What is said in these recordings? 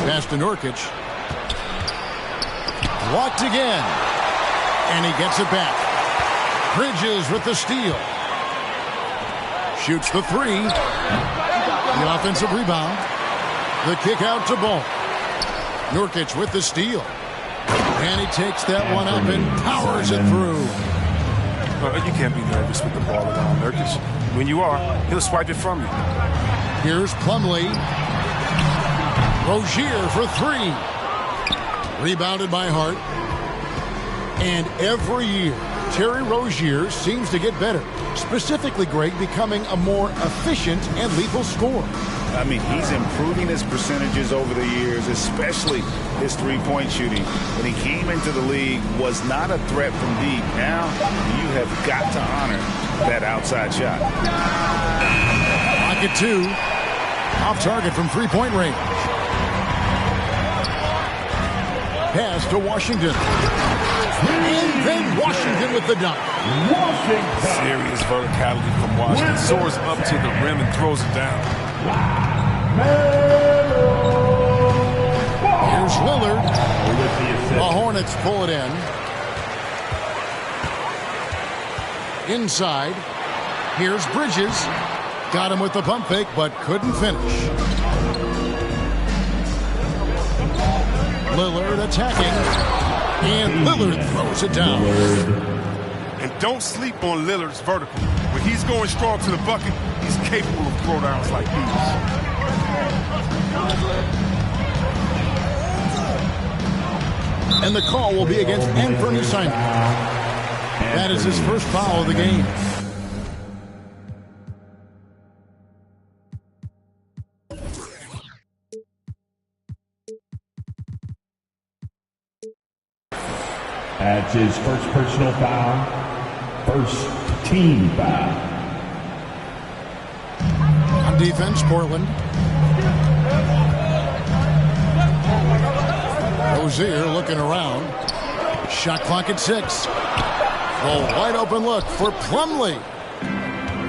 Pass to Nurkic. Blocked again. And he gets it back. Bridges with the steal. Shoots the three. The offensive rebound. The kick out to Ball. Nurkic with the steal. And he takes that one up and powers it through. You can't be nervous with the ball around Nurkic. When you are, he'll swipe it from you. Here's Plumlee. Rozier for three. Rebounded by Hart. And every year, Terry Rozier seems to get better. Specifically, Greg, becoming a more efficient and lethal scorer. I mean, he's improving his percentages over the years, especially his three-point shooting. When he came into the league, was not a threat from deep. Now, you have got to honor that outside shot. Pocket two. Off target from three-point range. Pass to Washington. And then Washington with the dunk. Serious verticality from Washington. Soars up to the rim and throws it down. Here's Lillard. The Hornets pull it in. Inside. Here's Bridges. Got him with the pump fake, but couldn't finish. Lillard attacking. And Lillard throws it down. And don't sleep on Lillard's vertical. When he's going strong to the bucket, he's capable of throwdowns like these. And the call will be against Anthony Simons. That is his first foul of the game. That's his first personal foul, first team foul. On defense, Portland. Rozier looking around. Shot clock at 6. The wide open look for Plumlee.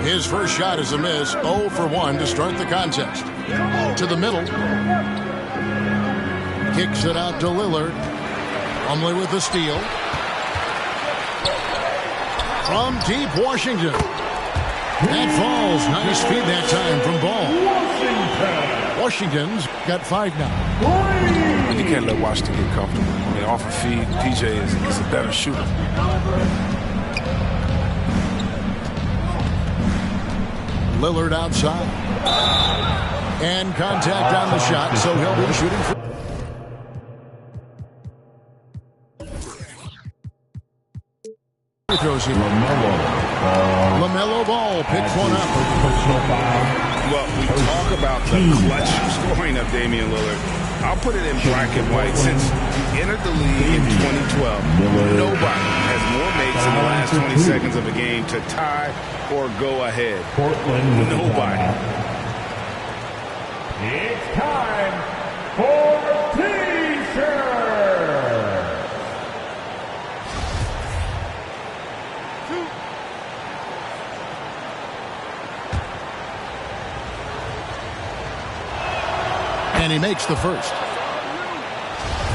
His first shot is a miss. 0 for 1 to start the contest. To the middle. Kicks it out to Lillard. Plumlee with the steal. From deep, Washington. That falls. Nice feed that time from Ball. Washington's got 5 now. You can't let Washington get comfortable. I mean, off a feed, PJ is a better shooter. Lillard outside. And contact on the shot, so he'll be shooting for. LaMelo Ball picks one up. Well, we talk about the clutch scoring of Damian Lillard. I'll put it in black and white. Since he entered the league in 2012, nobody has more makes in the last 20 seconds of a game to tie or go ahead. Portland. Nobody. It's time for T-shirt. And he makes the first.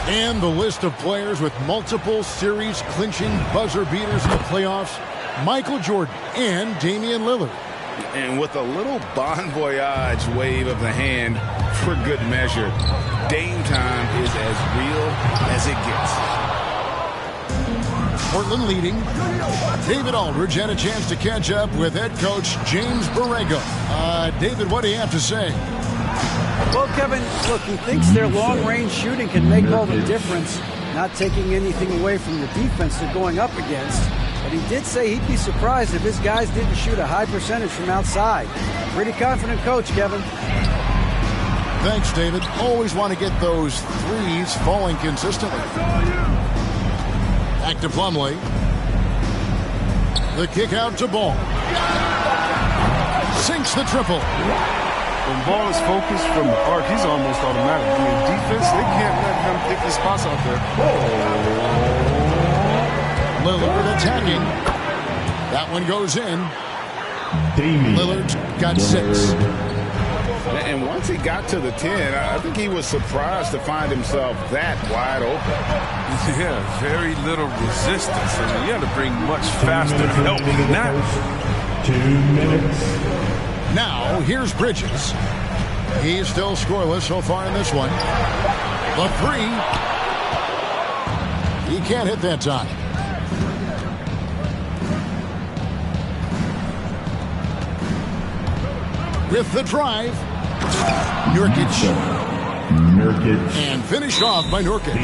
And the list of players with multiple series clinching buzzer beaters in the playoffs: Michael Jordan and Damian Lillard. And with a little bon voyage wave of the hand for good measure, Dame time is as real as it gets. Portland leading. David Aldridge had a chance to catch up with head coach James Borrego. David, what do you have to say? Well, Kevin, look, he thinks their long-range shooting can make all the difference, not taking anything away from the defense they're going up against. But he did say he'd be surprised if his guys didn't shoot a high percentage from outside. Pretty confident coach, Kevin. Thanks, David. Always want to get those threes falling consistently. Back to Plumlee. The kick out to Ball. Sinks the triple. When Ball is focused from the arc, he's almost automatic. I mean, defense, they can't let him pick his spots out there. Lillard attacking. That one goes in. Damian Lillard's got 6. And once he got to the 10, I think he was surprised to find himself that wide open. Yeah, very little resistance. I mean, you had to bring much faster help than that. 2 minutes. Now, here's Bridges. He's still scoreless so far in this one. The 3. He can't hit that time. With the drive. Nurkic. And finished off by Nurkic.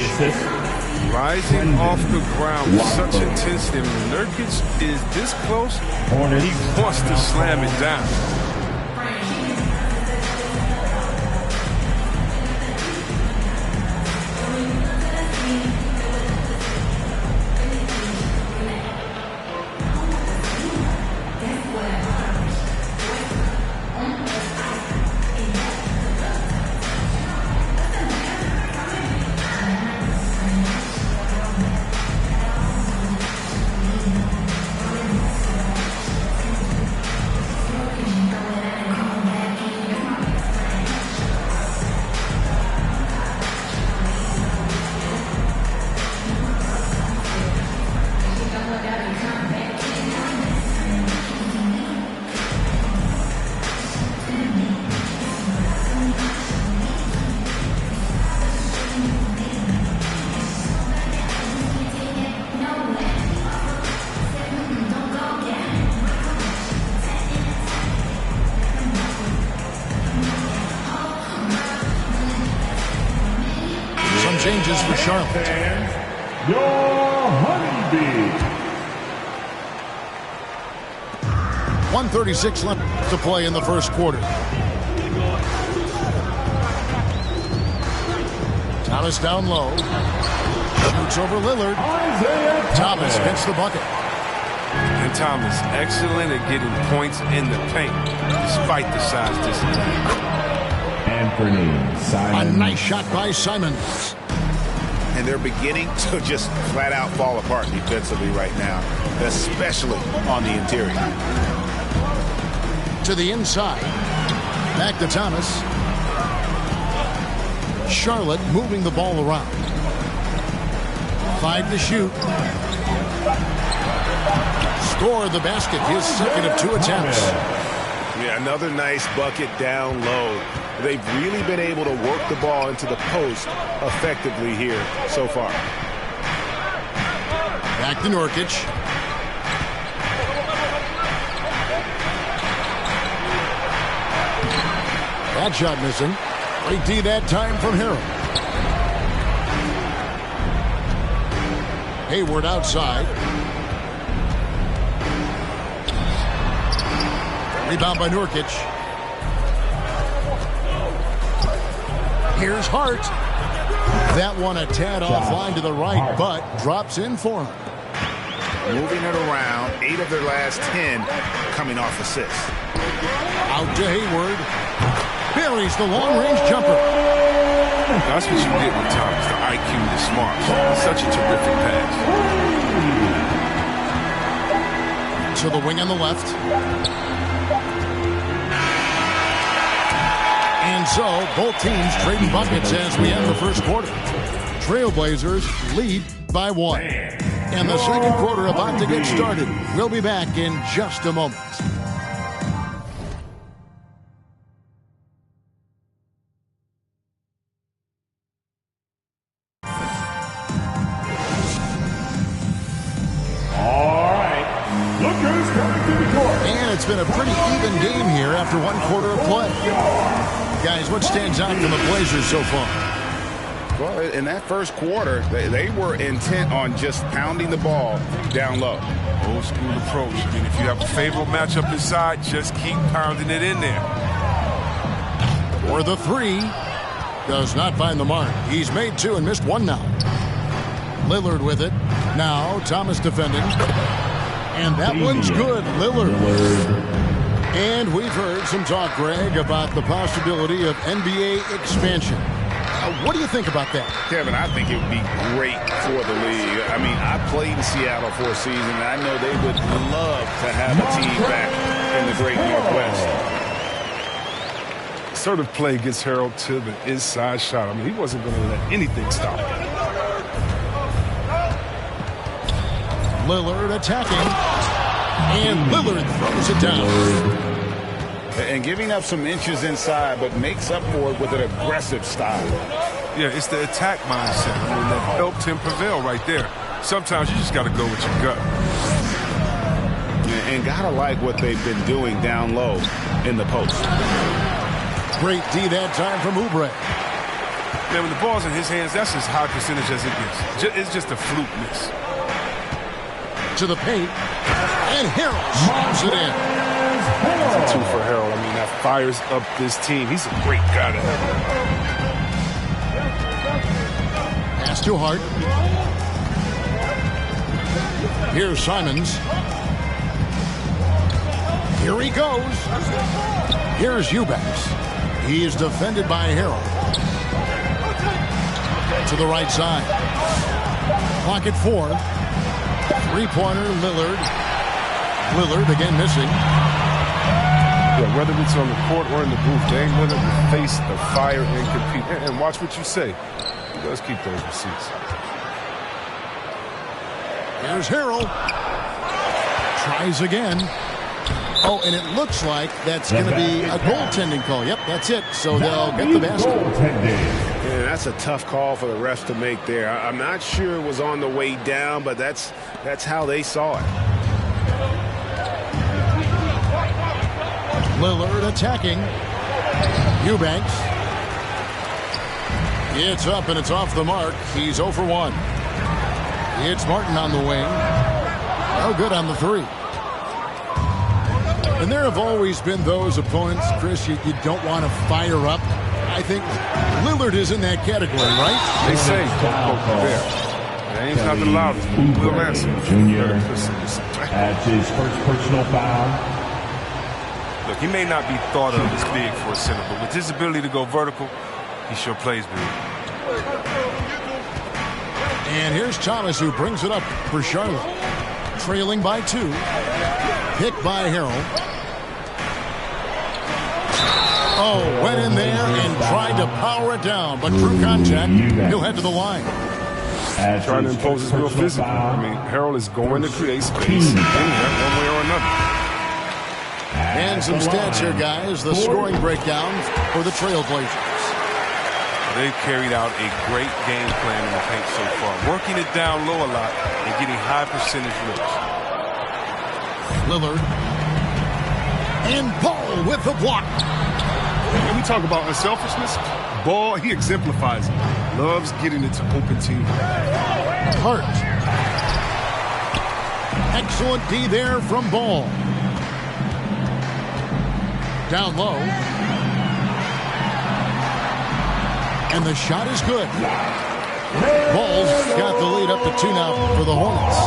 Rising off the ground with such intensity. When Nurkic is this close, he wants to slam it down. Changes for Charlotte. Your honeybee. 1:36 left to play in the first quarter. Thomas down low. Shoots over Lillard. Thomas gets the bucket. And Thomas, excellent at getting points in the paint, despite the size disadvantage. Anthony Simons. A nice shot by Simons. And they're beginning to just flat out fall apart defensively right now, especially on the interior. To the inside. Back to Thomas. Charlotte moving the ball around. 5 to shoot. Score the basket, his second of 2 attempts. Yeah, another nice bucket down low. They've really been able to work the ball into the post effectively here so far. Back to Nurkic. That shot missing. Great D that time from Harrell. Hayward outside. Rebound by Nurkic. Here's Hart. That one a tad offline to the right, but drops in for him. Moving it around, 8 of their last 10 coming off assists. Out to Hayward. Buries the long-range jumper. That's what you get with Thomas, the IQ, the smarts. Such a terrific pass. To the wing on the left. And so, both teams trading buckets as we end the first quarter. Trailblazers lead by 1. And the second quarter about to get started. We'll be back in just a moment. And it's been a pretty even game here after 1 quarter of play. Guys, what stands out from the Blazers so far? Well, in that first quarter, they were intent on just pounding the ball down low. Old school approach. I mean, if you have a favorable matchup inside, just keep pounding it in there. For the 3. Does not find the mark. He's made 2 and missed 1 now. Lillard with it. Now Thomas defending. And that one's good. Lillard. And we've heard some talk, Greg, about the possibility of NBA expansion. What do you think about that? Kevin, I think it would be great for the league. I mean, I played in Seattle for a season, and I know they would love to have a team back in the Great Northwest. sort of play gets Harrell to the inside shot. I mean, he wasn't going to let anything stop him. Lillard attacking. And Lillard throws it down. And giving up some inches inside, but makes up for it with an aggressive style. Yeah, it's the attack mindset. I mean, that helped him prevail right there. Sometimes you just got to go with your gut. And gotta like what they've been doing down low in the post. Great D that time from Oubre. Man, when the ball's in his hands, that's as high percentage as it gets. It's just a fluke miss. To the paint. And Harrell slams it in. That's a 2 for Harrell. I mean, that fires up this team. He's a great guy to have. Pass to Hart. Here's Simons. Here he goes. Here's Eubanks. He's defended by Harrell. To the right side. Clock at 4. Three-pointer, Lillard. Lillard again missing. Yeah, whether it's on the court or in the booth, Dame Lillard will face the fire and compete. And watch what you say. He does keep those receipts. Here's Harrell. Tries again. Oh, and it looks like that's going to be a goaltending call. Yep, that's it. So they'll get the basket. Yeah, that's a tough call for the refs to make there. I'm not sure it was on the way down, but that's how they saw it. Lillard attacking. Eubanks. It's up and it's off the mark. He's 0 for 1. It's Martin on the wing. No good on the 3. And there have always been those opponents, Chris, you don't want to fire up. I think Lillard is in that category, right? They say don't poke the bear. Dame's not the loudest. Will answer. Junior adds his first personal foul. Look, he may not be thought of as big for a center, but with his ability to go vertical, he sure plays big. And here's Thomas, who brings it up for Charlotte. Trailing by 2. Picked by Harrell. Oh, went in there and tried to power it down, but through contact, he'll head to the line. Trying to impose his real physical. I mean, Harrell is going to create space in there one way or another. And some stats here, guys. The scoring breakdown for the Trailblazers. They've carried out a great game plan in the paint so far, working it down low a lot and getting high percentage looks. Lillard. And Ball with the block. When we talk about unselfishness, Ball, he exemplifies it. Loves getting it to open team. Hart. Excellent D there from Ball. Down low. And the shot is good. Ball's got the lead up to 2 now for the Hornets.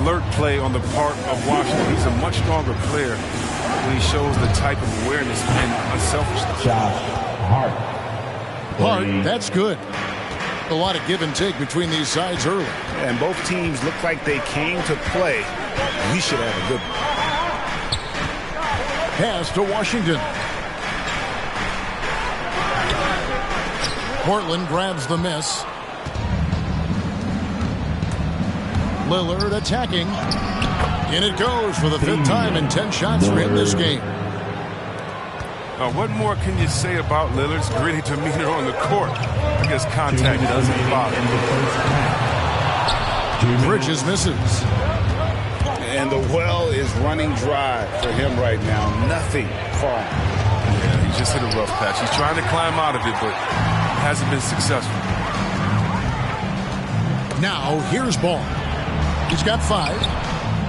Alert play on the part of Washington. He's a much stronger player when he shows the type of awareness and unselfishness. Hart. Hart, that's good. A lot of give and take between these sides early. And both teams look like they came to play. We should have a good one. Pass to Washington. Portland grabs the miss. Lillard attacking. In it goes for the 5th time in 10 shots for him this game. What more can you say about Lillard's gritty demeanor on the court? I guess contact doesn't bother. Bridges misses. And the well is running dry for him right now. Nothing falling. Yeah, he just hit a rough patch. He's trying to climb out of it, but hasn't been successful. Now, here's Ball. He's got 5.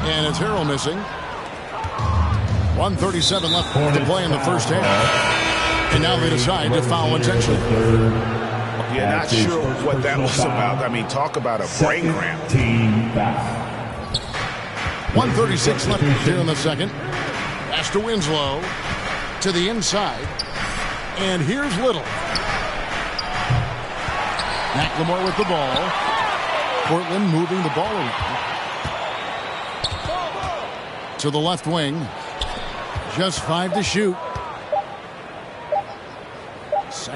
And it's Harrell missing. 1:37 left to play in the first half. And now they decide to foul intentionally. Yeah, not sure what that was about. I mean, talk about a brain cramp. 1:36 left here in the second. Pass to Winslow. To the inside. And here's Little. McLemore with the ball. Portland moving the ball around. To the left wing. Just 5 to shoot.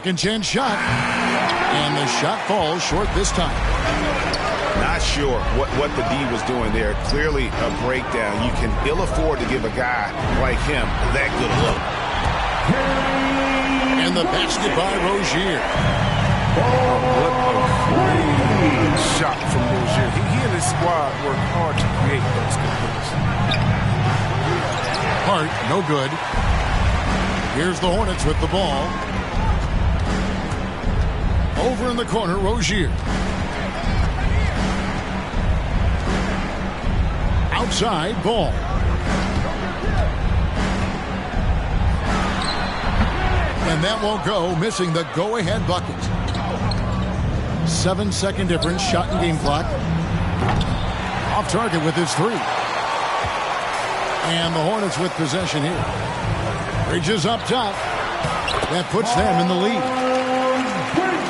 Second chance shot. And the shot falls short this time. Not sure what the D was doing there. Clearly a breakdown. You can ill afford to give a guy like him that good a look. And the basket by Rozier. What a great shot from Rozier. He and his squad work hard to create those good looks. Hart, no good. Here's the Hornets with the ball. Over in the corner, Rozier. Outside, Ball. And that won't go, missing the go-ahead bucket. 7-second difference, shot and game clock. Off target with his three. And the Hornets with possession here. Bridges up top. That puts them in the lead.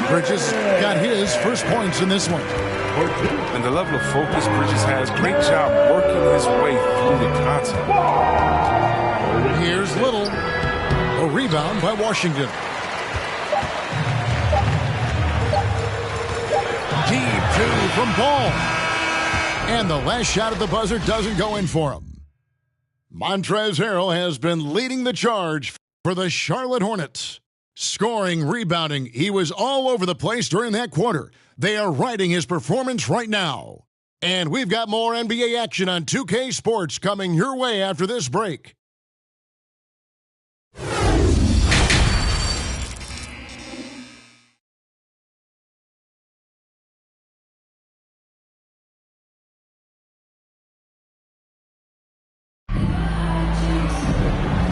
Bridges got his first points in this one. And the level of focus Bridges has, great job working his way through the contact. Here's Little. A rebound by Washington. Deep two from Ball. And the last shot at the buzzer doesn't go in for him. Montrezl Harrell has been leading the charge for the Charlotte Hornets. Scoring, rebounding, he was all over the place during that quarter. They are riding his performance right now. And we've got more NBA action on 2K Sports coming your way after this break.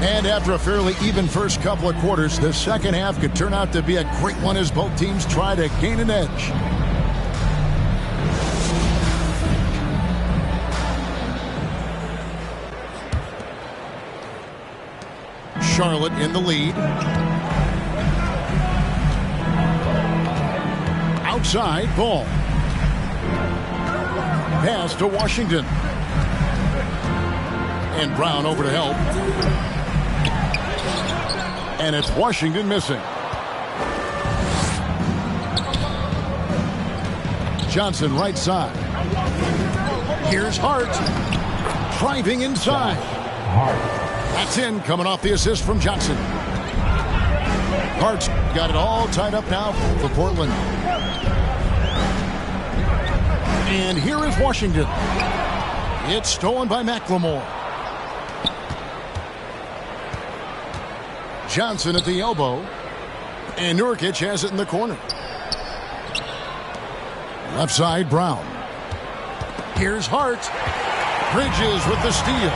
And after a fairly even first couple of quarters, the second half could turn out to be a great one as both teams try to gain an edge. Charlotte in the lead. Outside, Ball. Pass to Washington. And Brown over to help. And it's Washington missing. Johnson right side. Here's Hart. Driving inside. That's in, coming off the assist from Johnson. Hart's got it all tied up now for Portland. And here is Washington. It's stolen by McLemore. Johnson at the elbow. And Nurkic has it in the corner. Left side, Brown. Here's Hart. Bridges with the steal.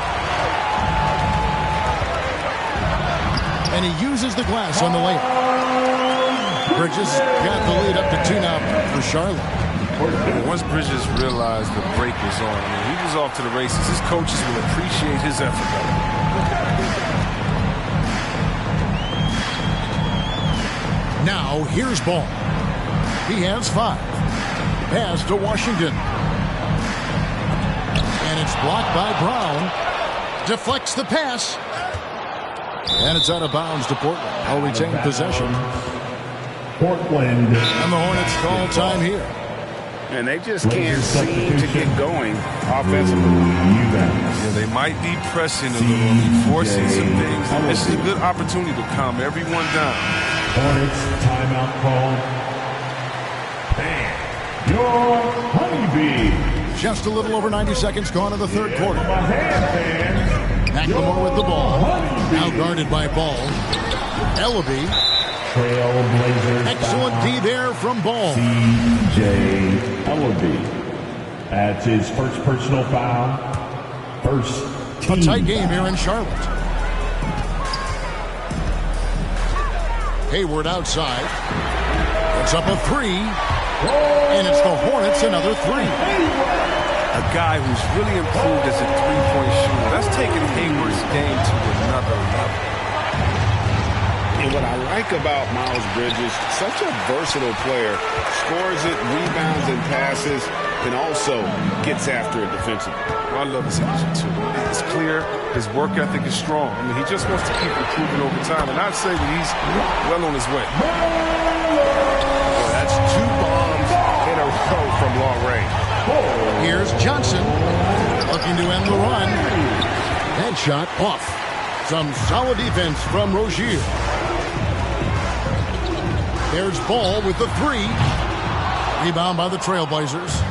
And he uses the glass on the layup. Bridges got the lead up to 2 now for Charlotte. Once Bridges realized the break was on, he was off to the races. His coaches will appreciate his effort. Now, here's Ball. He has 5. Pass to Washington. And it's blocked by Brown. Deflects the pass. And it's out of bounds to Portland. They'll retain possession. Portland. And the Hornets call time here. And they just can't seem to get going offensively. Yeah, they might be pressing a little, forcing some things. And this is a good opportunity to calm everyone down. Hornets timeout call. Your Honeybee. Just a little over 90 seconds gone in the third quarter. McLemore with the ball. Now guarded by Ball. Ellaby. Trailblazers. Excellent D there from Ball. C.J. Ellaby. That's his first personal foul. First team. A tight game here in Charlotte. Hayward outside. It's up a 3. And it's the Hornets another 3. A guy who's really improved as a three-point shooter. That's taken Hayward's game to another level. And what I like about Miles Bridges, such a versatile player. Scores it, rebounds and passes, and also gets after it defensively. Well, I love his energy, too. It's clear. His work ethic is strong. I mean, he just wants to keep improving over time. And I'd say that he's well on his way. Well, that's 2 bombs in a row from long range. Here's Johnson looking to end the run. Headshot off. Some solid defense from Rozier. There's Ball with the 3. Rebound by the Trailblazers.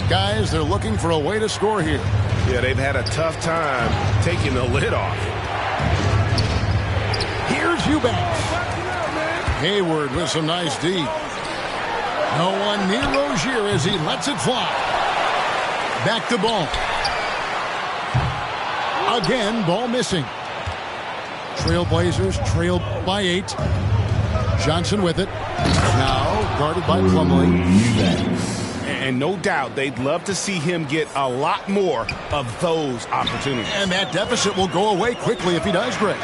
Guys, they're looking for a way to score here. Yeah, they've had a tough time taking the lid off. Here's Eubanks. Hayward with some nice D. No one near Rozier as he lets it fly. Back to Ball. Again, Ball missing. Trailblazers trail by 8. Johnson with it. Now guarded by Plumlee. And no doubt they'd love to see him get a lot more of those opportunities. And that deficit will go away quickly if he does, Greg.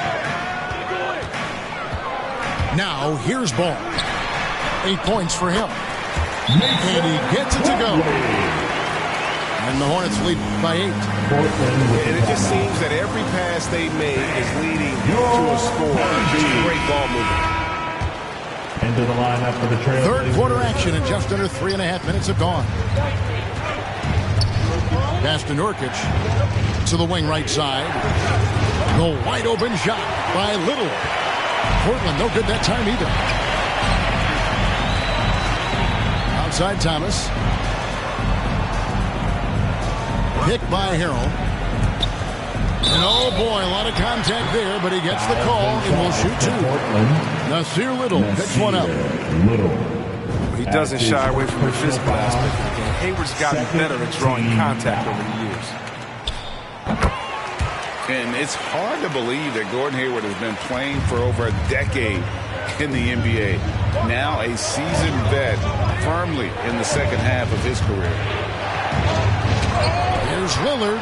Now here's Ball. 8 points for him. And he gets it to go. And the Hornets lead by 8. And it just seems that every pass they made is leading to a score. Great ball movement. Into the lineup for the Trailblazers. Third quarter action and just under 3.5 minutes have gone. Pass to Nurkic to the wing right side. The wide open shot by Little. Portland no good that time either. Outside Thomas. Picked by Harrell. And oh boy, a lot of contact there, but he gets the call and will shoot 2. Nasir Little picks one up. He doesn't shy away from the physical aspect. Hayward's gotten better at drawing contact over the years. And it's hard to believe that Gordon Hayward has been playing for over a decade in the NBA. Now a seasoned vet, firmly in the second half of his career. Here's Lillard.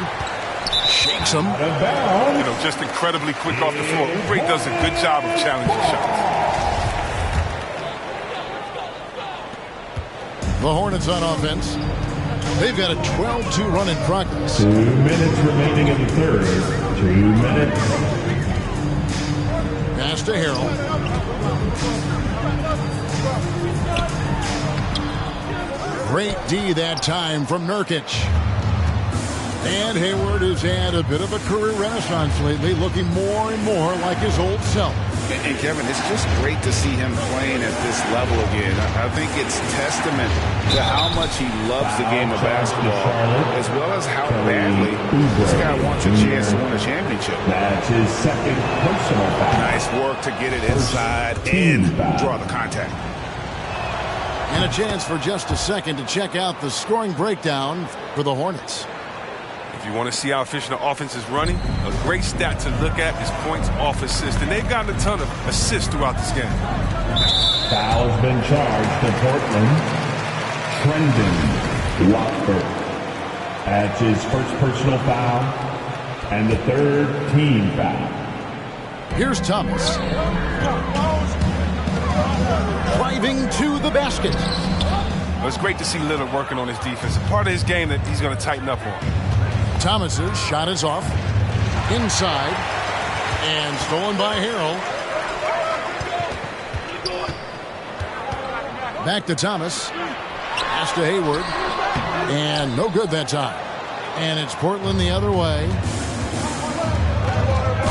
Shakes him. You know, just incredibly quick off the floor. Oubre does a good job of challenging shots. The Hornets on offense. They've got a 12-2 run in progress. 2 minutes remaining in the third. 2 minutes. Pass to Harrell. Great D that time from Nurkic. And Hayward has had a bit of a career renaissance lately, looking more and more like his old self. And Kevin, it's just great to see him playing at this level again. I think it's testament to how much he loves the game of basketball, as well as how badly this guy wants a chance to win a championship. That's his second personal foul. Nice work to get it inside and draw the contact. And a chance for just a second to check out the scoring breakdown for the Hornets. If you want to see how efficient the offense is running, a great stat to look at is points off assist. And they've gotten a ton of assists throughout this game. Foul has been charged to Portland. Trendon Watford. That's his first personal foul and the third team foul. Here's Thomas. Driving to the basket. Well, it's great to see Lillard working on his defense. A part of his game that he's going to tighten up on. Thomas's shot is off. Inside. And stolen by Harrell. Back to Thomas. Pass to Hayward. And no good that time. And it's Portland the other way.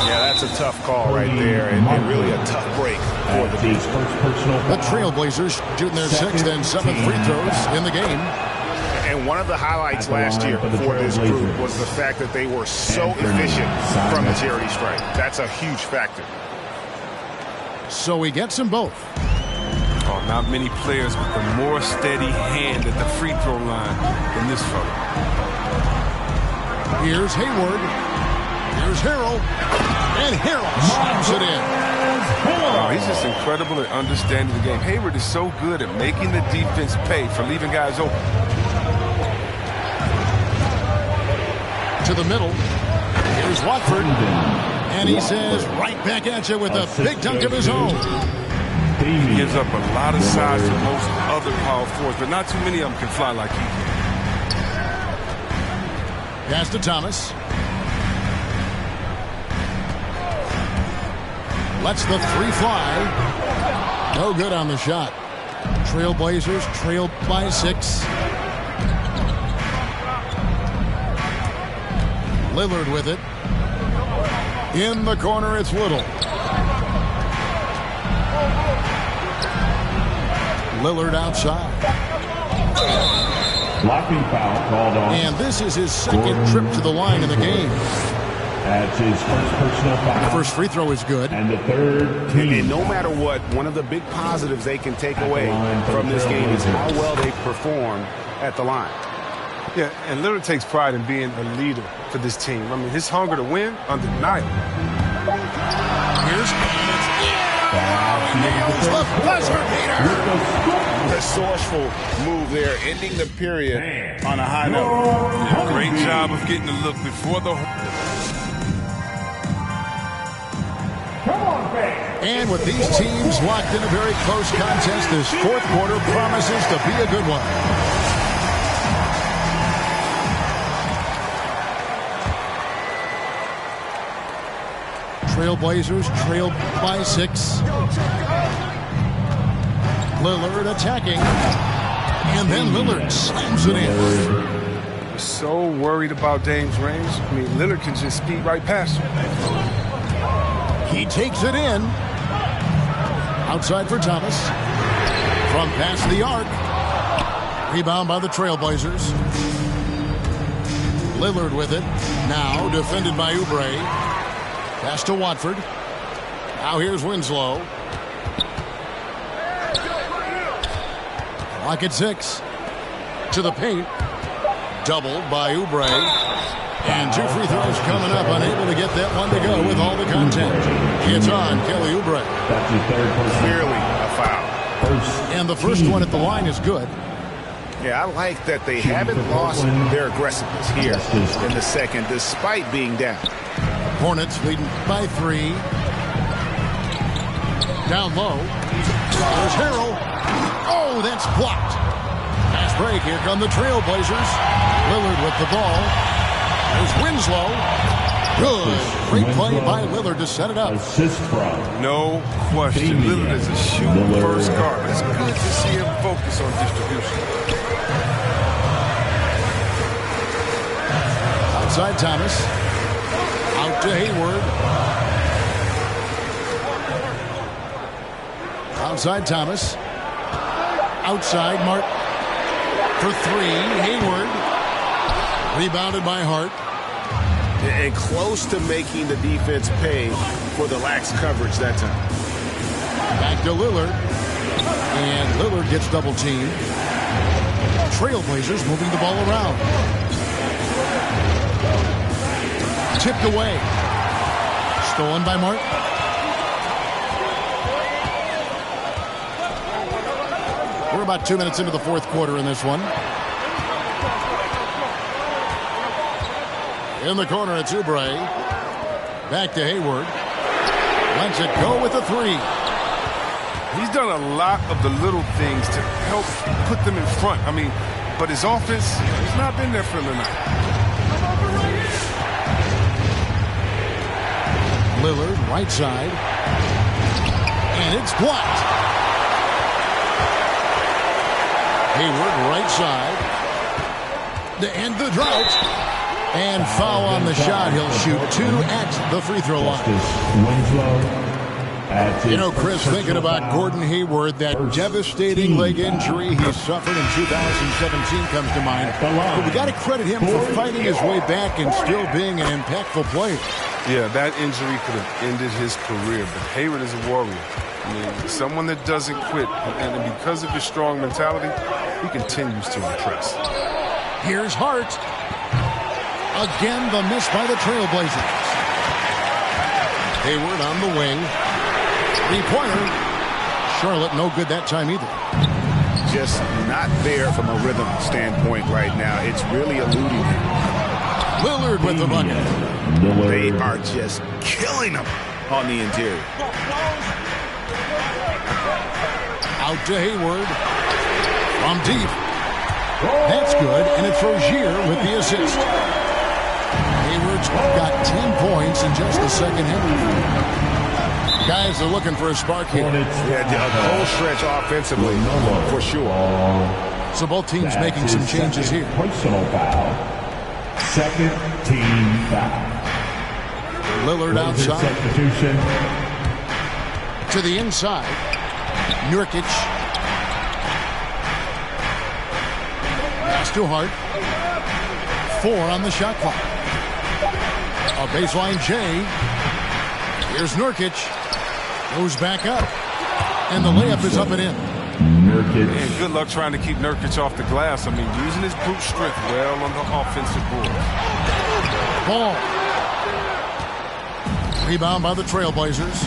Yeah, that's a tough call right there, and really a tough break for the His first personal foul. The Trailblazers shooting their 6th and 7th free throws in the game. And one of the highlights last year for this group was the fact that they were so efficient from the charity stripe. That's a huge factor. So he gets them both. Oh, not many players with a more steady hand at the free throw line than this fella. Here's Hayward. Here's Harrell. And Harrell slaps it in. Oh, he's just incredible at understanding the game. Hayward is so good at making the defense pay for leaving guys open. To the middle. Here's Watford. And he says right back at you with a big dunk of his own. He gives up a lot of size to most other power forwards, but not too many of them can fly like he can. Pass to Thomas. Lets the 3 fly. No good on the shot. Trailblazers trailed by 6. Lillard with it. In the corner, it's Little. Lillard outside. Blocking foul called on. And this is his second trip to the line in the game. That's his first personal foul. The first free throw is good. And the third team. And no matter what, one of the big positives they can take away from this game is how well they perform at the line. Yeah, and Lillard takes pride in being a leader for this team. I mean, his hunger to win, undeniable. Here's nails the buzzer beater. Resourceful move there, ending the period on a high note. Yeah, great job of getting the look before the... And with these teams locked in a very close contest, this fourth quarter promises to be a good one. Trailblazers trailed by 6. Lillard attacking. And then Lillard slams it in. So worried about Dame's range. I mean, Lillard can just speed right past him. He takes it in. Outside for Thomas. From past the arc. Rebound by the Trailblazers. Lillard with it. Now defended by Oubre. Pass to Watford. Now here's Winslow. Clock at 6. To the paint. Doubled by Oubre. And 2 free throws coming up. Unable to get that one to go with all the contact. It's on Kelly Oubre. That's his third personal. Clearly a foul. And the first one at the line is good. Yeah, I like that they haven't lost their aggressiveness here in the second, despite being down. Hornets leading by 3. Down low. There's Harrell. Oh, that's blocked. Fast break. Here come the Trailblazers. Lillard with the ball. There's Winslow. Good. Great play by Lillard to set it up. Assist from. No question. Lillard is a shooting first guard. It's good to see him focus on distribution. Outside Thomas. Out to Hayward. Outside Thomas. Outside Mark for 3. Hayward. Rebounded by Hart. And close to making the defense pay for the lax coverage that time. Back to Lillard. And Lillard gets double teamed. Trailblazers moving the ball around. Tipped away. Stolen by Martin. We're about 2 minutes into the fourth quarter in this one. In the corner, it's Oubre. Back to Hayward. Lets it go with a 3. He's done a lot of the little things to help put them in front. I mean, but his offense, he's not been there for the night. Lillard, right side. And it's blocked. Hayward, right side. To end the drought. And foul on the shot. He'll shoot 2 at the free throw line. You know, Chris, thinking about Gordon Hayward, that devastating leg injury he suffered in 2017 comes to mind. But we got to credit him for fighting his way back and still being an impactful player. Yeah, that injury could have ended his career, but Hayward is a warrior. I mean, someone that doesn't quit, and because of his strong mentality, he continues to impress. Here's Hart. Again, the miss by the Trailblazers. Hayward on the wing. 3-pointer. Charlotte no good that time either. Just not there from a rhythm standpoint right now. It's really eluding him. Lillard with the bucket. They are just killing him on the interior. Out to Hayward. From deep. That's good, and it's Rozier with the assist. Hayward's got 10 points in just the second half. Guys are looking for a spark here. Yeah, a cold stretch offensively, for sure. So both teams making some changes here. Personal foul. Second team foul. Lillard outside. Substitution. To the inside. Nurkic. Pass to Hart. 4 on the shot clock. A baseline J. Here's Nurkic. Goes back up. And the layup is up and in. Nurkic. And good luck trying to keep Nurkic off the glass. I mean, using his brute strength well on the offensive board. Ball. Rebound by the Trailblazers.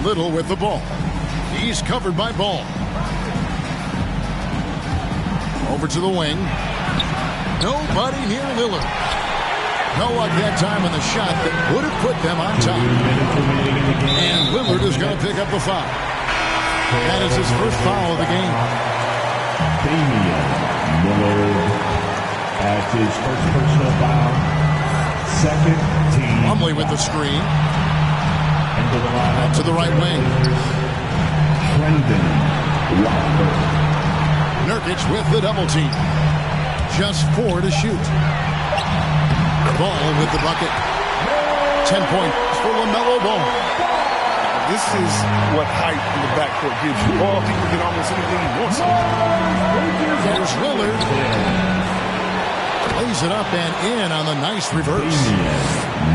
Little with the ball. He's covered by Ball. Over to the wing. Nobody near Lillard. No luck that time on the shot that would have put them on top. And Lillard is going to pick up the foul. That is his first foul of the game. Damian Lillard at his first personal foul. Second team. Plumlee with the screen. Into the line. To the right wing. Trendon Watford. Nurkic with the double team. Just 4 to shoot. Ball with the bucket. 10 points for LaMelo Ball. This is what height in the backcourt gives you. Ball, he can get almost anything he wants. There's Lillard. Lays it up and in on the nice reverse.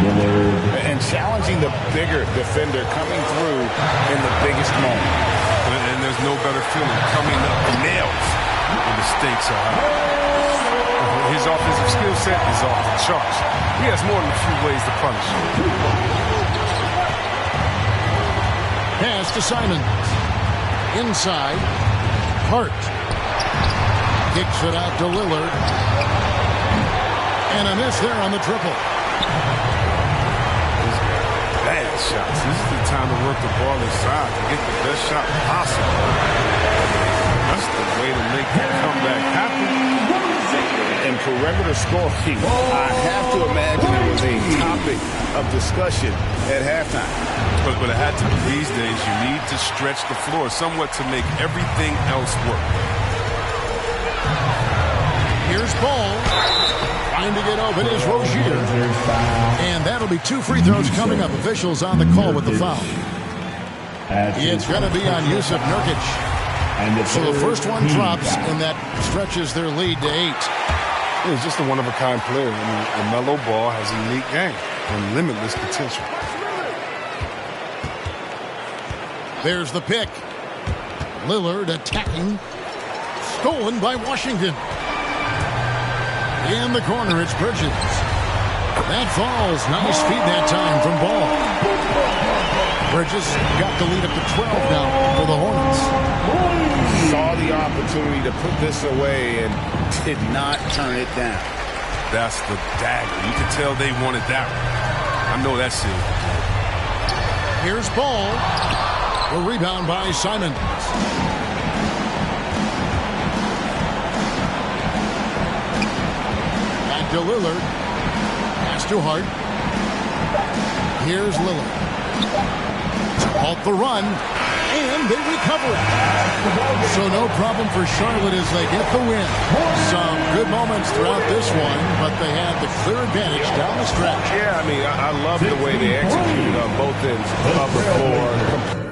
Lillard. And challenging the bigger defender coming through in the biggest moment. And there's no better feeling coming up the nails when the stakes are high. His offensive skill set is off the charts. He has more than a few ways to punish. Pass to Simon. Inside. Hart. Kicks it out to Lillard. And a miss there on the triple. Bad shots. This is the time to work the ball inside to get the best shot possible. That's the way to make that comeback happen. And perimeter scoring, I have to imagine it was a topic of discussion at halftime. But it had to be these days. You need to stretch the floor somewhat to make everything else work. Here's Ball. Trying to get open is Rozier. And that'll be 2 free throws coming up. Officials on the call with the foul. It's going to be on Jusuf Nurkic. So the first one drops, and that stretches their lead to 8. He's just a one-of-a-kind player. I mean, LaMelo Ball has a unique game and limitless potential. There's the pick. Lillard attacking. Stolen by Washington. In the corner, it's Bridges. That falls. Nice feed that time from Ball. Bridges got the lead up to 12 now for the Hornets. Saw the opportunity to put this away and did not turn it down. That's the dagger. You can tell they wanted that one. I know that's it. Here's Ball. The rebound by Simons. Back to Lillard. Pass to Hart. Here's Lillard. To halt the run. And they recover it. So no problem for Charlotte as they get the win. Some good moments throughout this one, but they had the clear advantage down the stretch. Yeah, I mean, I love the way they executed on both ends of the floor.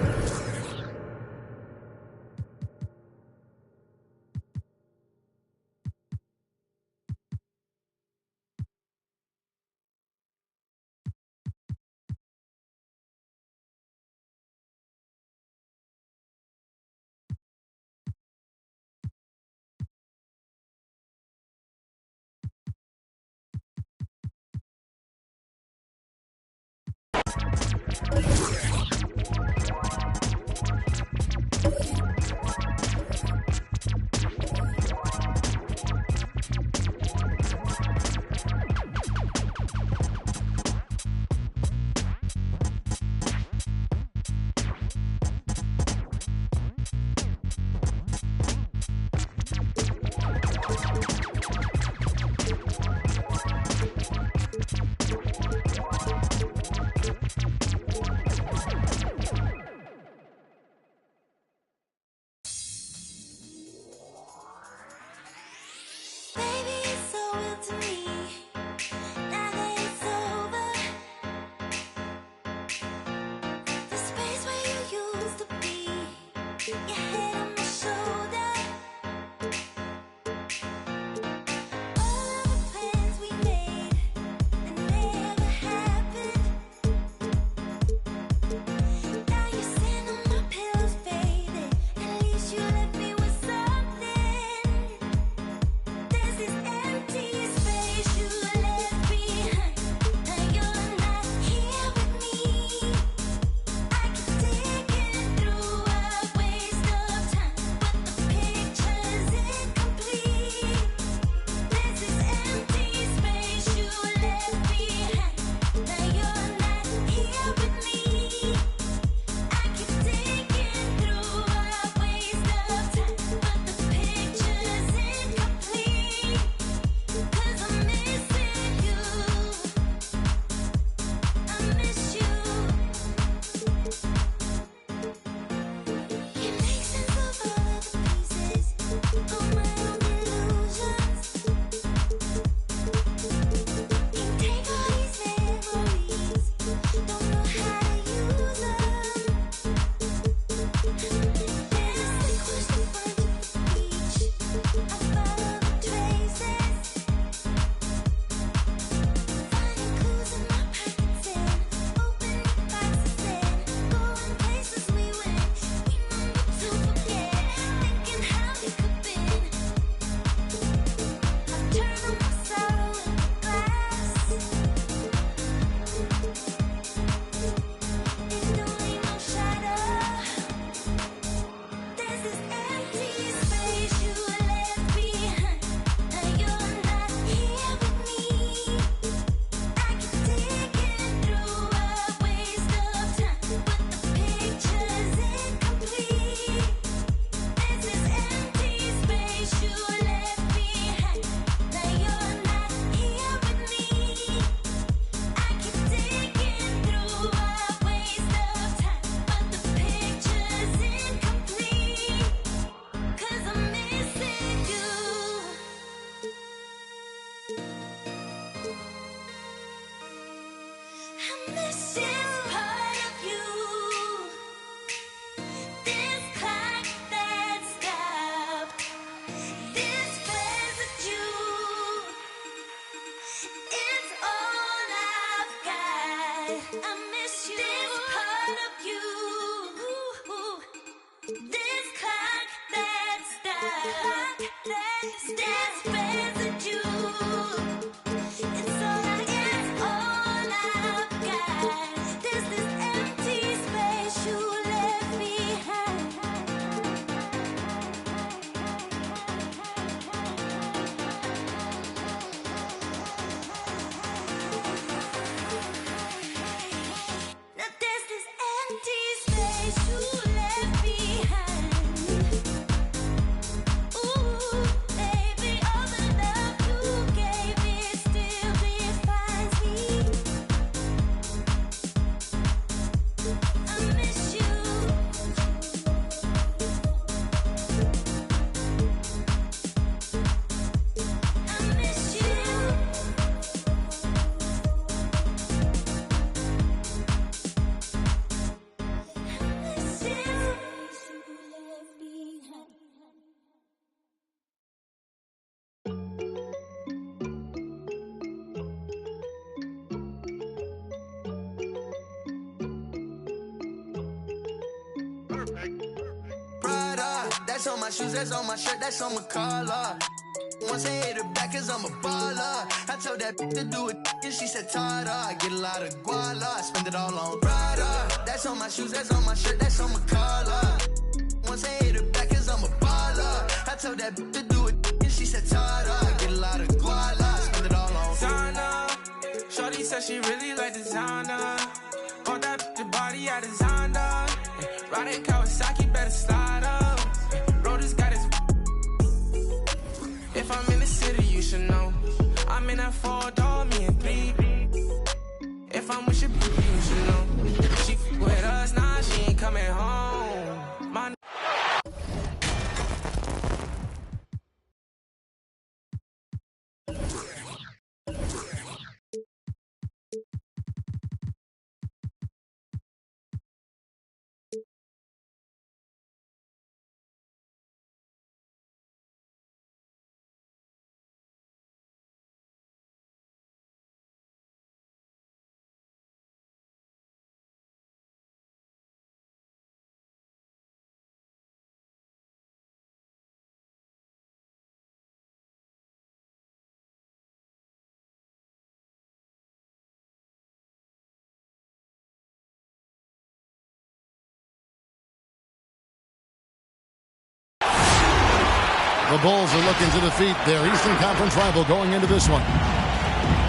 That's on my shoes, that's on my shirt, that's on my collar. Once I hit her back, cause I'm a baller. I told that to do it, and she said, Tada. I get a lot of guala, I spend it all on Prada. That's on my shoes, that's on my shirt, that's on my collar. Once I hit her back, cause I'm a baller. I told that to do it, and she said, Tada. I get a lot of guala, I spend it all on Zana. Shorty said she really like designer. Bought that the body I designed her. Riding Kawasaki, better slide up. Rollers got his. If I'm in the city, you should know. I'm in that 4-door, me and 3. If I'm with your people, you should know. She with us, nah, she ain't coming home. My The Bulls are looking to defeat their Eastern Conference rival going into this one.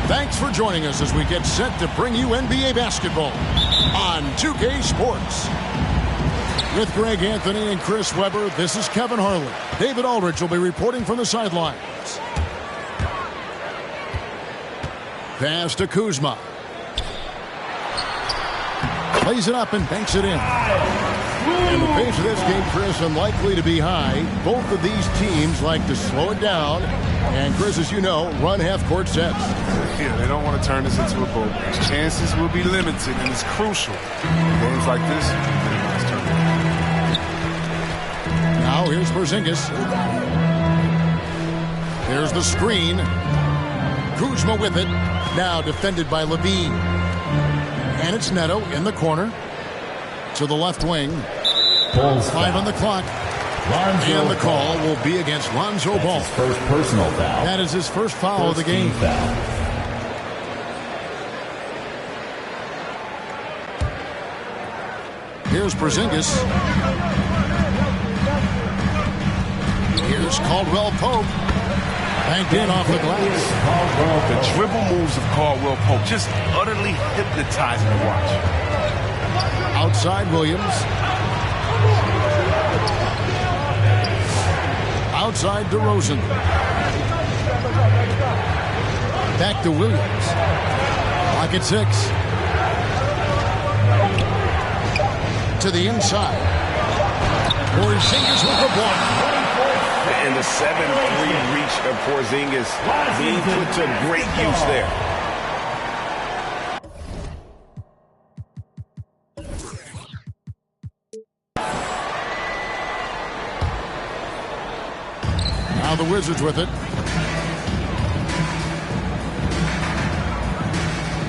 Thanks for joining us as we get set to bring you NBA basketball on 2K Sports. With Greg Anthony and Chris Webber, this is Kevin Harlan. David Aldridge will be reporting from the sidelines. Pass to Kuzma. Plays it up and banks it in. And the pace of this game, Chris, unlikely to be high. Both of these teams like to slow it down. And, Chris, as you know, run half-court sets. Yeah, they don't want to turn this into a goal. Chances will be limited, and it's crucial. Games like this, minimize turnovers. Now, here's Porzingis. Here's the screen. Kuzma with it. Now defended by Levine. And it's Neto in the corner. To the left wing. Bulls 5 on the clock. Lonzo And the call Ball. will be against Lonzo Ball. His first personal foul. That is his first foul of the game. Team foul. Here's Porzingis. Here's Caldwell Pope. Banked in off the glass. The dribble moves of Caldwell Pope just utterly hypnotizing to watch. Outside Williams. Outside DeRozan. Back to Williams. Clock at 6. To the inside. Porzingis with the block. And the 7-3 reach of Porzingis being put to great use there. Now the Wizards with it.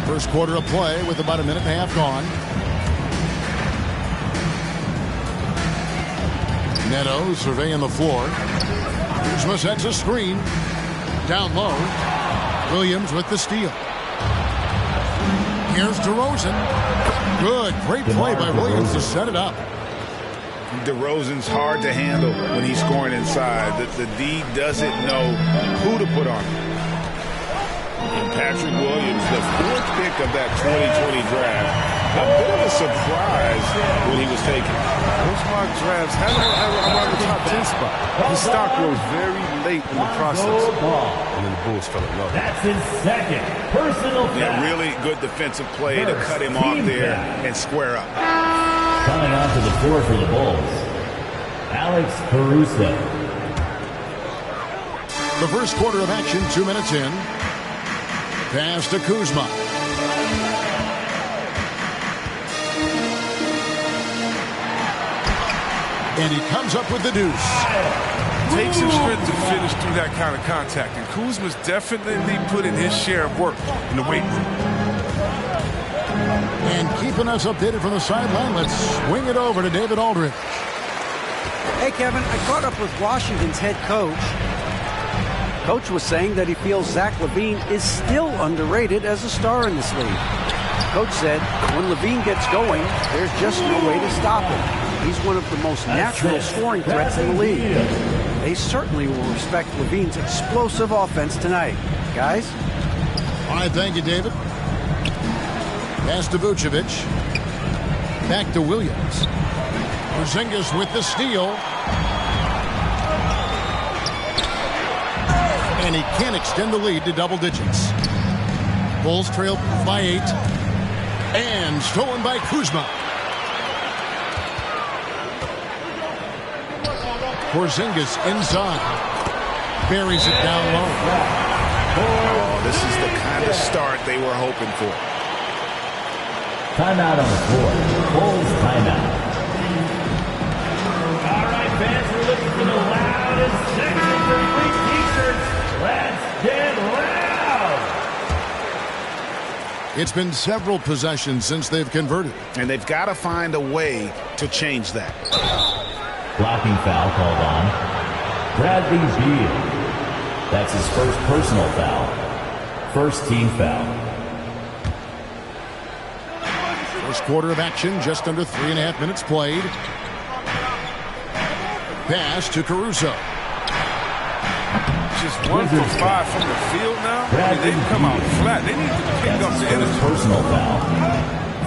First quarter of play with about a minute and a half gone. Neto surveying the floor. Kuzma sets a screen. Down low. Williams with the steal. Here's DeRozan. Good. Great play by Williams to set it up. DeRozan's hard to handle when he's scoring inside. The D doesn't know who to put on him. And Patrick Williams, the 4th pick of that 2020 draft, a bit of a surprise when he was taken. Most mock drafts had him around the top 10 spot. His stock rose very late in the process, and then the Bulls fell in love. That's his second personal foul. Yeah, really good defensive play to cut him off there and square up. Coming onto the floor for the Bulls, Alex Caruso. The first quarter of action, 2 minutes in. Pass to Kuzma. And he comes up with the deuce. Takes some strength to finish through that kind of contact, and Kuzma's definitely put in his share of work in the weight room. And keeping us updated from the sideline, let's swing it over to David Aldridge. Hey, Kevin, I caught up with Washington's head coach. Coach was saying that he feels Zach LaVine is still underrated as a star in this league. Coach said when LaVine gets going, there's just no way to stop him. He's one of the most natural scoring threats in the league. They certainly will respect LaVine's explosive offense tonight. Guys? All right, thank you, David. Pass to Vucevic. Back to Williams. Porzingis with the steal. And he can't extend the lead to double digits. Bulls trail by 8. And stolen by Kuzma. Porzingis inside. Buries it down low. Oh, this is the kind of start they were hoping for. Timeout on the floor. Bulls timeout. All right, fans, we're looking for the loudest section for free t-shirts. Let's get loud. It's been several possessions since they've converted. And they've got to find a way to change that. Blocking foul called on Bradley Beal. That's his first personal foul. First team foul. First quarter of action, just under 3.5 minutes played. Pass to Caruso. Just 1 for 5 from the field now. I mean, they've come out flat. They need to pick up the energy. Personal foul.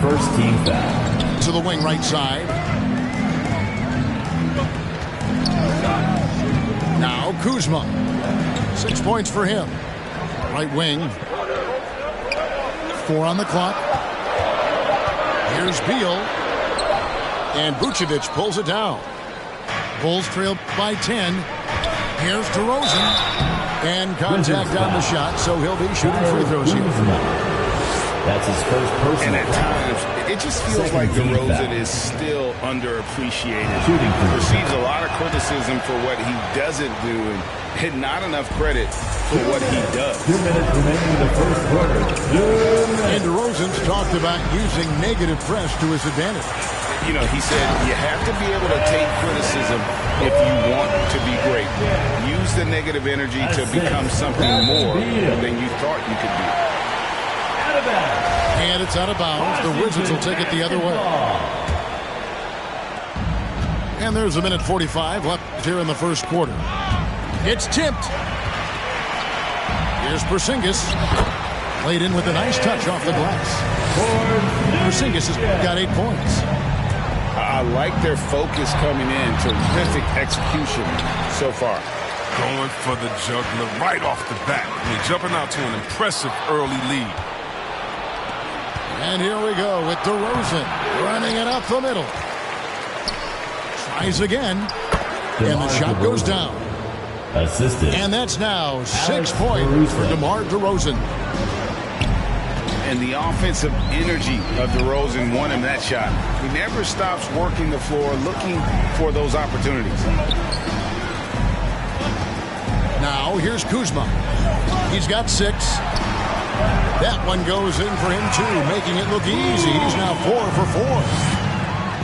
First team foul. To the wing right side. Now Kuzma. 6 points for him. Right wing. 4 on the clock. Here's Beal. And Vucevic pulls it down. Bulls trail by 10. Here's DeRozan. And contact on the shot, so he'll be shooting free throws here. That's his first personal. And at times, it just feels like DeRozan is still underappreciated. He receives a lot of criticism for what he doesn't do and not enough credit for what he does. 2 minutes remaining in the first quarter. And DeRozan's talked about using negative press to his advantage. You know, he said you have to be able to take criticism if you want to be great. Use the negative energy to become something more than you thought you could be. And it's out of bounds. The Wizards will take it the other way. And there's a minute 45 left here in the first quarter. It's tipped. Here's Porzingis. Laid in with a nice touch off the glass. Porzingis has got 8 points. I like their focus coming in. Terrific execution so far. Going for the juggler right off the bat. I mean, jumping out to an impressive early lead. And here we go with DeRozan running it up the middle. Tries again. And the shot goes down. Assisted. And that's now 6 points for DeMar DeRozan. And the offensive energy of DeRozan won him that shot. He never stops working the floor, looking for those opportunities. Now here's Kuzma. He's got 6. That one goes in for him too, making it look easy. He's now 4 for 4.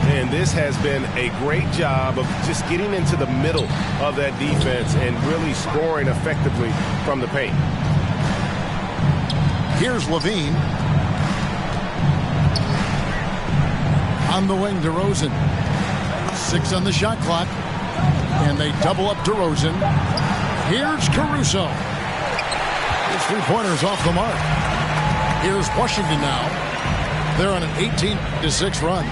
And this has been a great job of just getting into the middle of that defense and really scoring effectively from the paint. Here's Levine. On the wing, DeRozan. 6 on the shot clock. And they double up DeRozan. Here's Caruso. His three-pointer's off the mark. Here's Washington now. They're on an 18-6 run.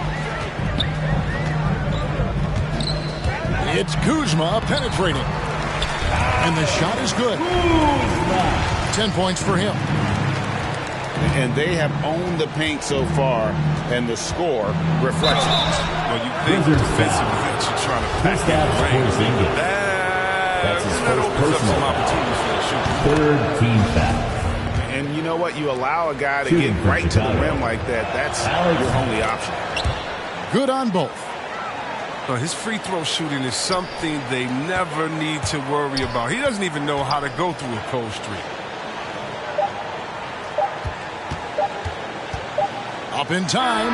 It's Kuzma penetrating. And the shot is good. 10 points for him. And they have owned the paint so far, and the score reflects it. Well, you think defensively that you're trying to pack that range. That's his first personal third team foul. And you know what? You allow a guy to get right to the rim like that. That's your only option. Good on both. His free throw shooting is something they never need to worry about. He doesn't even know how to go through a cold streak. Up in time.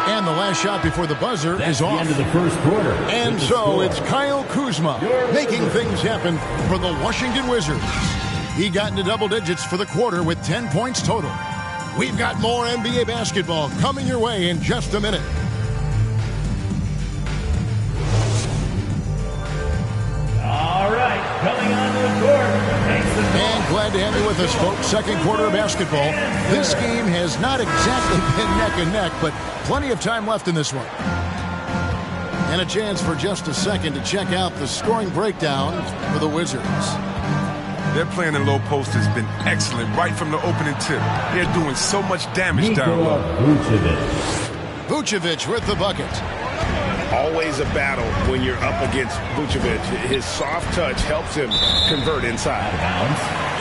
And the last shot before the buzzer is off. The end of the first quarter. And so it's Kyle Kuzma making things happen for the Washington Wizards. He got into double digits for the quarter with 10 points total. We've got more NBA basketball coming your way in just a minute. All right, coming onto the court. And glad to have you with us, folks. Second quarter of basketball. This game has not exactly been neck and neck, but plenty of time left in this one. And a chance for just a second to check out the scoring breakdown for the Wizards. Their playing in low post has been excellent right from the opening tip. They're doing so much damage down low. Vucevic with the bucket. Always a battle when you're up against Vucevic. His soft touch helps him convert inside.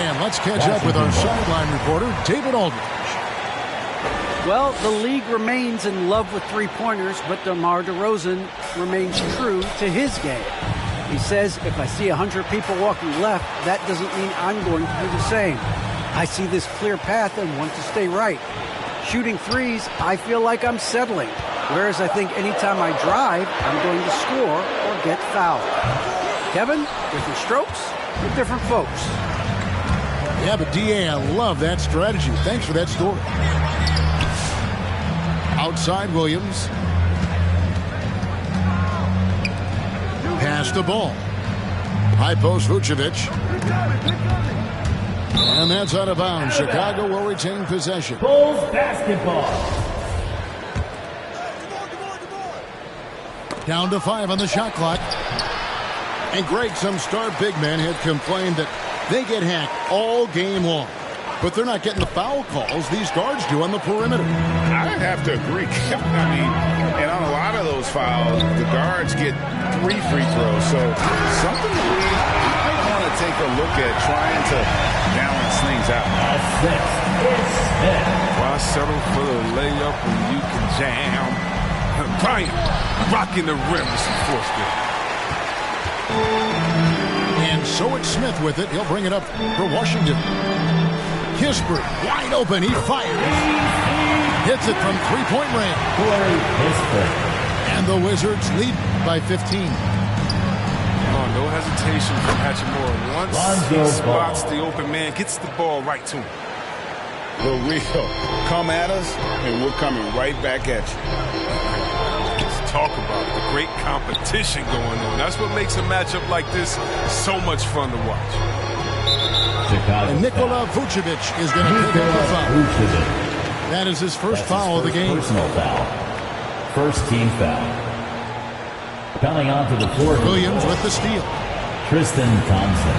And let's catch up with our sideline reporter, David Aldridge. Well, the league remains in love with three-pointers, but DeMar DeRozan remains true to his game. He says, if I see 100 people walking left, that doesn't mean I'm going to do the same. I see this clear path and want to stay right. Shooting threes, I feel like I'm settling. Whereas I think anytime I drive, I'm going to score or get fouled. Kevin, different strokes with different folks. Yeah, but DA, I love that strategy. Thanks for that story. Outside Williams. Pass the ball. High post Vucevic. And that's out of bounds. Chicago will retain possession. Bulls basketball. Down to 5 on the shot clock. And Greg, some star big men have complained that they get hacked all game long. But they're not getting the foul calls these guards do on the perimeter. I'd have to agree. I mean, and on a lot of those fouls, the guards get 3 free throws. So something we might want to take a look at trying to balance things out. Why settle for the layup when you can jam? Bryant rocking the rim with some force there. And so it's Smith with it. He'll bring it up for Washington. Kispert wide open. He fires. Hits it from three-point range. And the Wizards lead by 15. Oh, no hesitation from Hachimura. Once he spots the open man, gets the ball right to him. For real. Come at us, and we're coming right back at you. Let's talk about the great competition going on. That's what makes a matchup like this so much fun to watch. And Nikola Vucevic is going to pick up the foul. That is his first foul of the game. Personal foul. First team foul. Coming onto the floor. Williams with the steal. Tristan Thompson.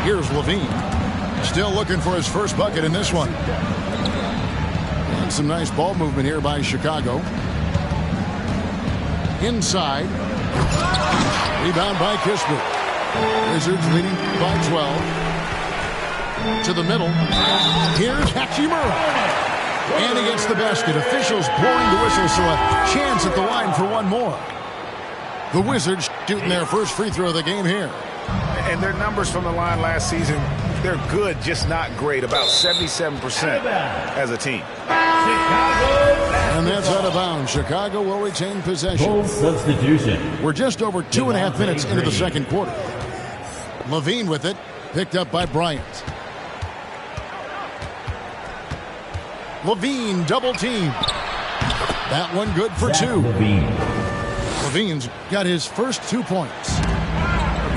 Here's Levine. Still looking for his first bucket in this one. And some nice ball movement here by Chicago. Inside. Rebound by Kispert. Wizards leading by 12. To the middle. Here's Hachimura. And he gets the basket. Officials blowing the whistle, so a chance at the line for one more. The Wizards shooting their first free throw of the game here. And their numbers from the line last season, they're good, just not great. About 77% as a team. Chicago And that's out of bounds. Chicago will retain possession. Goal substitution. We're just over 2.5 minutes into the second quarter. Levine with it, picked up by Bryant. Levine double team. That one good for two. Levine's got his first 2 points.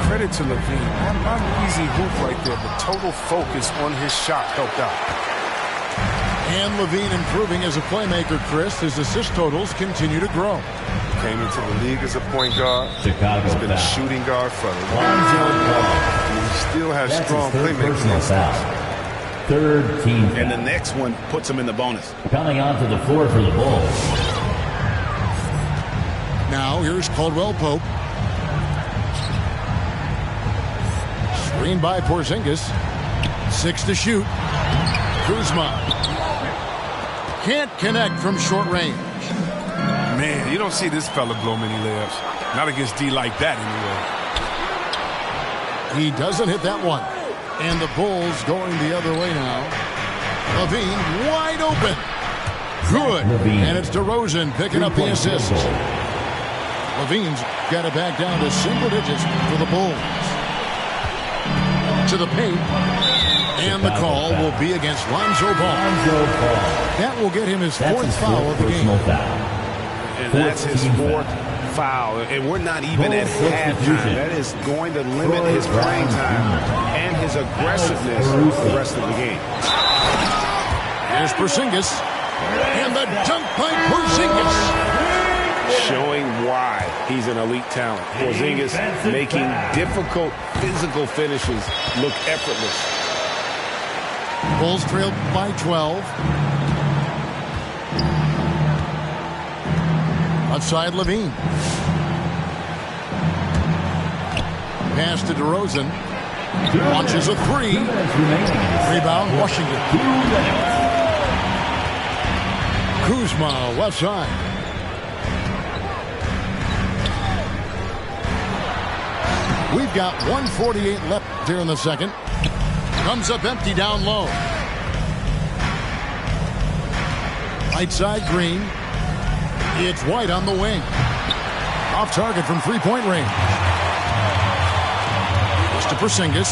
Credit to Levine. Not an easy hoop right there, but total focus on his shot helped out. And Levine improving as a playmaker, Chris. His assist totals continue to grow. Came into the league as a point guard. Chicago He's been a foul. shooting guard for a long time. He still has That's strong his third playmaking personal foul. Third team foul. And the next one puts him in the bonus. Coming onto the floor for the Bulls. Now here's Caldwell Pope. Screen by Porzingis. 6 to shoot. Kuzma. Can't connect from short range. Man, you don't see this fella blow many layups. Not against D like that, anyway. He doesn't hit that one. And the Bulls going the other way now. Levine wide open. Good. Levine. And it's DeRozan picking up the assist. Levine's got it back down to single digits for the Bulls. To the paint. And the call will be against Lonzo Ball. That will get him his fourth foul of the game. And that's his fourth foul. And we're not even at halftime. That is going to limit his playing time and his aggressiveness for the rest of the game. Here's Porzingis. And the dunk by Porzingis. Showing why he's an elite talent. Porzingis making difficult physical finishes look effortless. Bulls trail by 12. Outside Levine. Pass to DeRozan. Launches a three. Rebound Washington. Kuzma left side. We've got 1:48 left here in the second. Comes up empty down low. Right side Green. It's White on the wing. Off target from three-point range. Goes to Porzingis.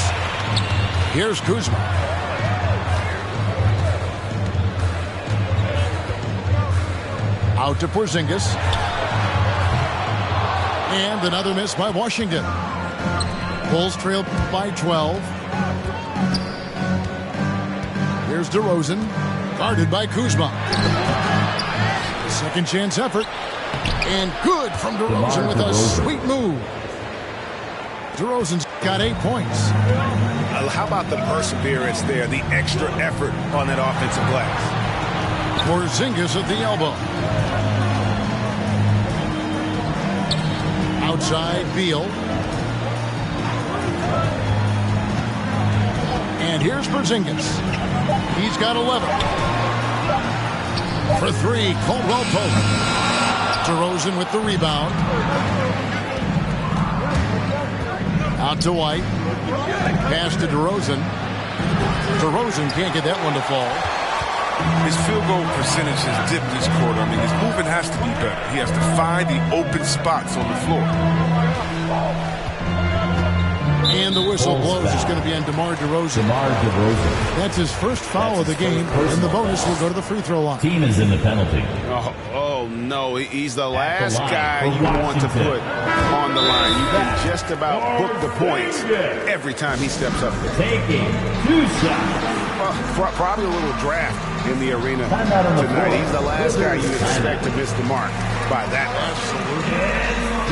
Here's Kuzma. Out to Porzingis. And another miss by Washington. Bulls trail by 12. Here's DeRozan, guarded by Kuzma. Second chance effort. And good from DeRozan with a sweet move. DeRozan's got 8 points. How about the perseverance there, the extra effort on that offensive glass? Porzingis at the elbow. Outside Beal. And here's Porzingis. He's got 11. For three, Caldwell Pope. DeRozan with the rebound. Out to White. Pass to DeRozan. DeRozan can't get that one to fall. His field goal percentage has dipped this quarter. I mean, his movement has to be better. He has to find the open spots on the floor. And the whistle blows. It's going to be on DeMar DeRozan. That's his first foul of the game, and the bonus will go to the free throw line. Team is in the penalty. Oh no, he's the last guy you want to put on the line. You can just about book the points every time he steps up there. Taking 2 shots. Probably a little draft in the arena tonight. He's the last guy you expect to miss the mark by that much.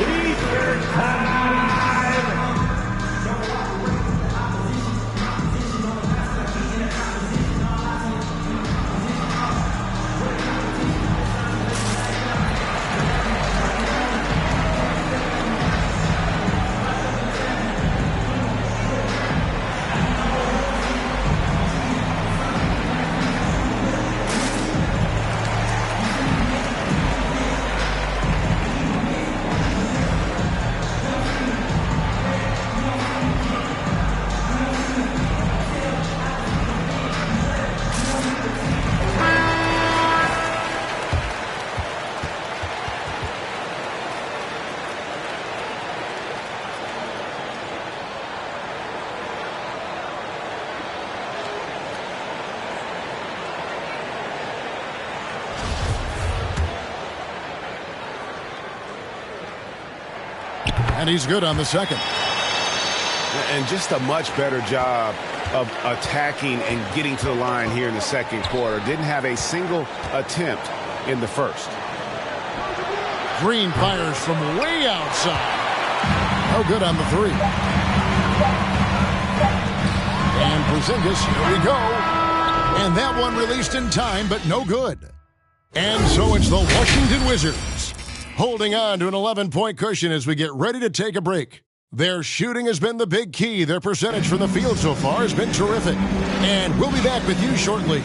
And he's good on the second. And just a much better job of attacking and getting to the line here in the second quarter. Didn't have a single attempt in the first. Green fires from way outside. No good on the three. And Porzingis, here we go. And that one released in time, but no good. And so it's the Washington Wizards holding on to an 11-point cushion as we get ready to take a break. Their shooting has been the big key. Their percentage from the field so far has been terrific. And we'll be back with you shortly.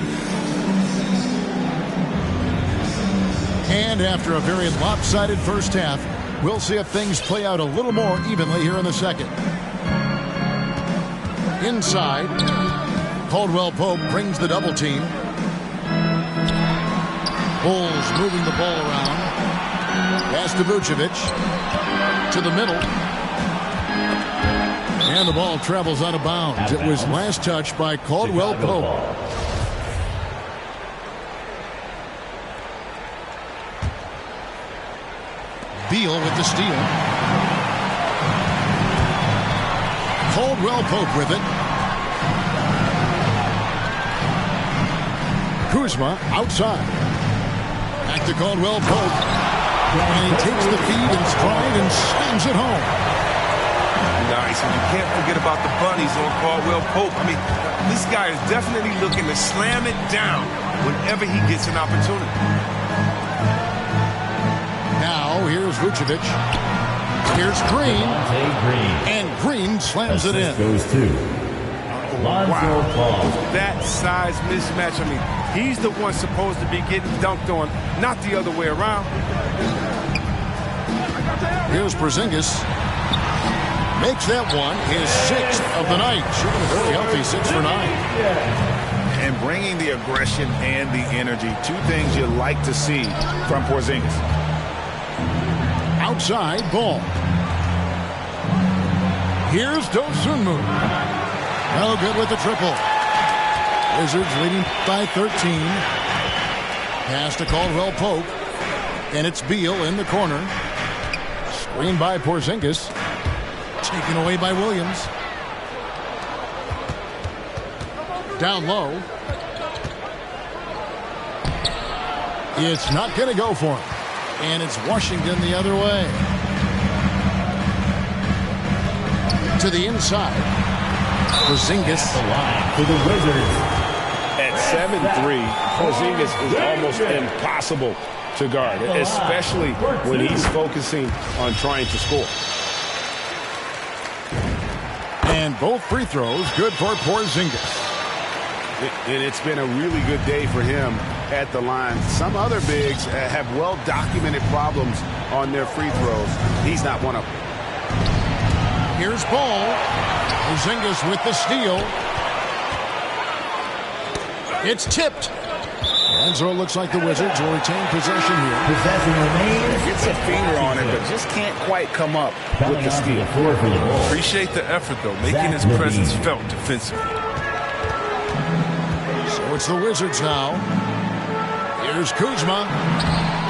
And after a very lopsided first half, we'll see if things play out a little more evenly here in the second. Inside, Caldwell Pope brings the double team. Bulls moving the ball around. Pass to Vucevic. To the middle. And the ball travels out of bounds. It was last touched by Caldwell Pope. Beal with the steal. Caldwell Pope with it. Kuzma outside. Back to Caldwell Pope. And he takes the feed in stride and slams it home. Nice, and you can't forget about the bunnies on Caldwell Pope. I mean, this guy is definitely looking to slam it down whenever he gets an opportunity. Now, here's Vucevic. Here's Green. And Green slams it in. Goes to Wow. That size mismatch, I mean, he's the one supposed to be getting dunked on, not the other way around. Here's Porzingis. Makes that one his sixth of the night. Shooting a very healthy 6 for 9. And bringing the aggression and the energy. Two things you like to see from Porzingis. Outside ball. Here's Dosunmu. No good with the triple. Wizards leading by 13. Pass to Caldwell Pope. And it's Beal in the corner. Screened by Porzingis. Taken away by Williams. Down low. It's not going to go for him. And it's Washington the other way. To the inside. Porzingis. to the Wizards. At 7'3", Porzingis is almost impossible to guard, especially when he's focusing on trying to score. And both free throws good for Porzingis. And it's been a really good day for him at the line. Some other bigs have well-documented problems on their free throws. He's not one of them. Here's Ball. Porzingis with the steal. It's tipped. And so it looks like the Wizards will retain possession here. Possession remains. Gets a finger on it, but just can't quite come up with the steal. Appreciate the effort, though, making his presence felt defensively. So it's the Wizards now. Here's Kuzma.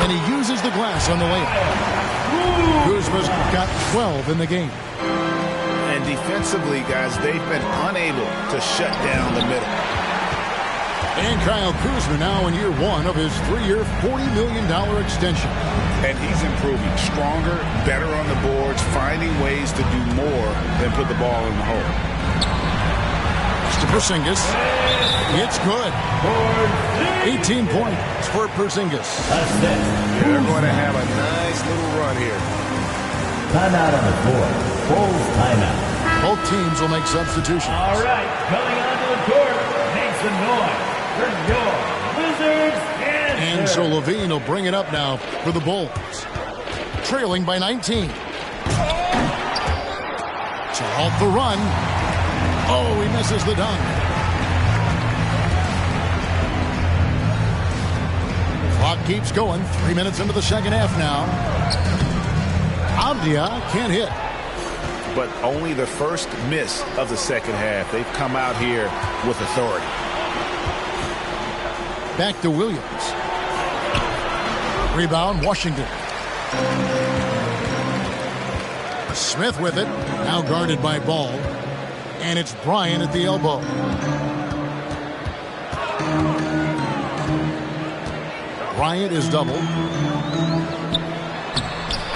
And he uses the glass on the layup. Kuzma's got 12 in the game. And defensively, guys, they've been unable to shut down the middle. And Kyle Kuzma now in year one of his 3-year, $40 million extension. And he's improving. Stronger, better on the boards, finding ways to do more than put the ball in the hole. To Porzingis. It's good. 18 points for Porzingis. They're going to have a nice little run here. Timeout on the floor. Bulls timeout. Both teams will make substitutions. All right, coming onto the court, make some noise for your Wizards and so Levine will bring it up now for the Bulls. Trailing by 19. To halt the run. Oh, he misses the dunk. Clock keeps going. 3 minutes into the second half now. Avdia can't hit. But only the first miss of the second half. They've come out here with authority. Back to Williams. Rebound, Washington. Smith with it. Now guarded by Ball. And it's Bryant at the elbow. Bryant is doubled.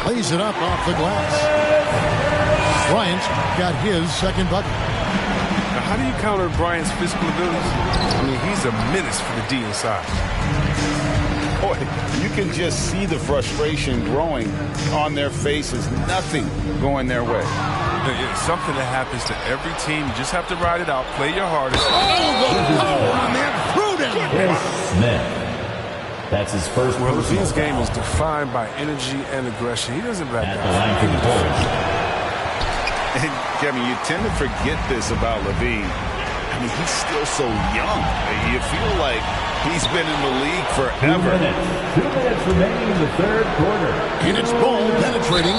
Lays it up off the glass. Bryant got his second bucket. Now, how do you counter Bryant's physical abilities? I mean, he's a menace for the D inside. Boy, you can just see the frustration growing on their faces. Nothing going their way. It's something that happens to every team. You just have to ride it out, play your hardest. Oh, the power on that Pruden! Smith. That's his first. Well, LaVine's game is defined by energy and aggression. He doesn't back At the line for the Bulls. And Kevin, you tend to forget this about LaVine. I mean, he's still so young. You feel like he's been in the league forever. 2 minutes remaining in the third quarter. And it's Ball penetrating.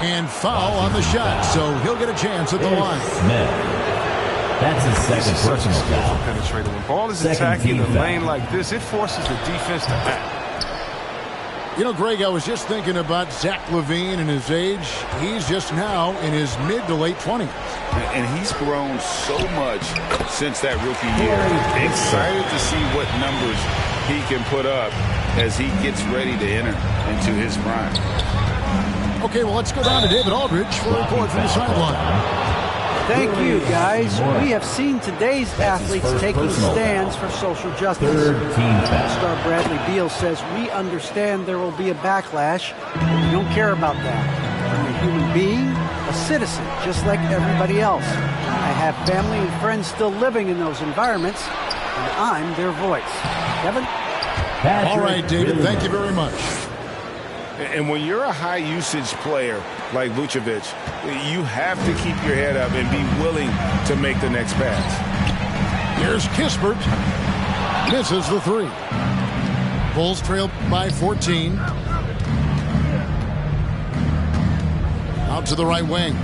And foul on the shot, so he'll get a chance at the line. Smith. That's his second personal foul. Penetrating. When Ball is Second attacking team the foul. lane like this, it forces the defense to act. You know, Greg, I was just thinking about Zach LaVine and his age. He's just now in his mid to late 20s. And he's grown so much since that rookie year. Excited to see what numbers he can put up as he gets ready to enter into his prime. Okay, well, let's go down to David Aldridge for a report from the sideline. Thank you, guys. We have seen today's athletes taking stands for social justice. Third team foul. Star Bradley Beal says, we understand there will be a backlash, but we don't care about that. I'm a human being, a citizen, just like everybody else. I have family and friends still living in those environments, and I'm their voice. Kevin? All right, David, thank you very much. And when you're a high-usage player like Vucevic, you have to keep your head up and be willing to make the next pass. Here's Kispert. Misses the three. Bulls trail by 14. Out to the right wing.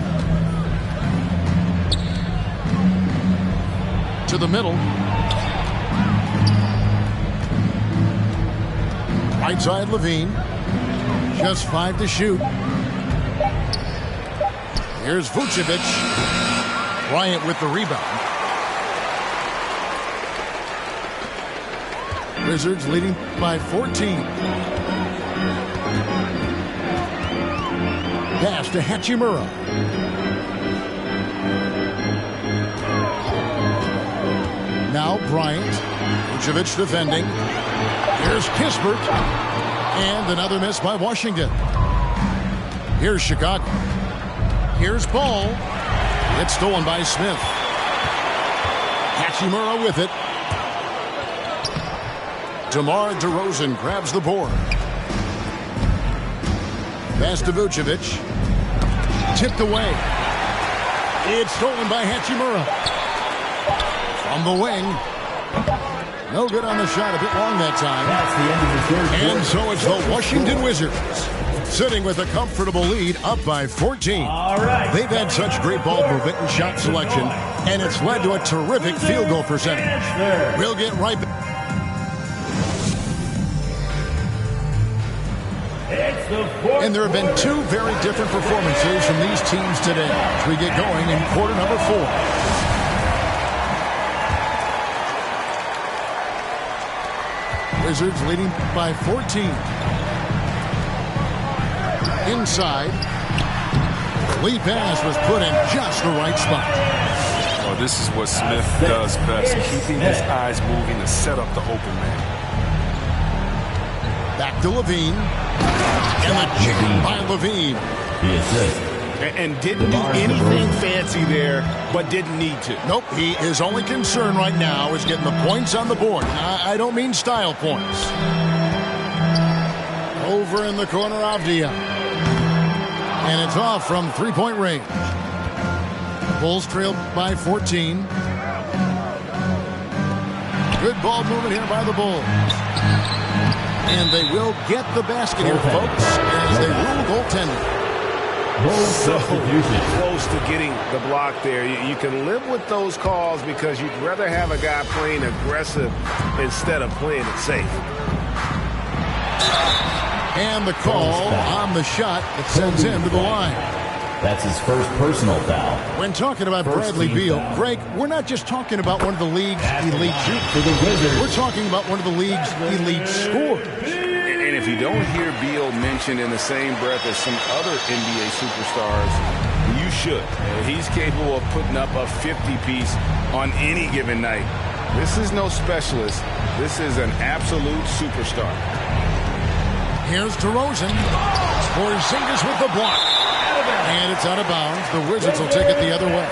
To the middle. Right side, LaVine. Just 5 to shoot. Here's Vucevic. Bryant with the rebound. Wizards leading by 14. Pass to Hachimura. Now Bryant. Vucevic defending. Here's Kispert. And another miss by Washington. Here's Chicago. Here's Ball. It's stolen by Smith. Hachimura with it. DeMar DeRozan grabs the board. Pass to Vucevic. Tipped away. It's stolen by Hachimura. From the wing. No good on the shot, a bit long that time. That's the end of the third quarter. And so it's the Washington Wizards sitting with a comfortable lead up by 14. All right. They've had such great ball movement and shot selection, and it's led to a terrific field goal percentage. We'll get right back. And there have been two very different performances from these teams today as we get going in quarter number 4. Wizards leading by 14. Inside. Lee pass was put in just the right spot. Oh, this is what Smith does best, keeping his eyes moving to set up the open man. Back to LaVine. And the chicken by LaVine. The assist. And didn't do anything fancy there, but didn't need to. Nope, his only concern right now is getting the points on the board. I don't mean style points. Over in the corner, Avdia. And it's off from three-point range. Bulls trail by 14. Good ball movement here by the Bulls. And they will get the basket here, folks, as they rule goaltending. So close to getting the block there. You can live with those calls because you'd rather have a guy playing aggressive instead of playing it safe. And the call on the shot that sends him to the line. That's his first personal foul. When talking about Bradley Beal, Greg, we're not just talking about one of the league's elite shooters. For the Wizards. We're talking about one of the league's elite scorers. And if you don't hear Beal mentioned in the same breath as some other NBA superstars, you should. He's capable of putting up a 50-piece on any given night. This is no specialist. This is an absolute superstar. Here's DeRozan. Porzingis with the block. And it's out of bounds. The Wizards will take it the other way.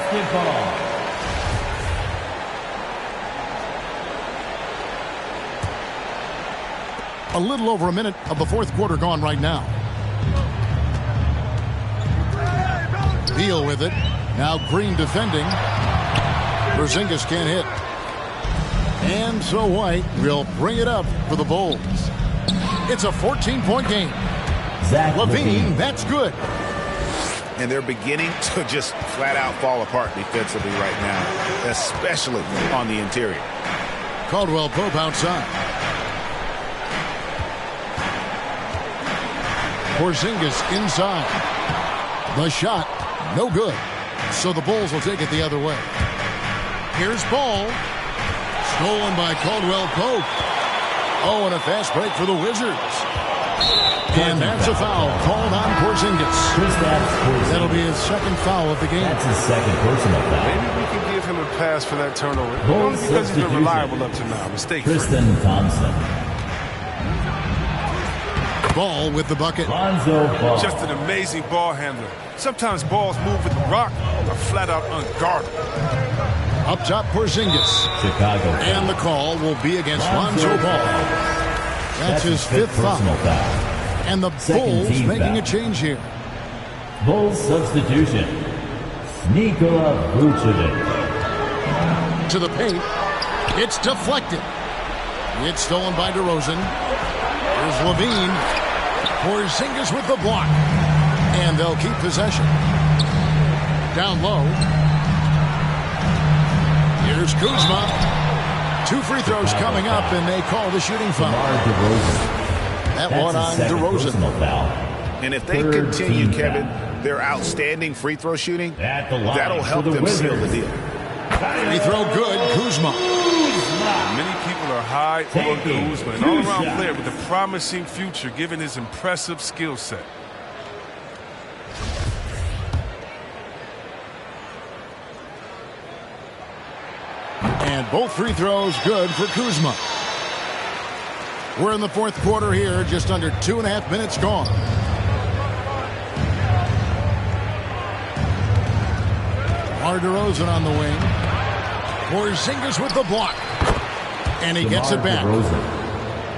A little over a minute of the fourth quarter gone right now. Beal with it. Now Green defending. Porzingis can't hit. And so White will bring it up for the Bulls. It's a 14-point game. LaVine, that's good. And they're beginning to just flat out fall apart defensively right now, especially on the interior. Caldwell Pope outside. Porzingis inside. The shot, no good. So the Bulls will take it the other way. Here's ball. Stolen by Caldwell Pope. Oh, and a fast break for the Wizards. And that's a foul called on Porzingis. That'll be his second foul of the game. That's his second personal foul. Maybe we can give him a pass for that turnover. Only because he's been reliable up to now. Mistake-free. Tristan Thompson. Ball with the bucket. Lonzo Ball. Just an amazing ball handler. Sometimes balls move with the rock are flat out unguardable. Up top, Porzingis. Chicago. And the call will be against Lonzo Ball. That's his fifth foul. And the Bulls making a change here. Bulls substitution. Nikola Vucevic. To the paint. It's deflected. It's stolen by DeRozan. Here's LaVine. Porzingis with the block. And they'll keep possession. Down low. Here's Kuzma. 2 free throws coming up, and they call the shooting foul. That one on DeRozan. And if they continue, Kevin, their outstanding free throw shooting, that'll help them seal the deal. Free throw good, Kuzma. Many people are high on Kuzma, an all-around player with a promising future given his impressive skill set. And both free throws good for Kuzma. We're in the fourth quarter here, just under 2.5 minutes gone. DeRozan on the wing. Porzingis with the block. And he gets it back.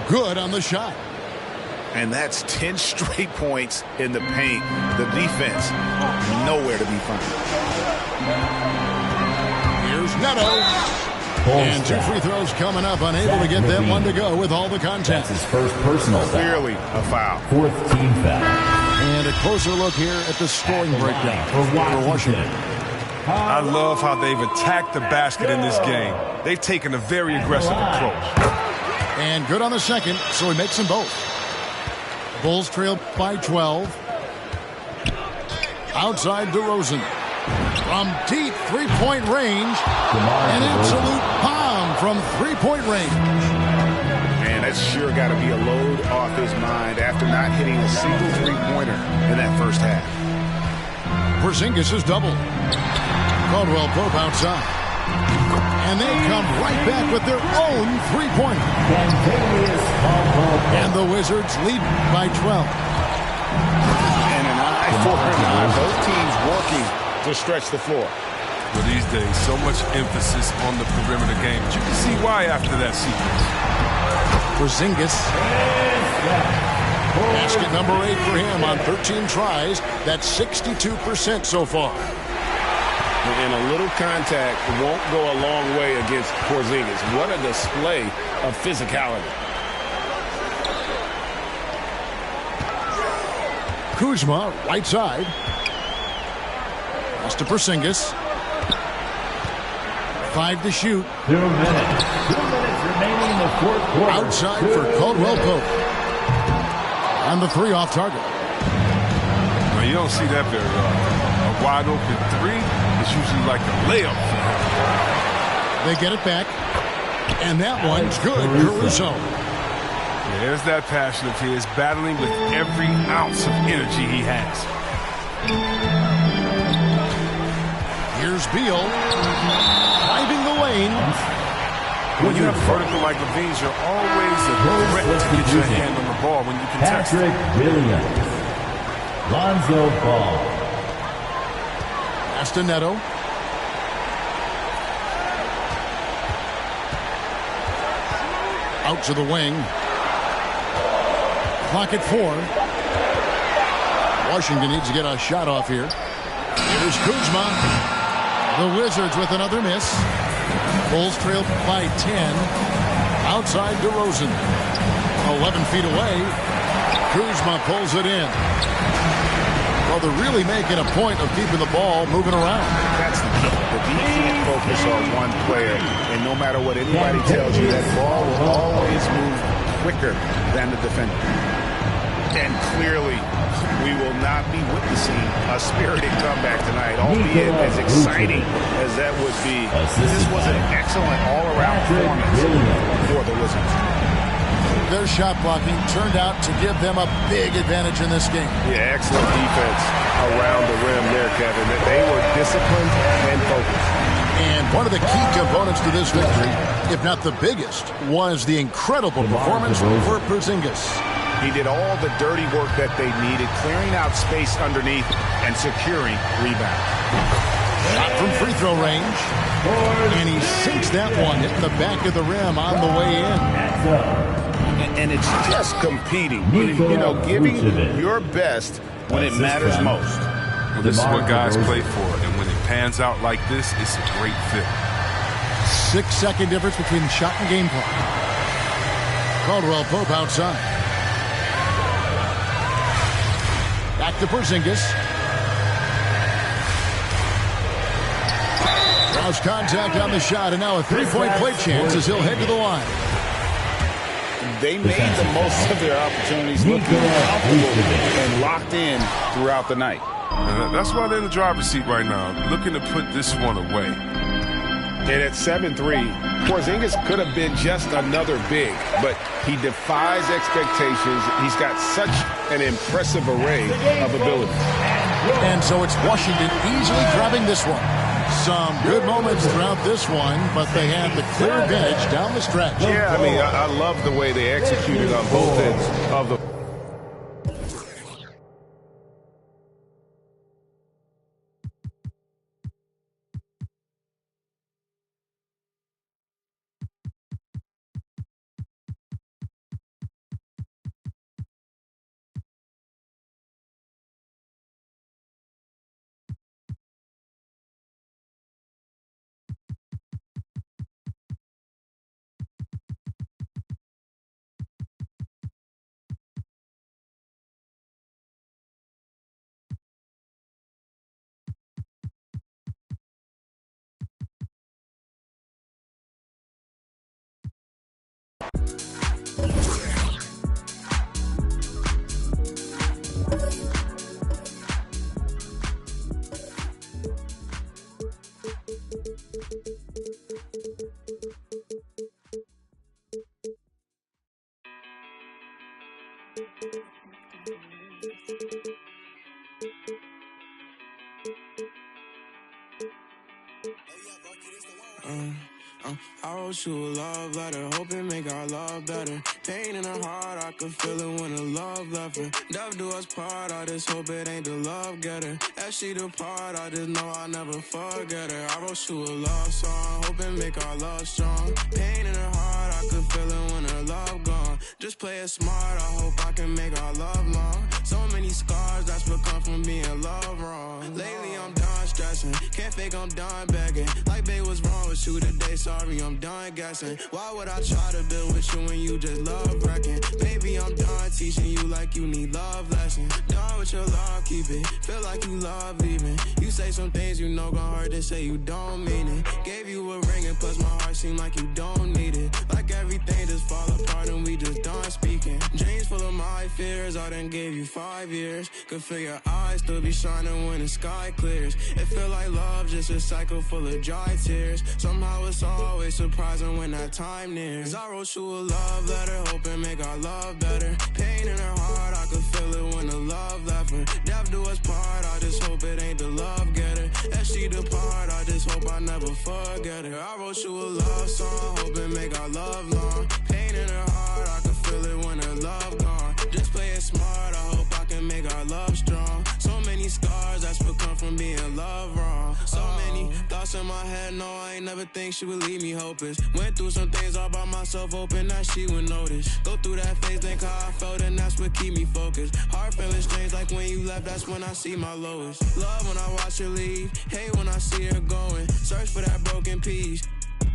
Good on the shot. And that's 10 straight points in the paint. The defense, nowhere to be found. Here's Neto. And 2 free throws coming up, unable to get them one to go with all the contact. That's his first personal foul. Clearly a foul. Fourth team foul. And a closer look here at the scoring breakdown for Washington. I love how they've attacked the basket in this game. They've taken a very aggressive approach. And good on the second, so he makes them both. Bulls trail by 12. Outside DeRozan. From deep three-point range. An absolute bomb from three-point range. Man, that's sure got to be a load off his mind after not hitting a single three-pointer in that first half. Porzingis is doubled. Caldwell Pope outside. And they come right back with their own three-pointer. And the Wizards lead by 12. And an eye for an eye. Both teams working to stretch the floor. Well, these days, so much emphasis on the perimeter game. But you can see why after that sequence. Porzingis. Basket number 8 for him on 13 tries. That's 62% so far. And a little contact won't go a long way against Porzingis. What a display of physicality. Kuzma, right side. Pass to Porzingis. 5 to shoot. 2 minutes. 2 minutes remaining in the fourth quarter. Outside for Caldwell Pope. On And the three off target. Well, you don't see that very often. A wide open three is usually like a layup for him. They get it back. And that one's good. Caruso. There's that passion of his, battling with every ounce of energy he has. Here's Beal. Driving the lane. When you have vertical like Levine's, you're always a threat to get your hand on the ball when you contest. Patrick Williams. Lonzo Ball. Pass to Neto. Out to the wing. Clock at 4. Washington needs to get a shot off here. Here's Kuzma. The Wizards with another miss. Bulls trail by 10. Outside DeRozan. 11 feet away. Kuzma pulls it in. Well, they're really making a point of keeping the ball moving around. That's the key. The defense focus on one player, and no matter what anybody tells you, that ball will always move quicker than the defender. And clearly, we will not be witnessing a spirited comeback tonight, albeit as exciting as that would be. This was an excellent all-around performance for the Wizards. Their shot blocking turned out to give them a big advantage in this game. Yeah, excellent defense around the rim there, Kevin. They were disciplined and focused. And one of the key components to this victory, if not the biggest, was the incredible performance for Porzingis. He did all the dirty work that they needed, clearing out space underneath and securing rebounds. Shot from free throw range. And he sinks that one, hitting the back of the rim on the way in. And it's just competing, you know, giving your best when it matters most. Well, this is what guys play for, and when it pans out like this, it's a great fit. 6-second difference between the shot and game clock. Caldwell Pope outside. Back to Porzingis. Draws contact on the shot, and now a three-point play chance as he'll head to the line. They made the most of their opportunities, looking comfortable and locked in throughout the night. And that's why they're in the driver's seat right now, looking to put this one away. And at 7-3, Porzingis could have been just another big, but he defies expectations. He's got such an impressive array of abilities. And so it's Washington easily grabbing this one. Some good moments throughout this one, but they have the clear advantage down the stretch. Yeah, I mean, I love the way they executed on both ends of the... I wrote you a love letter, hoping make our love better. Pain in her heart, I could feel it when the love left her. Death do us part, I just hope it ain't the love getter. As she depart, I just know I'll never forget her. I wrote you a love song, hoping make our love strong. Pain in her heart, I could feel it when her love gone. Just play it smart, I hope I can make our love long. So many scars, that's what come from being loved wrong. Lately I'm done done stressing. Can't fake, I'm done begging. Like, babe, what's wrong with you today? Sorry, I'm done guessing. Why would I try to build with you when you just love wrecking? Baby, I'm done teaching you like you need love lessons. Done with your love, keep it. Feel like you love leaving. You say some things you know gon' hurt, they say you don't mean it. Gave you a ring and plus my heart seem like you don't need it. Like everything just fall apart and we just done speaking. Dreams full of my fears, I done gave you 5 years. Could feel your eyes still be shining when the sky clears. It feel like love, just a cycle full of dry tears. Somehow it's always surprising when that time nears. I wrote you a love letter, hoping make our love better. Pain in her heart, I could feel it when the love left her. Death do us part, I just hope it ain't the love getter. As she depart, I just hope I never forget her. I wrote you a love song, hoping make our love long. Pain in her heart, I could feel it when her love gone. Just play it smart, I hope I can make our love strong. So many scars that's become from being loved wrong. So many thoughts in my head, no, I ain't never think she would leave me hopeless. Went through some things all by myself, hoping that she would notice. Go through that phase, think how I felt, and that's what keep me focused. Heart feeling strange, like when you left, that's when I see my lowest. Love when I watch her leave, hate when I see her going. Search for that broken piece,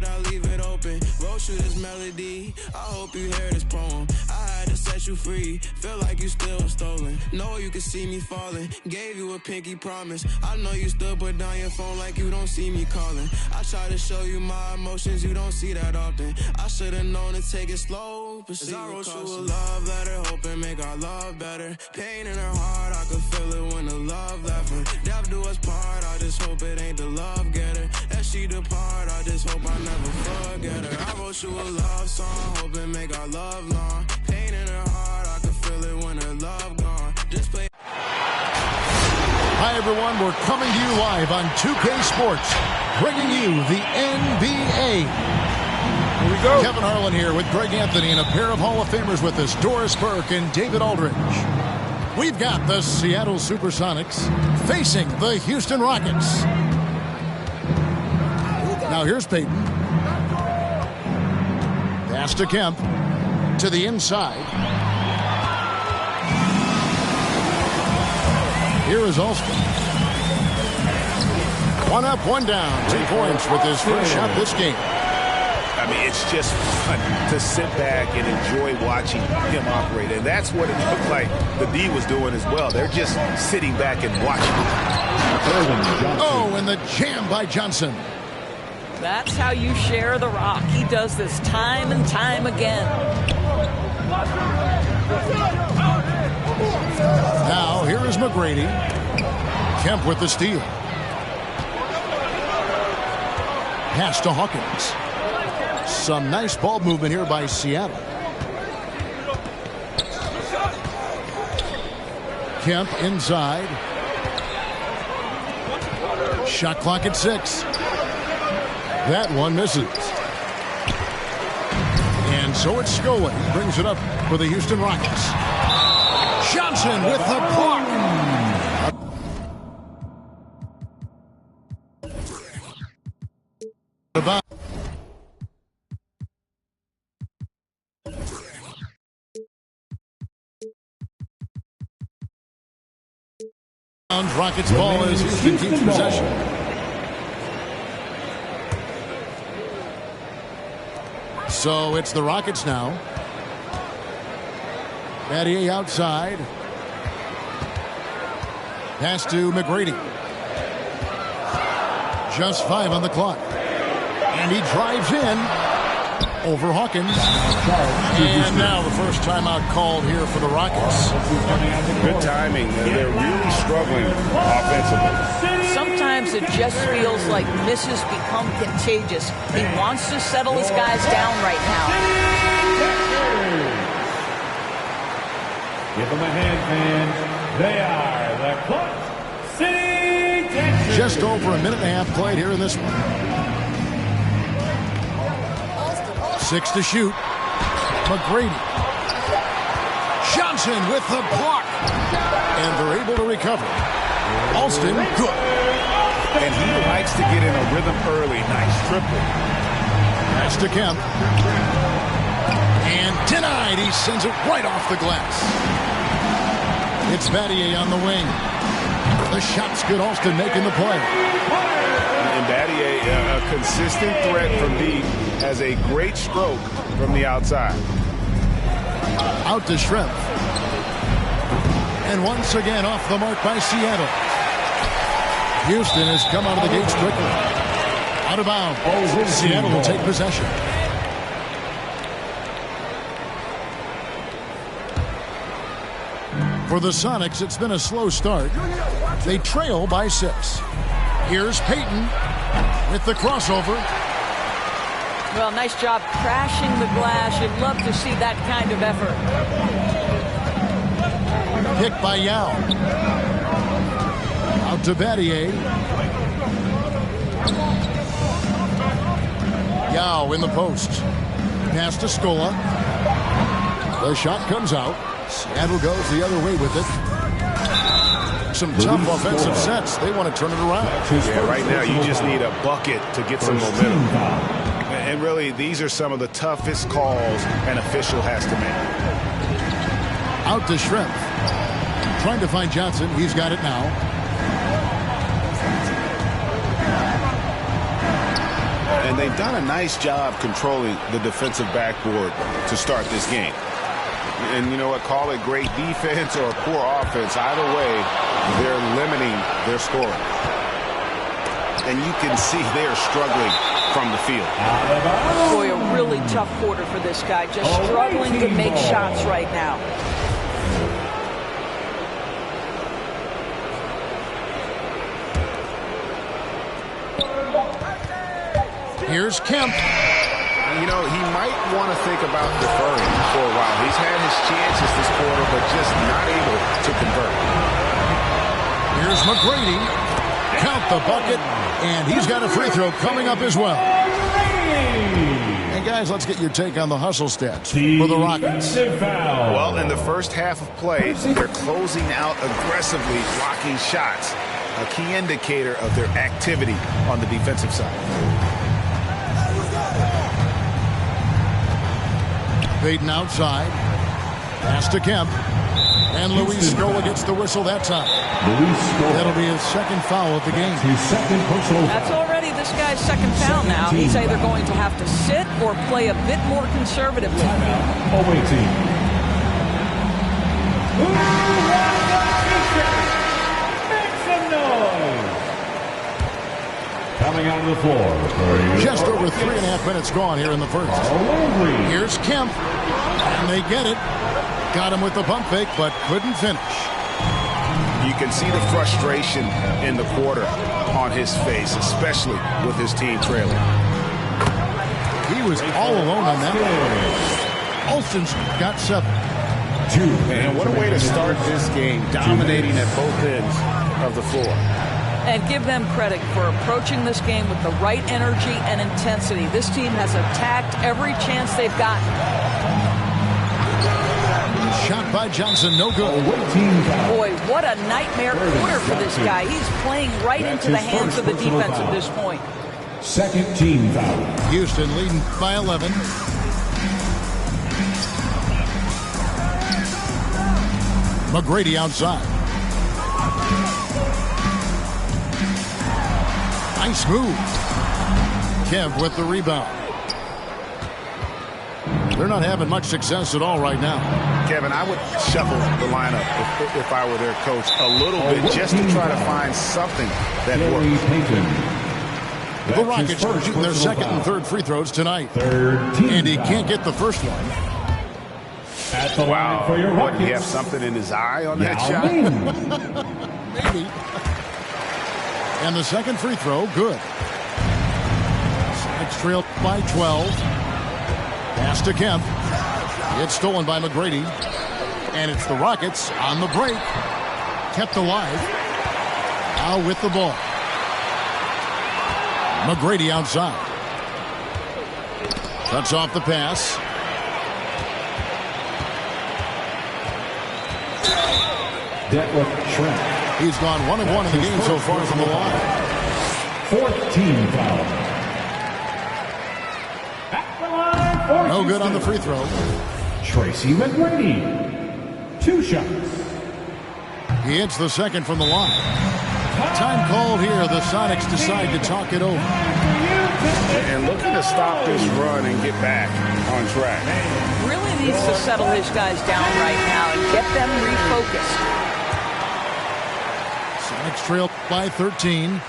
I leave it open. Wrote you this melody, I hope you hear this poem. I had to set you free, feel like you still stolen. Know you can see me falling, gave you a pinky promise. I know you still put down your phone like you don't see me calling. I try to show you my emotions, you don't see that often. I should've known to take it slow, but I wrote you a love letter, hoping make our love better. Pain in her heart, I could feel it when the love left her. Death do us part, I just hope it ain't the love getter. As she depart, I just hope I never forget her. I wrote you a love song, hoping make our love long. Pain in her heart, I could feel it when her love gone. Just play. Hi, everyone. We're coming to you live on 2K Sports, bringing you the NBA. Here we go. Kevin Harlan here with Greg Anthony and a pair of Hall of Famers with us, Doris Burke and David Aldridge. We've got the Seattle Supersonics facing the Houston Rockets. Now here's Peyton. Pass to Kemp. To the inside. Here is Alston. One up, one down. 2 points with his first shot this game. I mean, it's just fun to sit back and enjoy watching him operate. And that's what it looked like the D was doing as well. They're just sitting back and watching. Oh, and the jam by Johnson. That's how you share the rock. He does this time and time again. Now, here is McGrady. Kemp with the steal. Pass to Hawkins. Some nice ball movement here by Seattle. Kemp inside. Shot clock at 6. That one misses. And so it's Scoway. He brings it up for the Houston Rockets. Johnson with the block. Rockets ball as Houston keeps possession. So it's the Rockets now. Battier outside. Pass to McGrady. Just 5 on the clock. And he drives in over Hawkins. And now the first timeout called here for the Rockets. Good timing. They're really struggling offensively. Sometimes it just feels like misses become contagious. He wants to settle his guys down right now. Give them a hand, fans. They are the Clutch City Texans. Just over a minute and a half played here in this one. 6 to shoot. McGrady. Johnson with the block. And they're able to recover. Alston, good. And he likes to get in a rhythm early. Nice triple. Pass to Kemp. And denied. He sends it right off the glass. It's Battier on the wing. The shot's good. Alston making the play. And Battier, a consistent threat from deep, has a great stroke from the outside. Out to Schrempf. And once again off the mark by Seattle. Houston has come out of the gates quickly. Out of bounds. Seattle will take possession. For the Sonics, it's been a slow start. They trail by 6. Here's Payton with the crossover. Well, nice job crashing the glass. You'd love to see that kind of effort. Picked by Yao. Out to Battier. Yao in the post. Pass to Scola. The shot comes out. Seattle goes the other way with it. Some tough offensive sets. They want to turn it around. Yeah, right now you just need a bucket to get some momentum. And really, these are some of the toughest calls an official has to make. Out to Schrempf. Trying to find Johnson. He's got it now. And they've done a nice job controlling the defensive backboard to start this game. And you know what? Call it great defense or poor offense. Either way, they're limiting their scoring. And you can see they're struggling from the field. Boy, a really tough quarter for this guy. Just struggling to make shots right now. Here's Kemp. You know, he might want to think about deferring for a while. He's had his chances this quarter, but just not able to convert. Here's McGrady. Count the bucket, and he's got a free throw coming up as well. And guys, let's get your take on the hustle stats for the Rockets. Well, in the first half of play, they're closing out aggressively, blocking shots, a key indicator of their activity on the defensive side. Payton outside. Pass to Kemp. And Luis Scola gets the whistle that time. That'll be his second foul of the game. That's already this guy's second foul now. He's either going to have to sit or play a bit more conservatively. Coming out of the floor. Just over 3.5 minutes gone here in the first. Here's Kemp. And they get it. Got him with the pump fake, but couldn't finish. You can see the frustration in the quarter on his face, especially with his team trailing. He was all alone on that one. Alston's got 7. And what a way to start this game, dominating at both ends of the floor. And give them credit for approaching this game with the right energy and intensity. This team has attacked every chance they've gotten. Shot by Johnson, no good. Boy, what a nightmare quarter for this guy. He's playing right into the hands of the defense at this point. Second team foul. Houston leading by 11. McGrady outside. Nice move. Kemp with the rebound. They're not having much success at all right now. Kevin, I would shuffle the lineup if I were their coach a little bit just to try to find something that works. The Rockets are shooting their second and third free throws tonight. And he can't get the first one. At the line for your Rockets. What, he have something in his eye on that shot? Maybe. And the second free throw, good. Sonics trail by 12. Pass to Kemp. It's stolen by McGrady. And it's the Rockets on the break. Kept alive. Now with the ball. McGrady outside. Cuts off the pass. Detlef Schrempf. He's gone 1 of 1 in the game so far from the line. Fourth team foul. No good on the free throw. Tracy McGrady. 2 shots. He hits the second from the line. Time called here. The Sonics decide to talk it over. And looking to stop this run and get back on track. Really needs to settle his guys down right now and get them refocused. Sonics trail by 13.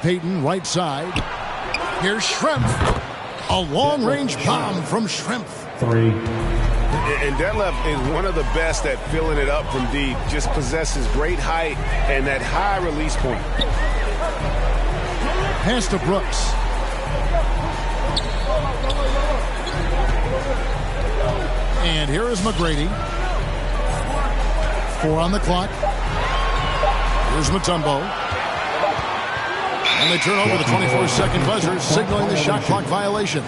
Payton right side. Here's Schrempf. A long-range bomb from Schrempf. 3. And Detlef is one of the best at filling it up from deep. Just possesses great height and that high release point. Pass to Brooks. And here is McGrady. 4 on the clock. Here's Mutombo. And they turn over the 24-second buzzer, signaling the shot clock violation.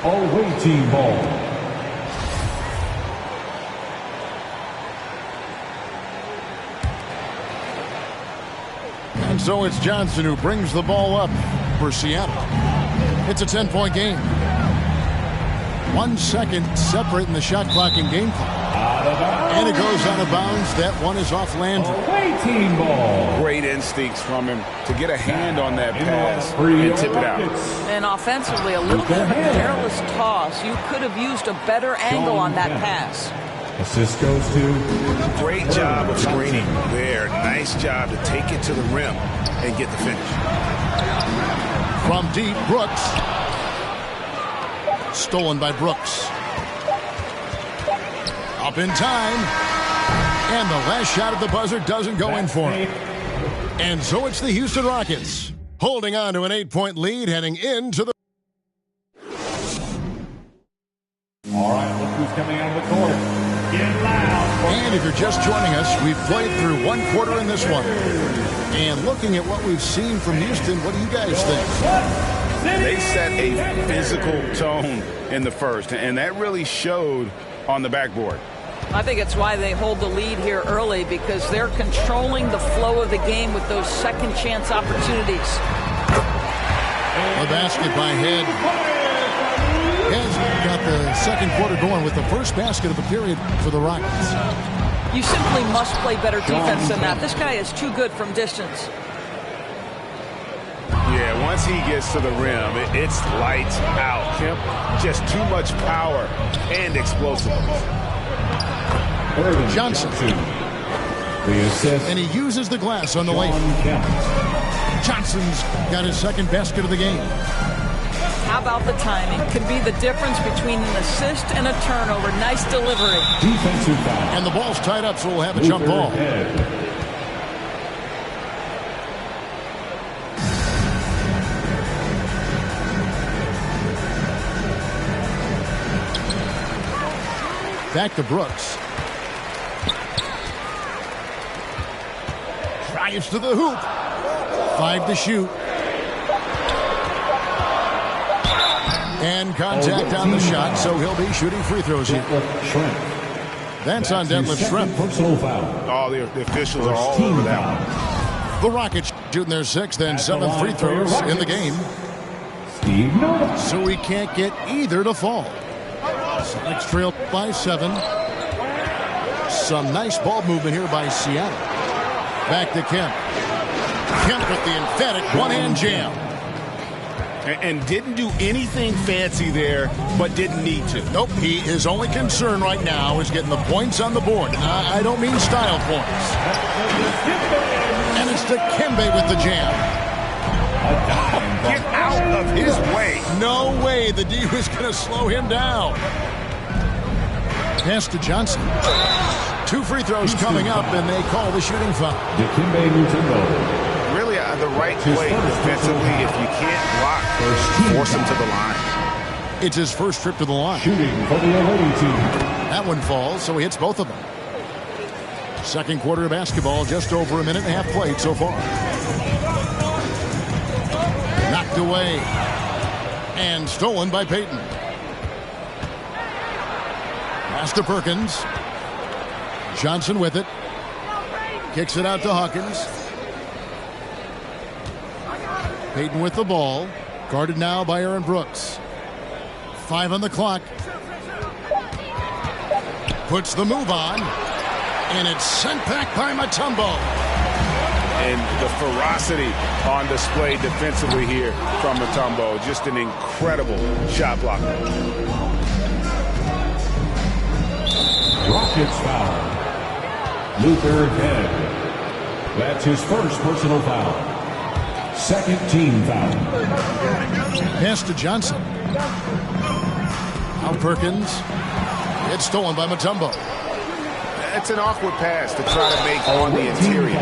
Away team ball. And so it's Johnson who brings the ball up for Seattle. It's a 10-point game. 1 second separating the shot clock and game clock. And it goes out of bounds. That one is off Landry. Away team ball. Great instincts from him to get a hand on that pass and tip it out. And offensively, a little bit of a careless toss. You could have used a better angle on that pass. Assist goes to... Great job of screening there. Nice job to take it to the rim and get the finish. From deep, Brooks. Stolen by Brooks. Up in time. And the last shot at the buzzer doesn't go in for him. And so it's the Houston Rockets holding on to an 8-point lead heading into the... All right, look who's coming out of the court. Get loud. And if you're just joining us, we've played through 1 quarter in this one. And looking at what we've seen from Houston, what do you guys think? They set a physical tone in the first, and that really showed on the backboard. I think it's why they hold the lead here early, because they're controlling the flow of the game with those second chance opportunities. A basket by Head. Head's got the second quarter going with the first basket of the period for the Rockets. You simply must play better defense than that. This guy is too good from distance. Yeah, once he gets to the rim, it's lights out. Just too much power and explosiveness. Johnson. The assist. And he uses the glass on the lane. Johnson's got his second basket of the game. How about the timing? Could be the difference between an assist and a turnover. Nice delivery. Defensive foul. And the ball's tied up, so we'll have a jump ball. Back to Brooks. Drives to the hoop. 5 to shoot. And contact on the shot, so he'll be shooting free throws here. That's on Detlef Schrempf. Personal foul. Oh, the officials are all over that one. The Rockets shooting their 6th and 7th free throws in the game. Steve Noah. So he can't get either to fall. Sonics trail by 7. Some nice ball movement here by Seattle. Back to Kemp. Kemp with the emphatic one-hand jam. And didn't do anything fancy there, but didn't need to. Nope, his only concern right now is getting the points on the board. I don't mean style points. And it's Dikembe with the jam. Get out of his way. No way the D was going to slow him down. Pass to Johnson. 2 free throws coming up, and they call the shooting foul. Dikembe Mutombo. Really the right play defensively. If you can't block, force him to the line. It's his first trip to the line. Shooting for the away team. That one falls, so he hits both of them. Second quarter of basketball, just over a minute and a half played so far. Knocked away. And stolen by Payton. Pass to Perkins. Johnson with it. Kicks it out to Hawkins. Payton with the ball. Guarded now by Aaron Brooks. 5 on the clock. Puts the move on. And it's sent back by Mutombo. And the ferocity on display defensively here from Mutombo. Just an incredible shot blocker. Rockets foul. Luther Head. That's his first personal foul. Second team foul. Pass to Johnson. Now Perkins. It's stolen by Mutombo. It's an awkward pass to try to make on the interior.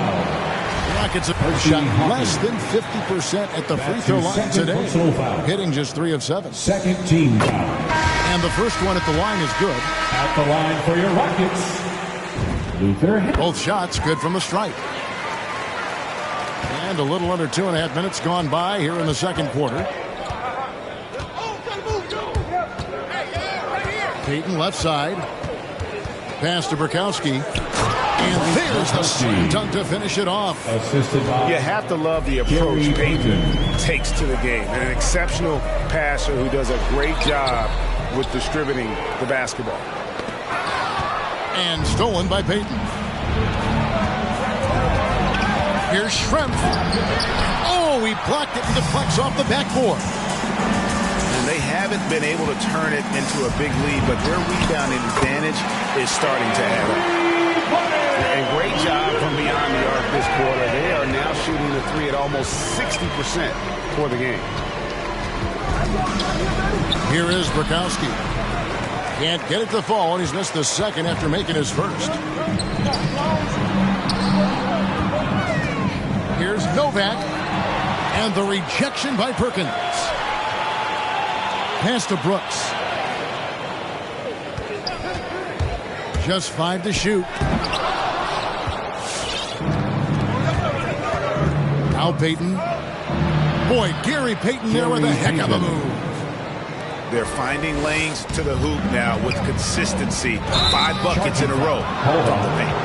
Rockets have shot less than 50% at the free throw line today, hitting just 3 of 7. Second team foul. And the first one at the line is good. At the line for your Rockets, Luther Head. Both shots good from the stripe. And a little under 2.5 minutes gone by here in the second quarter. Payton left side. Pass to Bukowski. And there's the slam dunk to finish it off. Assisted by You have to love the approach Payton takes to the game. And an exceptional passer who does a great job with distributing the basketball. And stolen by Payton. Here's Schrempf. Oh, he blocked it and deflects off the backboard. And they haven't been able to turn it into a big lead, but their rebounding advantage is starting to add up. A great job from beyond the arc this quarter. They are now shooting the three at almost 60% for the game. Here is Bukowski. Can't get it to fall, and he's missed the second after making his first. Here's Novak. And the rejection by Perkins. Pass to Brooks. Just 5 to shoot. Now Payton. Boy, Gary Payton there with a heck of a move. They're finding lanes to the hoop now with consistency. 5 buckets in a row from the paint.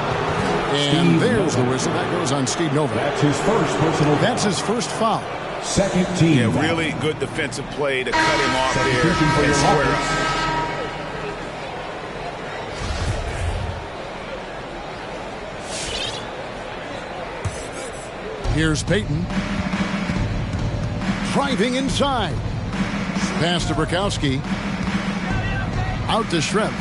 And there's the whistle. That goes on Steve Novak. That's his first personal. That's his first foul. Second team. Yeah, really good defensive play to cut him off there and square up. Here's Payton. Driving inside. Pass to Bukowski. Out to Schrempf.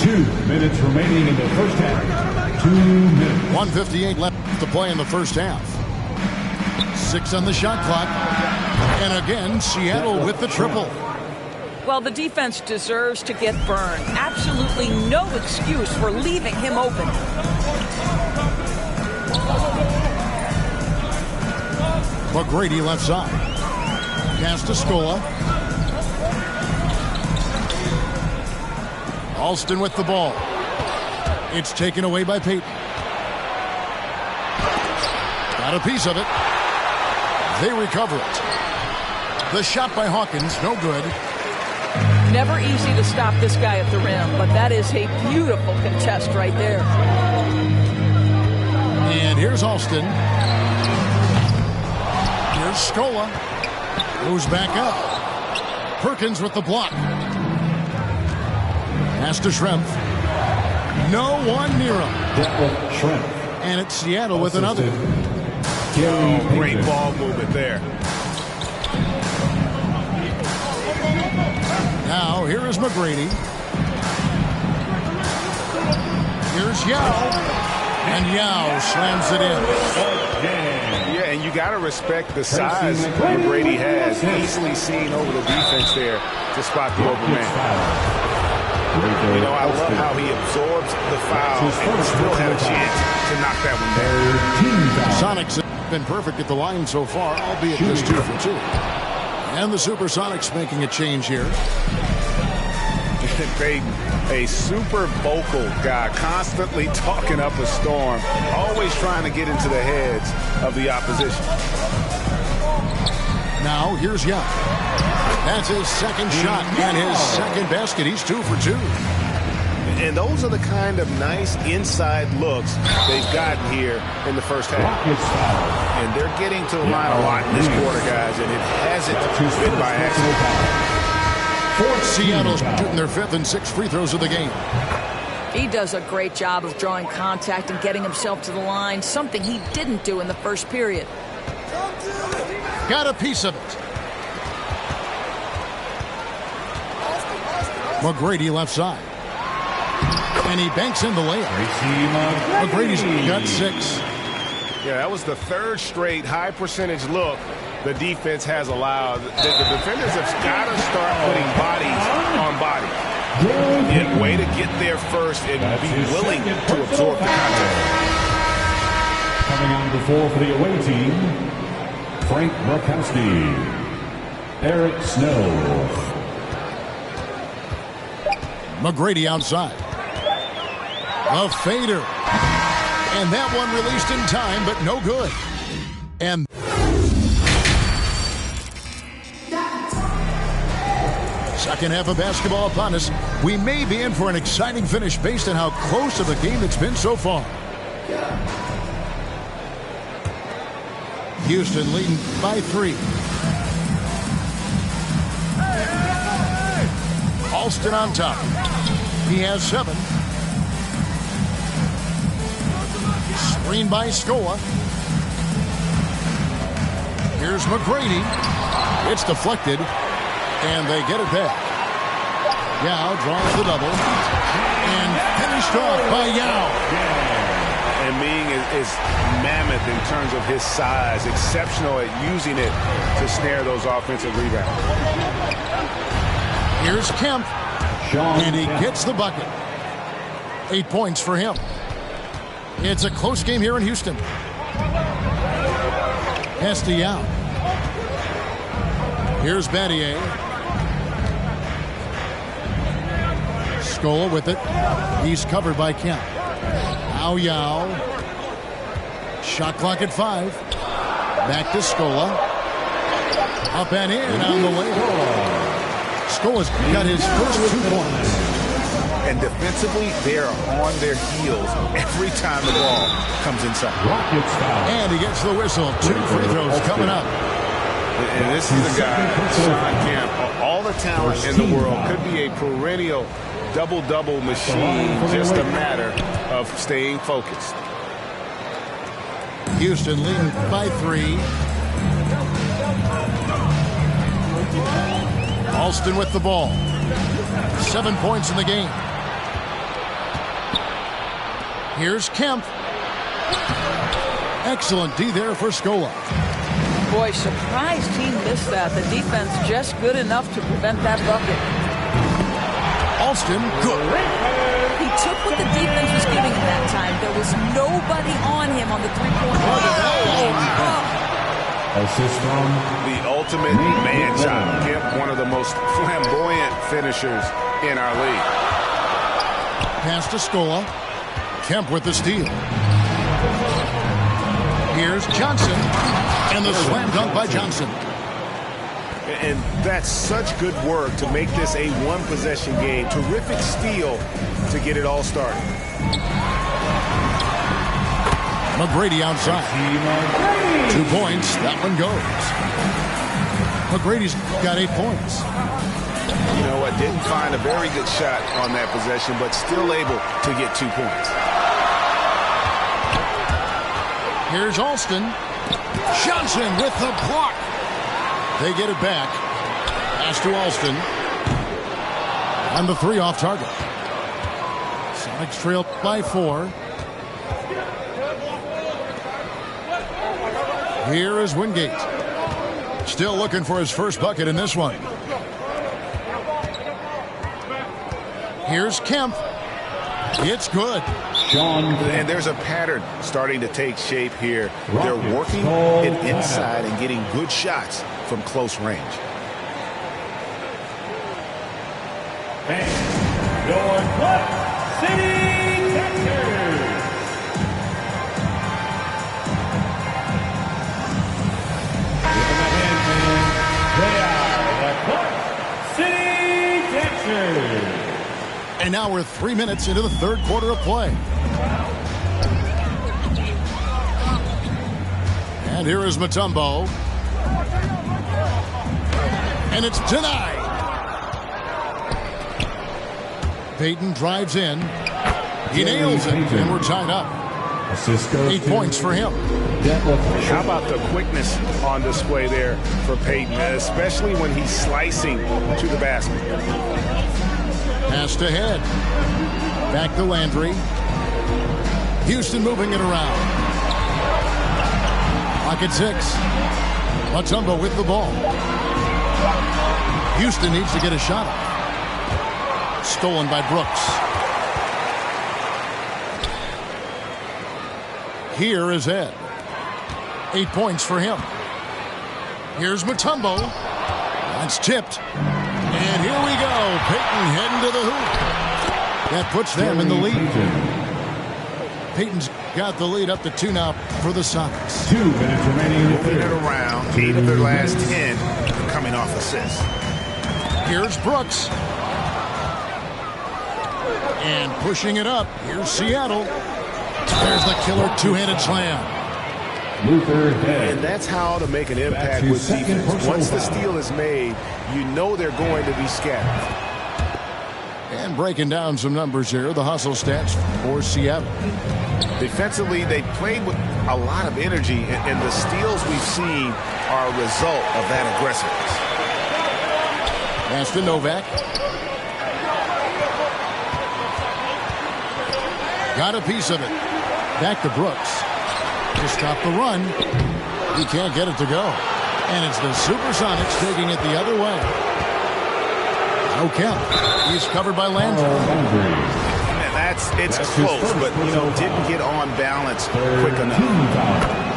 2 minutes remaining in the first half. 2 minutes. 1:58 left to play in the first half. 6 on the shot clock. And again, Seattle with the triple. Well, the defense deserves to get burned. Absolutely no excuse for leaving him open. McGrady left side. Pass to Scola. Alston with the ball. It's taken away by Payton. Got a piece of it. They recover it. The shot by Hawkins, no good. Never easy to stop this guy at the rim, but that is a beautiful contest right there. And here's Alston. Here's Scola. Moves back up. Perkins with the block. Pass to Schrempf. No one near him. And it's Seattle with another. Oh, great ball movement there. Now, here is McGrady. Here's Yao. And Yao slams it in. Yeah, and you got to respect the size McGrady has. Easily seen over the defense there to spot the open man. You know, I love how he absorbs the foul and still have a chance to knock that one down. Sonics have been perfect at the line so far, albeit just 2 for 2. And the Supersonics making a change here. Payton, a super vocal guy, constantly talking up a storm, always trying to get into the heads of the opposition. Now, here's Young. That's his second shot and his second basket. He's 2 for 2. And those are the kind of nice inside looks they've gotten here in the first half. And they're getting to the line a lot in this quarter, guys, and it hasn't been by accident. Seattle shooting their 5th and 6th free throws of the game. He does a great job of drawing contact and getting himself to the line, something he didn't do in the first period. Got a piece of it. McGrady left side. And he banks in the layup. McGrady's got 6. Yeah, that was the third straight high percentage look the defense has allowed. The defenders have got to start putting bodies on bodies. And way to get there first and be willing to absorb the contact. Coming on the floor for the away team, Frank Rakowski, Eric Snow. McGrady outside. A fader. And that one released in time, but no good. And second half of basketball upon us. We may be in for an exciting finish based on how close of a game it's been so far. Houston leading by 3. Alston on top. He has 7. Screen by Scola. Here's McGrady. It's deflected, and they get it back. Yao draws the double, and finished off by Yao. And Ming is mammoth in terms of his size, exceptional at using it to snare those offensive rebounds. Here's Kemp, and he gets the bucket. 8 points for him. It's a close game here in Houston. Pass to Yao. Here's Battier. Scola with it. He's covered by Kemp. Now Yao. Shot clock at 5. Back to Scola. Up and in on the layup. Scola's got his first 2 points. And defensively, they're on their heels every time the ball comes inside. And he gets the whistle. 2 free throws coming up. And this is the guy, Shawn Kemp. All the talent in the world, could be a perennial double-double machine. Just a matter of staying focused. Houston leading by 3. Alston with the ball. 7 points in the game. Here's Kemp. Excellent D there for Scola. Boy, surprised he missed that. The defense just good enough to prevent that bucket. Alston, good. He took what the defense was giving him that time. There was nobody on him on the three-point line. Assist from the ultimate man shot. Kemp, one of the most flamboyant finishers in our league. Pass to Scola. Kemp with the steal. Here's Johnson. And the slam dunk by Johnson. And that's such good work to make this a one-possession game. Terrific steal to get it all started. McGrady outside. 2 points. That one goes. McGrady's got 8 points. You know what? Didn't find a very good shot on that possession, but still able to get 2 points. Here's Alston. Johnson with the block. They get it back. Pass to Alston. And the 3 off target. Sonics trail by 4. Here is Wingate. Still looking for his first bucket in this one. Here's Kemp. It's good. And there's a pattern starting to take shape here. They're working it inside and getting good shots from close range. Northwest City Texans. They are the Clark City Texans. And now we're 3 minutes into the third quarter of play. And here is Mutombo. And it's denied. Payton drives in. He nails it, and we're tied up. 8 points for him. How about the quickness on display there for Payton, especially when he's slicing to the basket. Pass to Head. Back to Landry. Houston moving it around. Pocket 6. Mutombo with the ball. Houston needs to get a shot off. Stolen by Brooks. Here is Ed. 8 points for him. Here's Mutombo. That's tipped. And here we go. Payton heading to the hoop. That puts them in the lead. Payton's got the lead up to 2 now for the Sonics. 2 minutes remaining in the Moving it third. around. 8 of their last 10 coming off assists. Here's Brooks. And pushing it up. Here's Seattle. There's the killer two-handed slam. Luther Head. And that's how to make an impact with defense. Once the steal is made, you know they're going to be scattered. And breaking down some numbers here, the hustle stats for Seattle. Defensively, they played with a lot of energy, and the steals we've seen are a result of that aggressiveness. Pass to Novak. Got a piece of it. Back to Brooks. To stop the run. He can't get it to go. And it's the Supersonics taking it the other way. No count. He's covered by Landry. And it's close, but didn't get on balance quick enough.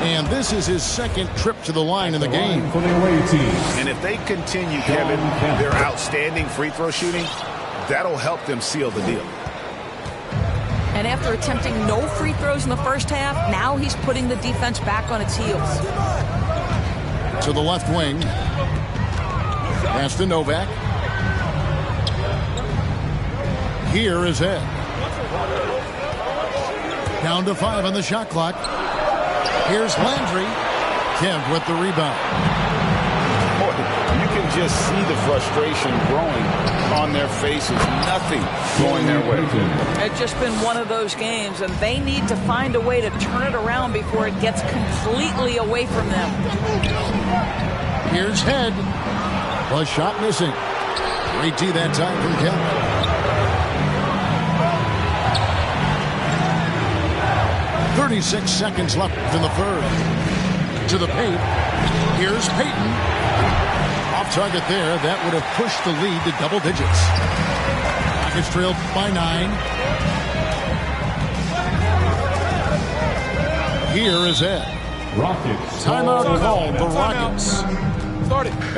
And this is his second trip to the line in the game. For the away team. And if they continue, Kevin, their outstanding free throw shooting, that'll help them seal the deal. And after attempting no free throws in the first half, now he's putting the defense back on its heels. To the left wing. Pass to Novak. Here is Ed. Down to 5 on the shot clock. Here's Landry. Kemp with the rebound. Boy, you can just see the frustration growing on their faces. Nothing going their way. It's just been one of those games, and they need to find a way to turn it around before it gets completely away from them. Here's Head. Plus shot missing. 3T that time from Kemp. .36 seconds left in the third. To the paint. Here's Payton. Off target there. That would have pushed the lead to double digits. Rockets trailed by 9. Here is Ed. Rockets. Timeout called the Rockets.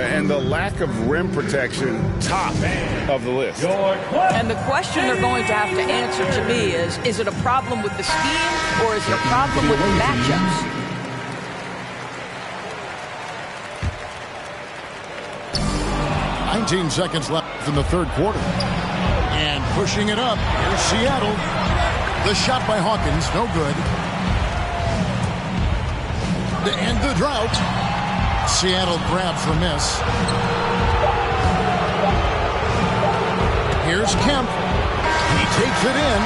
And the lack of rim protection, top of the list. And the question they're going to have to answer to me is it a problem with the scheme or is it a problem with the matchups? 19 seconds left in the third quarter. And pushing it up. Here's Seattle. The shot by Hawkins, no good. To end the drought. Seattle grabs the miss. Here's Kemp. He takes it in.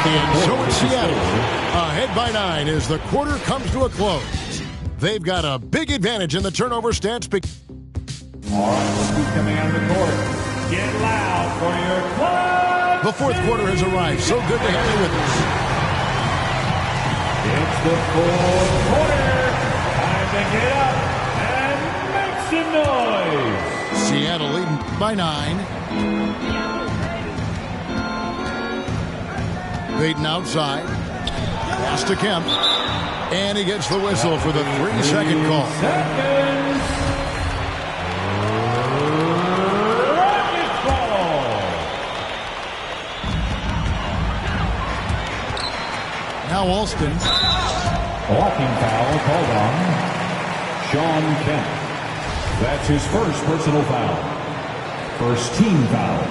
And so it's Seattle. Ahead by 9 as the quarter comes to a close. They've got a big advantage in the turnover stats. All right, let's keep coming out of the court. Get loud for your club. The fourth quarter has arrived. So good to have you with us. It's the fourth quarter. Time to get up and make some noise. Seattle leading by 9. Payton outside. Pass to Kemp. And he gets the whistle for the 3-second call. Seconds. Rockets ball. Now Alston. Walking foul called on Sean Kemp. That's his first personal foul. First team foul.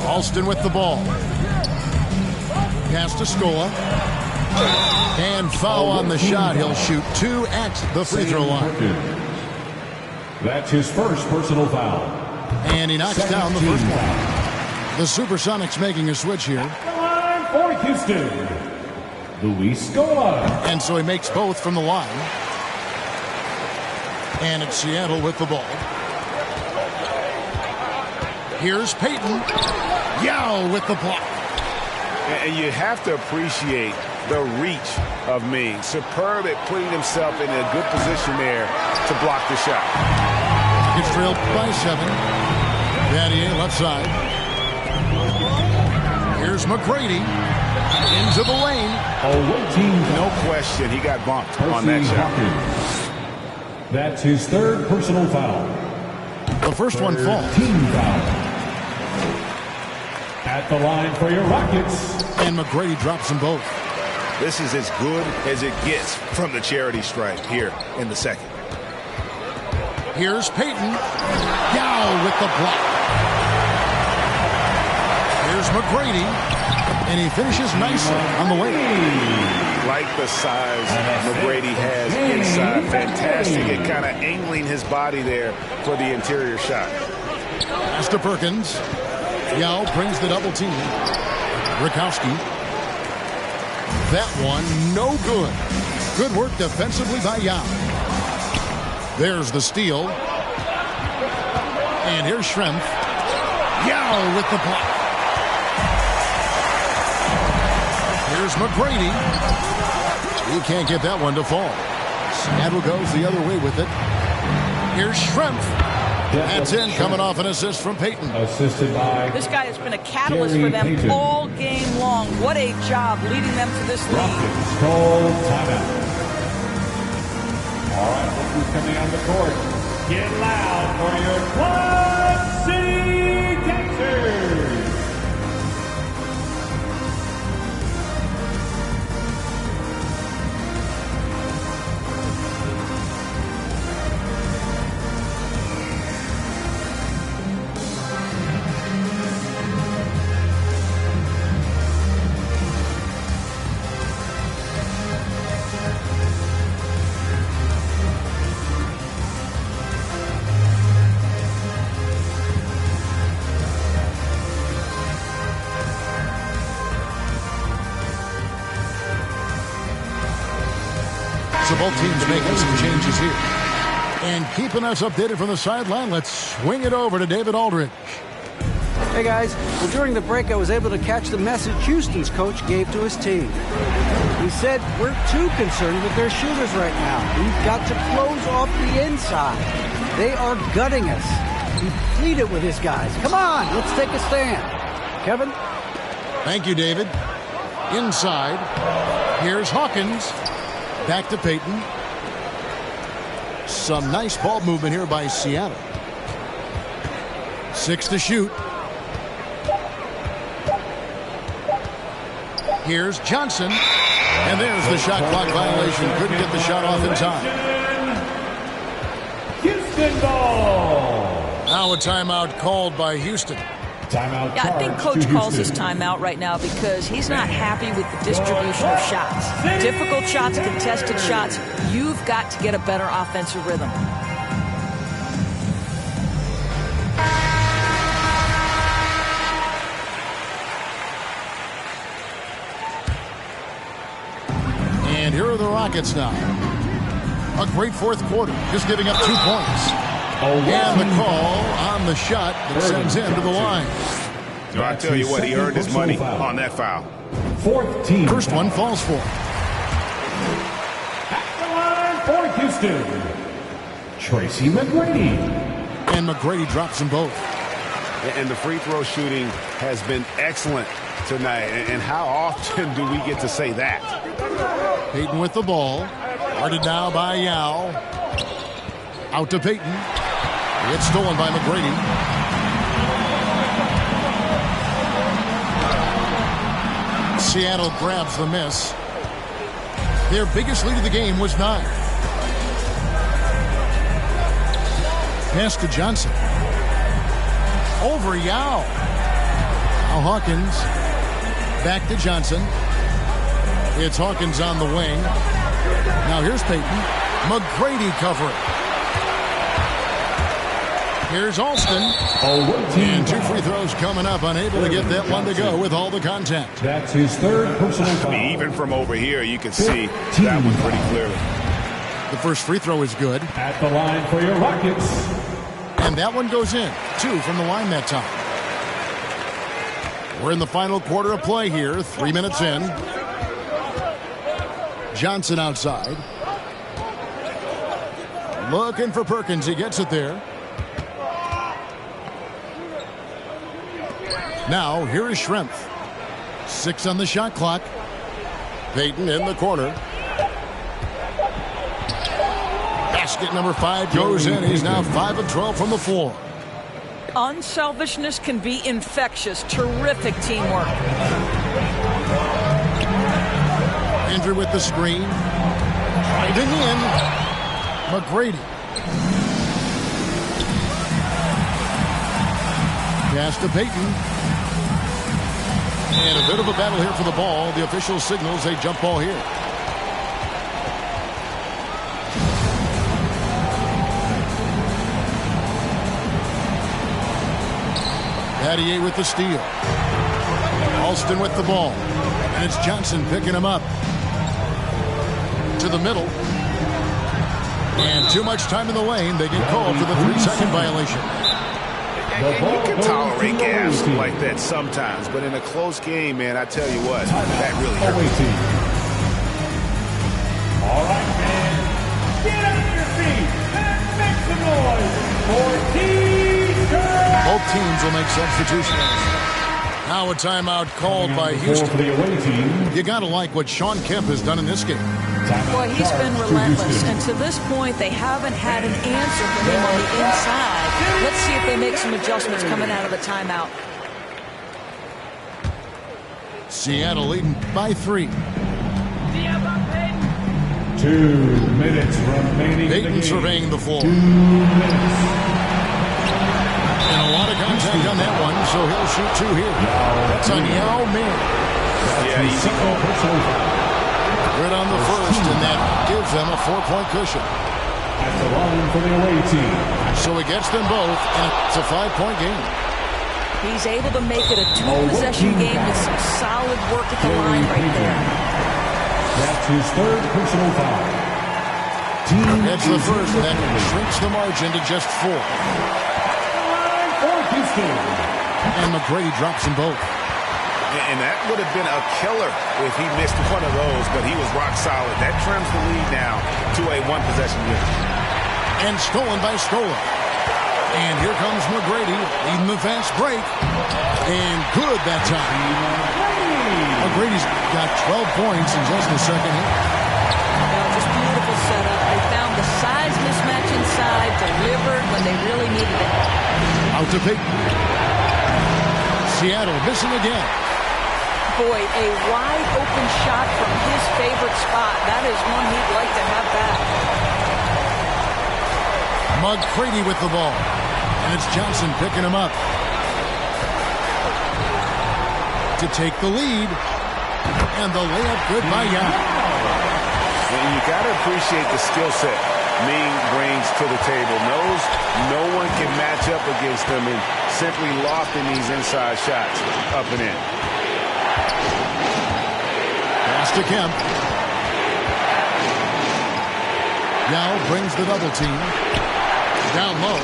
Alston with the ball. Pass to Scola. And foul on the shot. He'll shoot 2 at the free throw line. That's his first personal foul. And he knocks down the first one. The Supersonics making a switch here. For Houston, Luis Scola. And so he makes both from the line. And it's Seattle with the ball. Here's Payton. Yao with the block. And you have to appreciate the reach of Ming. Superb at putting himself in a good position there to block the shot. Gets trailed by 7. Vanier left side. Here's McGrady. Into the lane. No question, he got bumped on that shot. That's his third personal foul. The first one falls. Team foul. At the line for your Rockets. And McGrady drops them both. This is as good as it gets from the charity stripe here in the second. Here's Payton. Yao with the block. Here's McGrady. And he finishes nicely on the way. Like the size McGrady has inside. Fantastic at kind of angling his body there for the interior shot. Pass to Perkins. Yao brings the double team. Rakowski. That one, no good. Good work defensively by Yao. There's the steal. And here's Schrempf. Yao with the block. Here's McGrady. He can't get that one to fall. Seattle goes the other way with it. Here's Schrempf. That's in, coming off an assist from Payton. Assisted by this guy has been a catalyst for them Payton. all game long. What a job leading them to this lead. Rockets call timeout. All right, look who's coming on the court. Get loud for your Quad City Dancers. So both teams making some changes here. And keeping us updated from the sideline, let's swing it over to David Aldridge. Hey guys, well during the break I was able to catch the message Houston's coach gave to his team. He said, we're too concerned with their shooters right now. We've got to close off the inside. They are gutting us. He pleaded with his guys. Come on, let's take a stand. Kevin? Thank you, David. Inside, here's Hawkins. Back to Payton. Some nice ball movement here by Seattle. 6 to shoot. Here's Johnson. And there's the shot clock violation. Couldn't get the shot off in time. Houston ball. Now a timeout called by Houston. Timeout. Yeah, I think Coach calls his timeout right now because he's not happy with the distribution of shots. Difficult shots, contested shots. You've got to get a better offensive rhythm. And here are the Rockets now. A great fourth quarter, just giving up 2 points. And the call on the shot that sends him to the line. So I tell you what, he earned his money on that foul. Fourth team. First one falls for. At the line for Houston, Tracy McGrady. And McGrady drops them both. And the free throw shooting has been excellent tonight. And how often do we get to say that? Payton with the ball. Guarded now by Yao. Out to Payton. It's stolen by McGrady. Seattle grabs the miss. Their biggest lead of the game was 9. Pass to Johnson. Over Yao. Now Hawkins. Back to Johnson. It's Hawkins on the wing. Now here's Payton. McGrady covering. Here's Alston. And 2 free throws coming up, unable to get that one to go with all the contact. That's his third personal foul. Even from over here, you can see that one pretty clearly. The first free throw is good. At the line for your Rockets. And that one goes in. 2 from the line that time. We're in the final quarter of play here. 3 minutes in. Johnson outside. Looking for Perkins. He gets it there. Now, here is Schrempf. 6 on the shot clock. Payton in the corner. Basket number 5 goes in. He's now 5 of 12 from the floor. Unselfishness can be infectious. Terrific teamwork. Andrew with the screen. Driving in. McGrady. Pass to Payton. And a bit of a battle here for the ball. The official signals a jump ball here. Battier with the steal. Alston with the ball. And it's Johnson picking him up. To the middle. And too much time in the lane. They get called for the 3-second violation. And you can tolerate gas like that sometimes, but in a close game, man, I tell you what, that really hurts. All right, man. Get up your feet and make some noise for T-shirt. Both teams will make substitutions. Now a timeout called by Houston. You got to like what Shawn Kemp has done in this game. Boy, he's been relentless, and to this point, they haven't had an answer for him on the inside. Let's see if they make some adjustments coming out of the timeout. Seattle leading by 3. 2 minutes remaining. Payton surveying the floor. 2 minutes. And a lot of contact on that one, so he'll shoot 2 here. That's on Yao Ming. Yeah, easy call. Good on the first, and that gives them a 4-point cushion. At the line for the away team. So he gets them both, and it's a 5-point game. He's able to make it a 2-possession game with some solid work at the line right there. That's his third personal foul. That's the first, and that shrinks the margin to just 4. And McGrady drops them both. And that would have been a killer if he missed one of those, but he was rock solid. That trims the lead now to a 1-possession unit. And stolen by Scola. And here comes McGrady leading the fast break. And good that time. McGrady's got 12 points in just the second half. Just beautiful setup. They found the size mismatch inside, delivered when they really needed it. Out to Payton. Seattle missing again. Boy, a wide open shot from his favorite spot. That is one he'd like to have back. McGrady with the ball. And it's Johnson picking him up. To take the lead. And the layup good by Yao. And you got to appreciate the skill set Ming brings to the table. Knows no one can match up against him and simply lofting these inside shots up and in. Pass to Kemp. Yao brings the double team. Down low.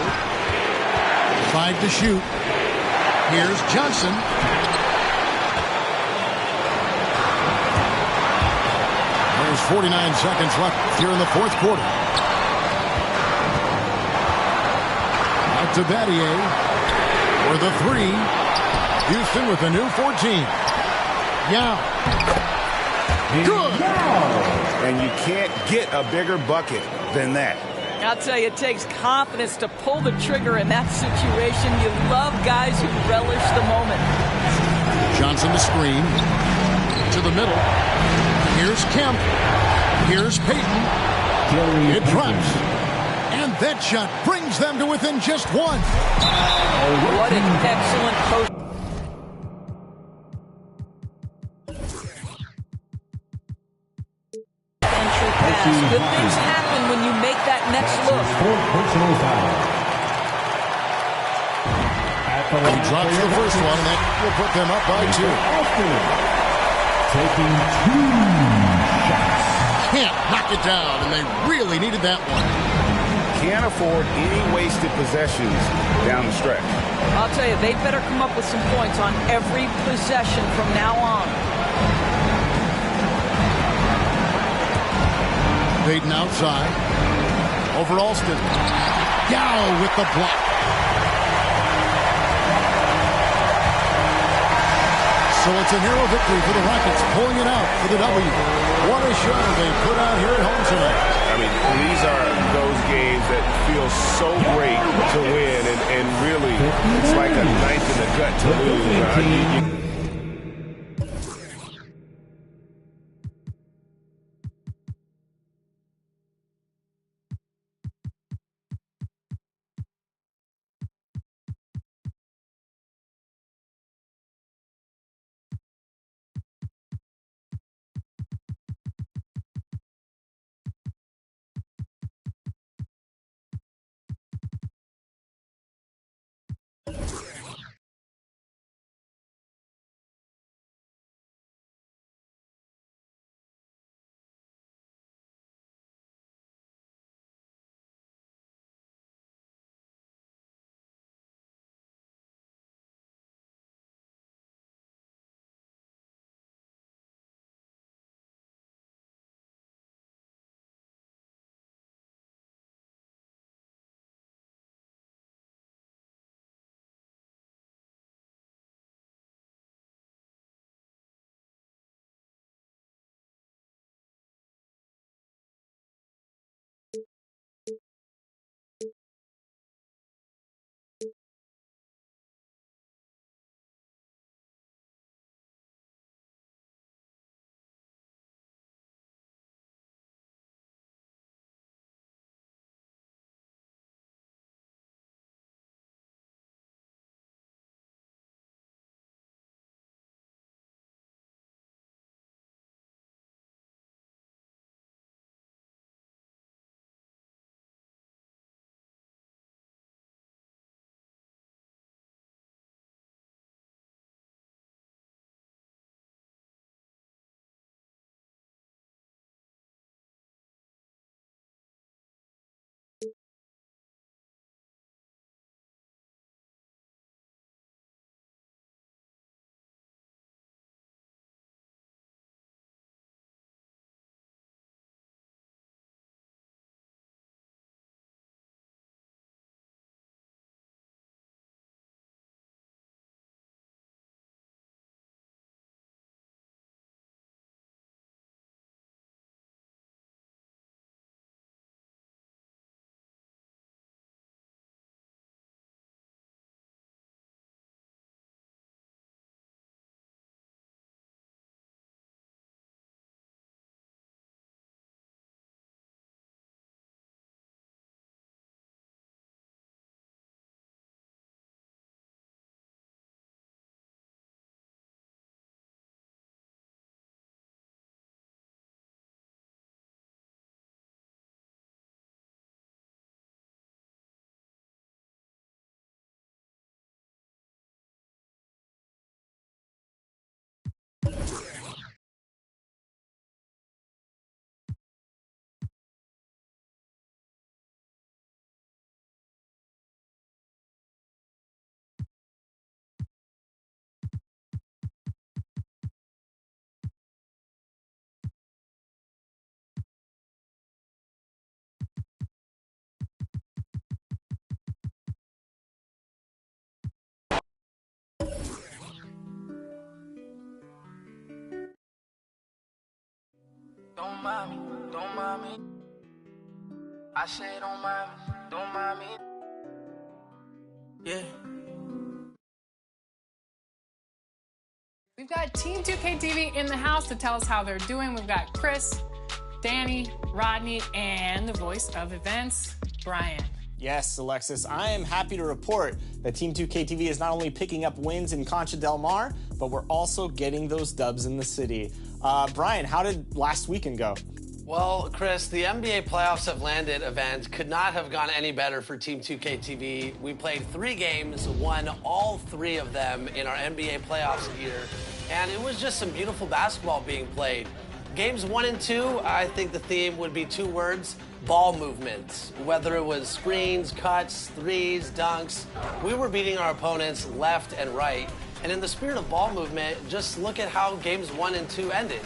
5 to shoot. Here's Johnson. There's 49 seconds left here in the fourth quarter. Out to Battier for the 3. Houston with a new 14. Yao. Good. And you can't get a bigger bucket than that. I'll tell you, it takes confidence to pull the trigger in that situation. You love guys who relish the moment. Johnson the screen. To the middle. Here's Kemp. Here's Payton. It drops. And that shot brings them to within just 1. What an excellent post. Entry pass. Good things happen when you make that next look. He drops the first one, and that will put them up by 2. Taking 2 shots. Can't knock it down, and they really needed that one. Can't afford any wasted possessions down the stretch. I'll tell you, they'd better come up with some points on every possession from now on. Baden outside. Over Alston. Yao with the block. So it's a narrow victory for the Rockets, pulling it out for the W. What a show they put out here at home tonight. I mean, these are those games that feel so great to win, and really, it's like a knife in the gut to lose. Don't mind me, don't mind me. I say don't mind me, don't mind me. Yeah. We've got Team 2K TV in the house to tell us how they're doing. We've got Chris, Danny, Rodney, and the voice of events, Brian. Yes, Alexis, I am happy to report that Team 2K TV is not only picking up wins in Concha Del Mar, but we're also getting those dubs in the city. Brian, how did last weekend go? Well, Chris, the NBA playoffs have landed event could not have gone any better for Team 2K-TV. We played 3 games, won all 3 of them in our NBA playoffs year, and it was just some beautiful basketball being played. Games 1 and 2, I think the theme would be 2 words: ball movement. Whether it was screens, cuts, threes, dunks, we were beating our opponents left and right. And in the spirit of ball movement, just look at how games 1 and 2 ended.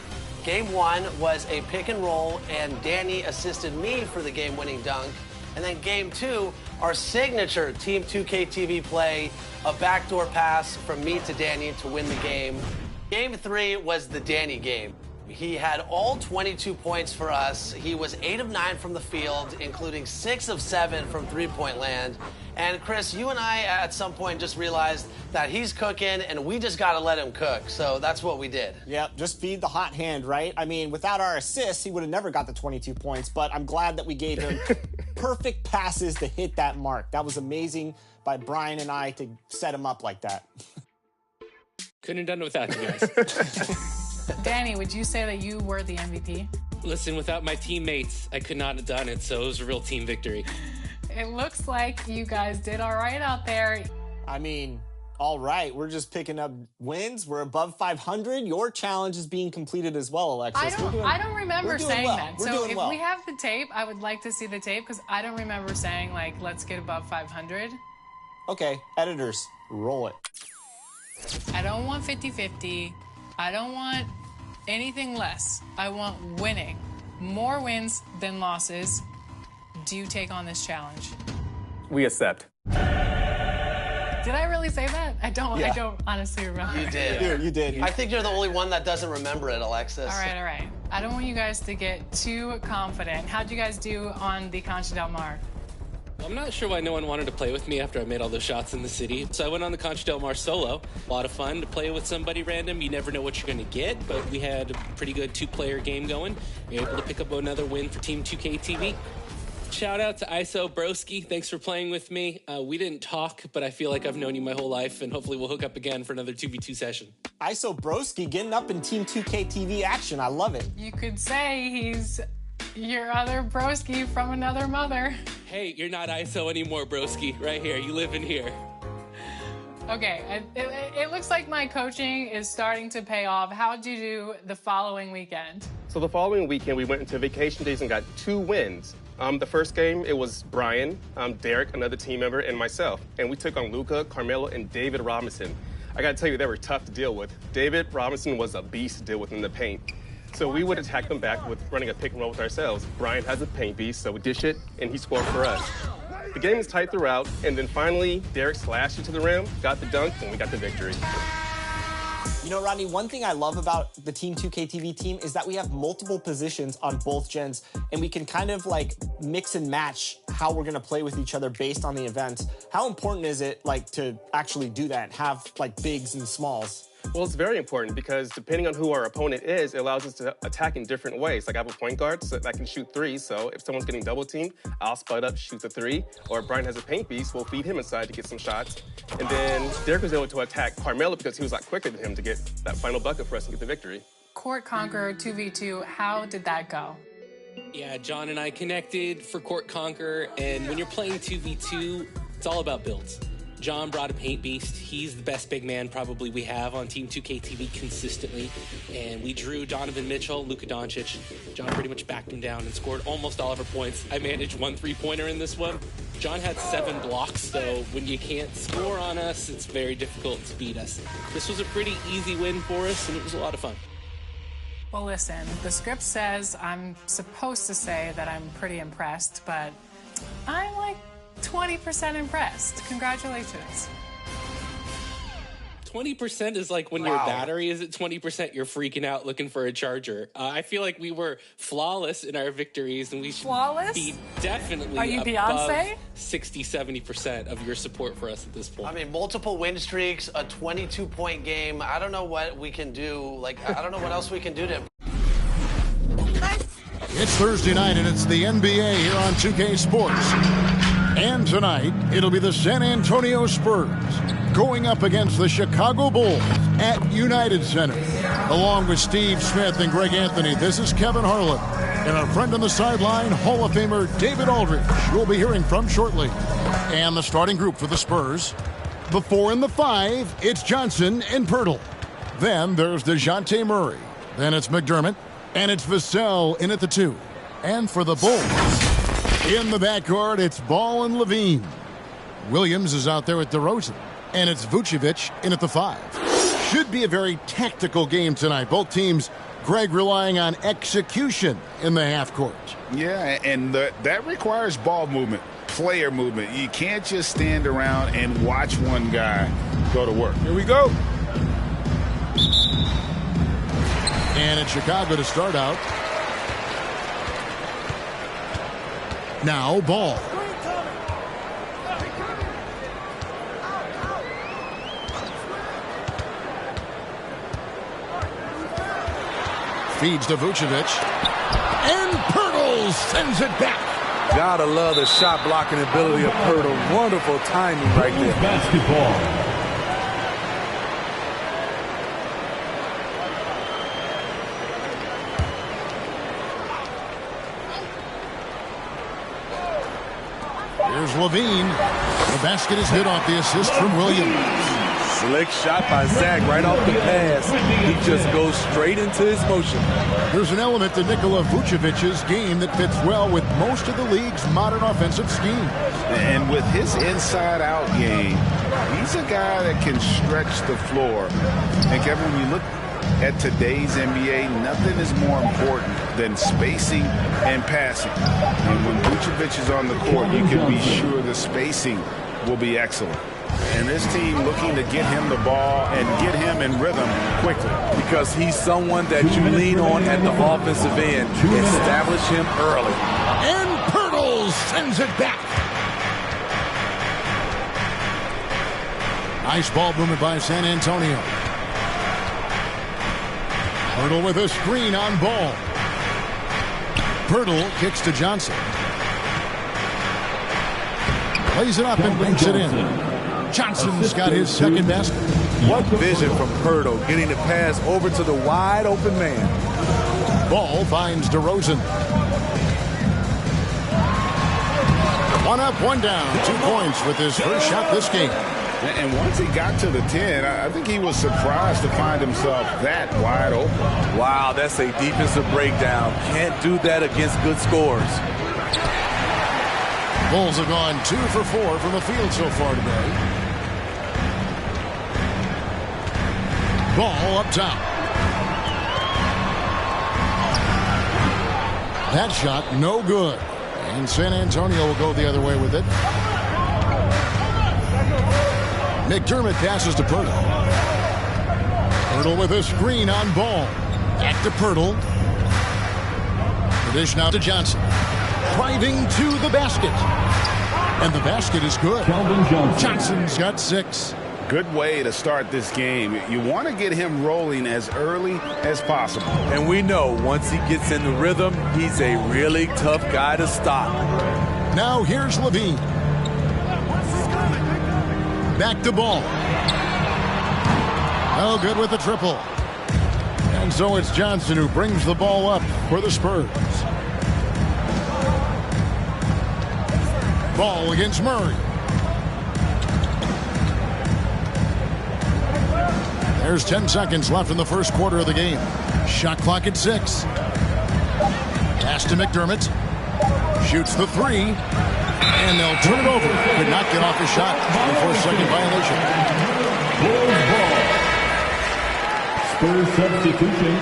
Game 1 was a pick and roll, and Danny assisted me for the game-winning dunk. And then Game 2, our signature Team 2K-TV play, a backdoor pass from me to Danny to win the game. Game 3 was the Danny game. He had all 22 points for us. He was 8 of 9 from the field, including 6 of 7 from three-point land. And Chris, you and I at some point just realized that he's cooking and we just got to let him cook. So that's what we did. Yeah, just feed the hot hand, right? I mean, without our assists, he would have never got the 22 points, but I'm glad that we gave him perfect passes to hit that mark. That was amazing by Brian and I to set him up like that. Couldn't have done it without you guys. Danny, would you say that you were the MVP? Listen, without my teammates, I could not have done it, so it was a real team victory. It looks like you guys did all right out there. I mean, all right. We're just picking up wins. We're above 500. Your challenge is being completed as well, Alexis. I don't remember saying that. So if well. we have the tape, I would like to see the tape because I don't remember saying, like, let's get above 500. Okay, editors, roll it. I don't want 50-50. I don't want anything less. I want winning. More wins than losses. Do you take on this challenge? We accept. Did I really say that? I don't honestly remember. You did. You did. I think you're the only one that doesn't remember it, Alexis. All right. I don't want you guys to get too confident. How'd you guys do on the Concha Del Mar? I'm not sure why no one wanted to play with me after I made all those shots in the city. So I went on the Concha Del Mar solo. A lot of fun to play with somebody random. You never know what you're going to get, but we had a pretty good 2-player game going. We were able to pick up another win for Team 2K-TV. Shout out to ISO Broski. Thanks for playing with me. We didn't talk, but I feel like I've known you my whole life, and hopefully we'll hook up again for another 2v2 session. ISO Broski getting up in Team 2K-TV action. I love it. You could say he's your other broski from another mother. Hey, you're not ISO anymore, broski. Right here. You live in here. Okay, it looks like my coaching is starting to pay off. How'd you do the following weekend? So the following weekend, we went into vacation days and got 2 wins. The first game, it was Brian, Derek, another team member, and myself. And we took on Luka, Carmelo, and David Robinson. I got to tell you, they were tough to deal with. David Robinson was a beast to deal with in the paint. So we would attack them back with running a pick and roll with ourselves. Brian has a paint beast, so we dish it, and he scored for us. The game was tight throughout, and then finally, Derek slashed into the rim, got the dunk, and we got the victory. You know, Rodney, one thing I love about the Team 2K-TV team is that we have multiple positions on both gens, and we can kind of like mix and match how we're going to play with each other based on the event. How important is it like to actually do that and have like bigs and smalls? Well, it's very important because depending on who our opponent is, it allows us to attack in different ways. Like I have a point guard that can shoot threes, so if someone's getting double teamed, I'll spud up, shoot the 3. Or if Brian has a paint beast, we'll feed him inside to get some shots. And then Derek was able to attack Carmelo because he was a lot quicker than him to get that final bucket for us and get the victory. Court Conqueror 2v2, how did that go? Yeah, John and I connected for Court Conqueror, and when you're playing 2v2, it's all about builds. John brought a paint beast. He's the best big man probably we have on Team 2K-TV consistently. And we drew Donovan Mitchell, Luka Doncic. John pretty much backed him down and scored almost all of our points. I managed 1 3-pointer in this one. John had 7 blocks, so when you can't score on us, it's very difficult to beat us. This was a pretty easy win for us, and it was a lot of fun. Well, listen, the script says I'm supposed to say that I'm pretty impressed, but I'm like 20% impressed. Congratulations. 20% is like when your battery is at 20%, you're freaking out looking for a charger. I feel like we were flawless in our victories, and we should be definitely Are you above Beyonce? 60-70% of your support for us at this point. I mean, multiple win streaks, a 22-point game. I don't know what we can do. Like, I don't know what else we can do to It's Thursday night, and it's the NBA here on 2K Sports. And tonight, it'll be the San Antonio Spurs going up against the Chicago Bulls at United Center. Along with Steve Smith and Greg Anthony, this is Kevin Harlan. And our friend on the sideline, Hall of Famer David Aldridge, we'll be hearing from shortly. And the starting group for the Spurs. The 4 and the 5, it's Johnson and Poeltl. Then there's DeJounte Murray. Then it's McDermott. And it's Vassell in at the 2. And for the Bulls, in the backcourt, it's Ball and Levine. Williams is out there at DeRozan. And it's Vucevic in at the 5. Should be a very tactical game tonight. Both teams, Greg, relying on execution in the half court. Yeah, and that requires ball movement, player movement. You can't just stand around and watch one guy go to work. Here we go. And it's Chicago to start out. Now Ball. Feeds to Vucevic. And Poeltl sends it back. Gotta love the shot blocking ability of Poeltl. Wonderful timing right there. Basketball. Here's Levine. The basket is hit off the assist from Williams. Slick shot by Zach right off the pass. He just goes straight into his motion. There's an element to Nikola Vucevic's game that fits well with most of the league's modern offensive schemes. And with his inside-out game, he's a guy that can stretch the floor. And Kevin, when you look at today's NBA, nothing is more important than spacing and passing. And when Vucevic is on the court, you can be sure the spacing will be excellent. And this team looking to get him the ball and get him in rhythm quickly. Because he's someone that you lean on at the offensive end. Establish him early. And Poeltl sends it back. Nice ball movement by San Antonio. Poeltl with a screen on Ball. Poeltl kicks to Johnson. Plays it up and banks it in. Johnson's got his second basket. What vision from Poeltl, getting the pass over to the wide open man. Ball finds DeRozan. One up, one down. 2 points with his first shot this game. And once he got to the 10, I think he was surprised to find himself that wide open. Wow, that's a defensive breakdown. Can't do that against good scores. Bulls have gone 2 for 4 from the field so far today. Ball up top. That shot no good. And San Antonio will go the other way with it. McDermott passes to Poeltl. Poeltl with a screen on Ball. Back to Poeltl. The dish now to Johnson. Driving to the basket. And the basket is good. Johnson's got 6. Good way to start this game. You want to get him rolling as early as possible. And we know once he gets in the rhythm, he's a really tough guy to stop. Now here's Levine. Back to Ball. Oh, good with the triple. And so it's Johnson who brings the ball up for the Spurs. Ball against Murray. There's 10 seconds left in the first quarter of the game. Shot clock at 6. Pass to McDermott. Shoots the 3. And they'll turn it over. Could not get off the shot before second violation. Spurs substitution.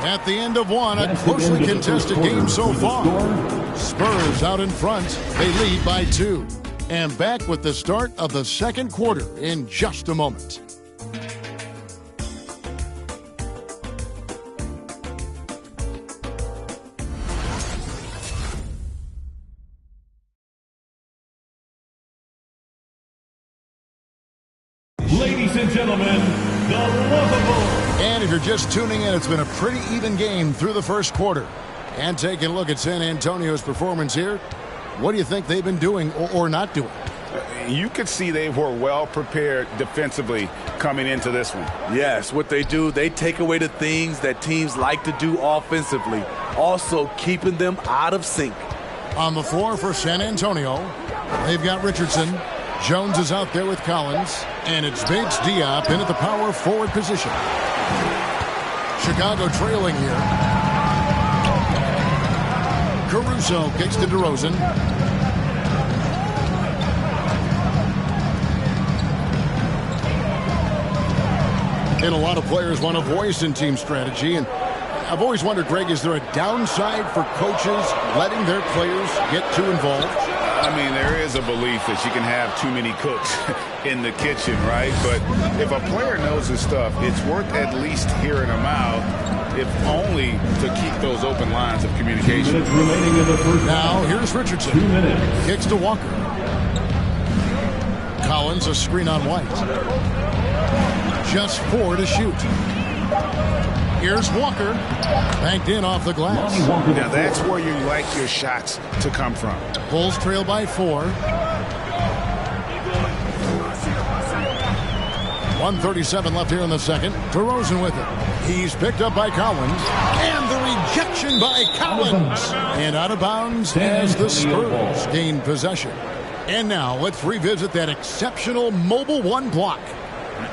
At the end of one, a closely contested game so far. Spurs out in front. They lead by 2. And back with the start of the second quarter in just a moment. Ladies and gentlemen, the lovable And if you're just tuning in, it's been a pretty even game through the first quarter. And taking a look at San Antonio's performance here, what do you think they've been doing or not doing? You could see they were well prepared defensively coming into this one. Yes, what they do, they take away the things that teams like to do offensively, also keeping them out of sync. On the floor for San Antonio, they've got Richardson. Jones is out there with Collins, and it's Bates Diop in at the power forward position. Chicago trailing here. Caruso kicks to DeRozan. And a lot of players want a voice in team strategy, and I've always wondered, Greg, is there a downside for coaches letting their players get too involved? I mean, there is a belief that you can have too many cooks in the kitchen, right? But if a player knows his stuff, it's worth at least hearing him out, if only to keep those open lines of communication. Now, here's Richardson. Kicks to Walker. Collins, a screen on White. Just 4 to shoot. Here's Walker. Banked in off the glass. Now that's where you like your shots to come from. Bulls trail by 4. 1:37 left here in the second. DeRozan with it. He's picked up by Collins. And the rejection by Collins. And out of bounds as the Spurs gain possession. And now let's revisit that exceptional Mobile One block.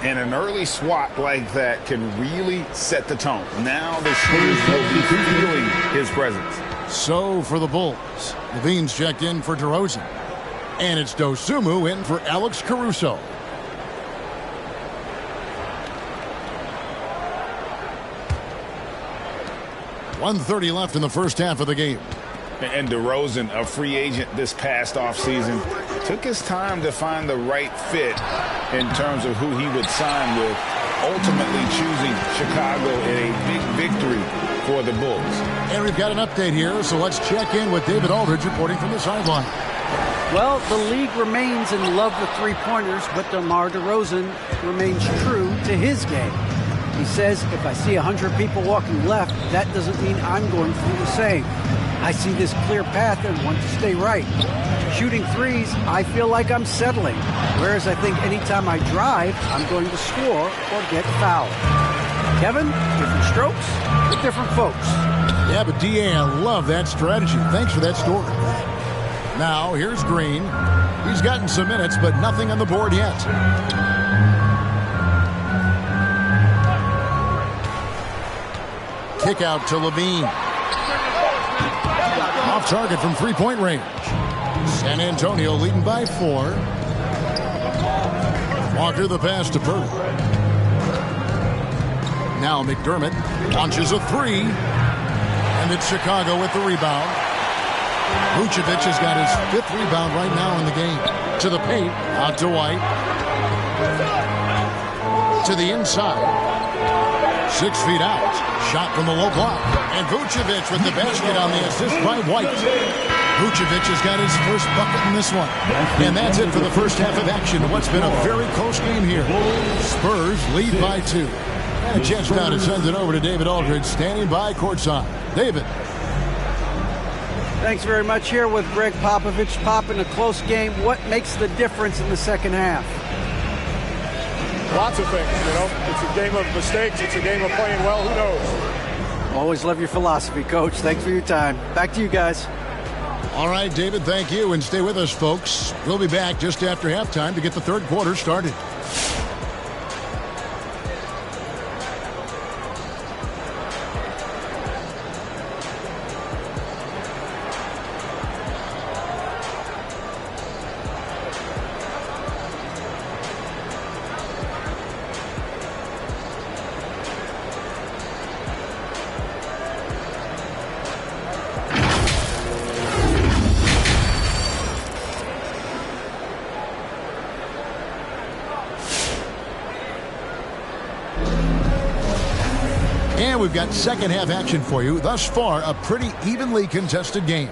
And an early swat like that can really set the tone. Now the shooters will be feeling his presence. So for the Bulls, Levine's checked in for DeRozan. And it's Dosunmu in for Alex Caruso. .130 left in the first half of the game. And DeRozan, a free agent this past offseason, took his time to find the right fit in terms of who he would sign with, ultimately choosing Chicago in a big victory for the Bulls. And we've got an update here, so let's check in with David Aldridge reporting from the sideline. Well, the league remains in love with three-pointers, but DeMar DeRozan remains true to his game. He says, if I see 100 people walking left, that doesn't mean I'm going to do the same. I see this clear path and want to stay right. Shooting threes, I feel like I'm settling. Whereas I think anytime I drive, I'm going to score or get fouled. Kevin, different strokes for different folks. Yeah, but DA, I love that strategy. Thanks for that story. Now, here's Green. He's gotten some minutes, but nothing on the board yet. Kick out to Levine. Off target from three-point range. San Antonio leading by 4. Walker the pass to Purdy. Now McDermott launches a 3. And it's Chicago with the rebound. Vucevic has got his 5th rebound right now in the game. To the paint, out to White. To the inside. 6 feet out. Shot from the low block. And Vucevic with the basket on the assist by White. Vucevic has got his first bucket in this one. And that's it for the first half of action. What's been a very close game here. Spurs lead by 2. And a chance now to send it over to David Aldridge, standing by courtside. David. Thanks very much. Here with Greg Popovich. Pop, in a close game, what makes the difference in the second half? Lots of things, you know. It's a game of mistakes. It's a game of playing well. Who knows? Always love your philosophy, Coach. Thanks for your time. Back to you guys. All right, David, thank you. And stay with us, folks. We'll be back just after halftime to get the third quarter started. And we've got second half action for you. Thus far, a pretty evenly contested game.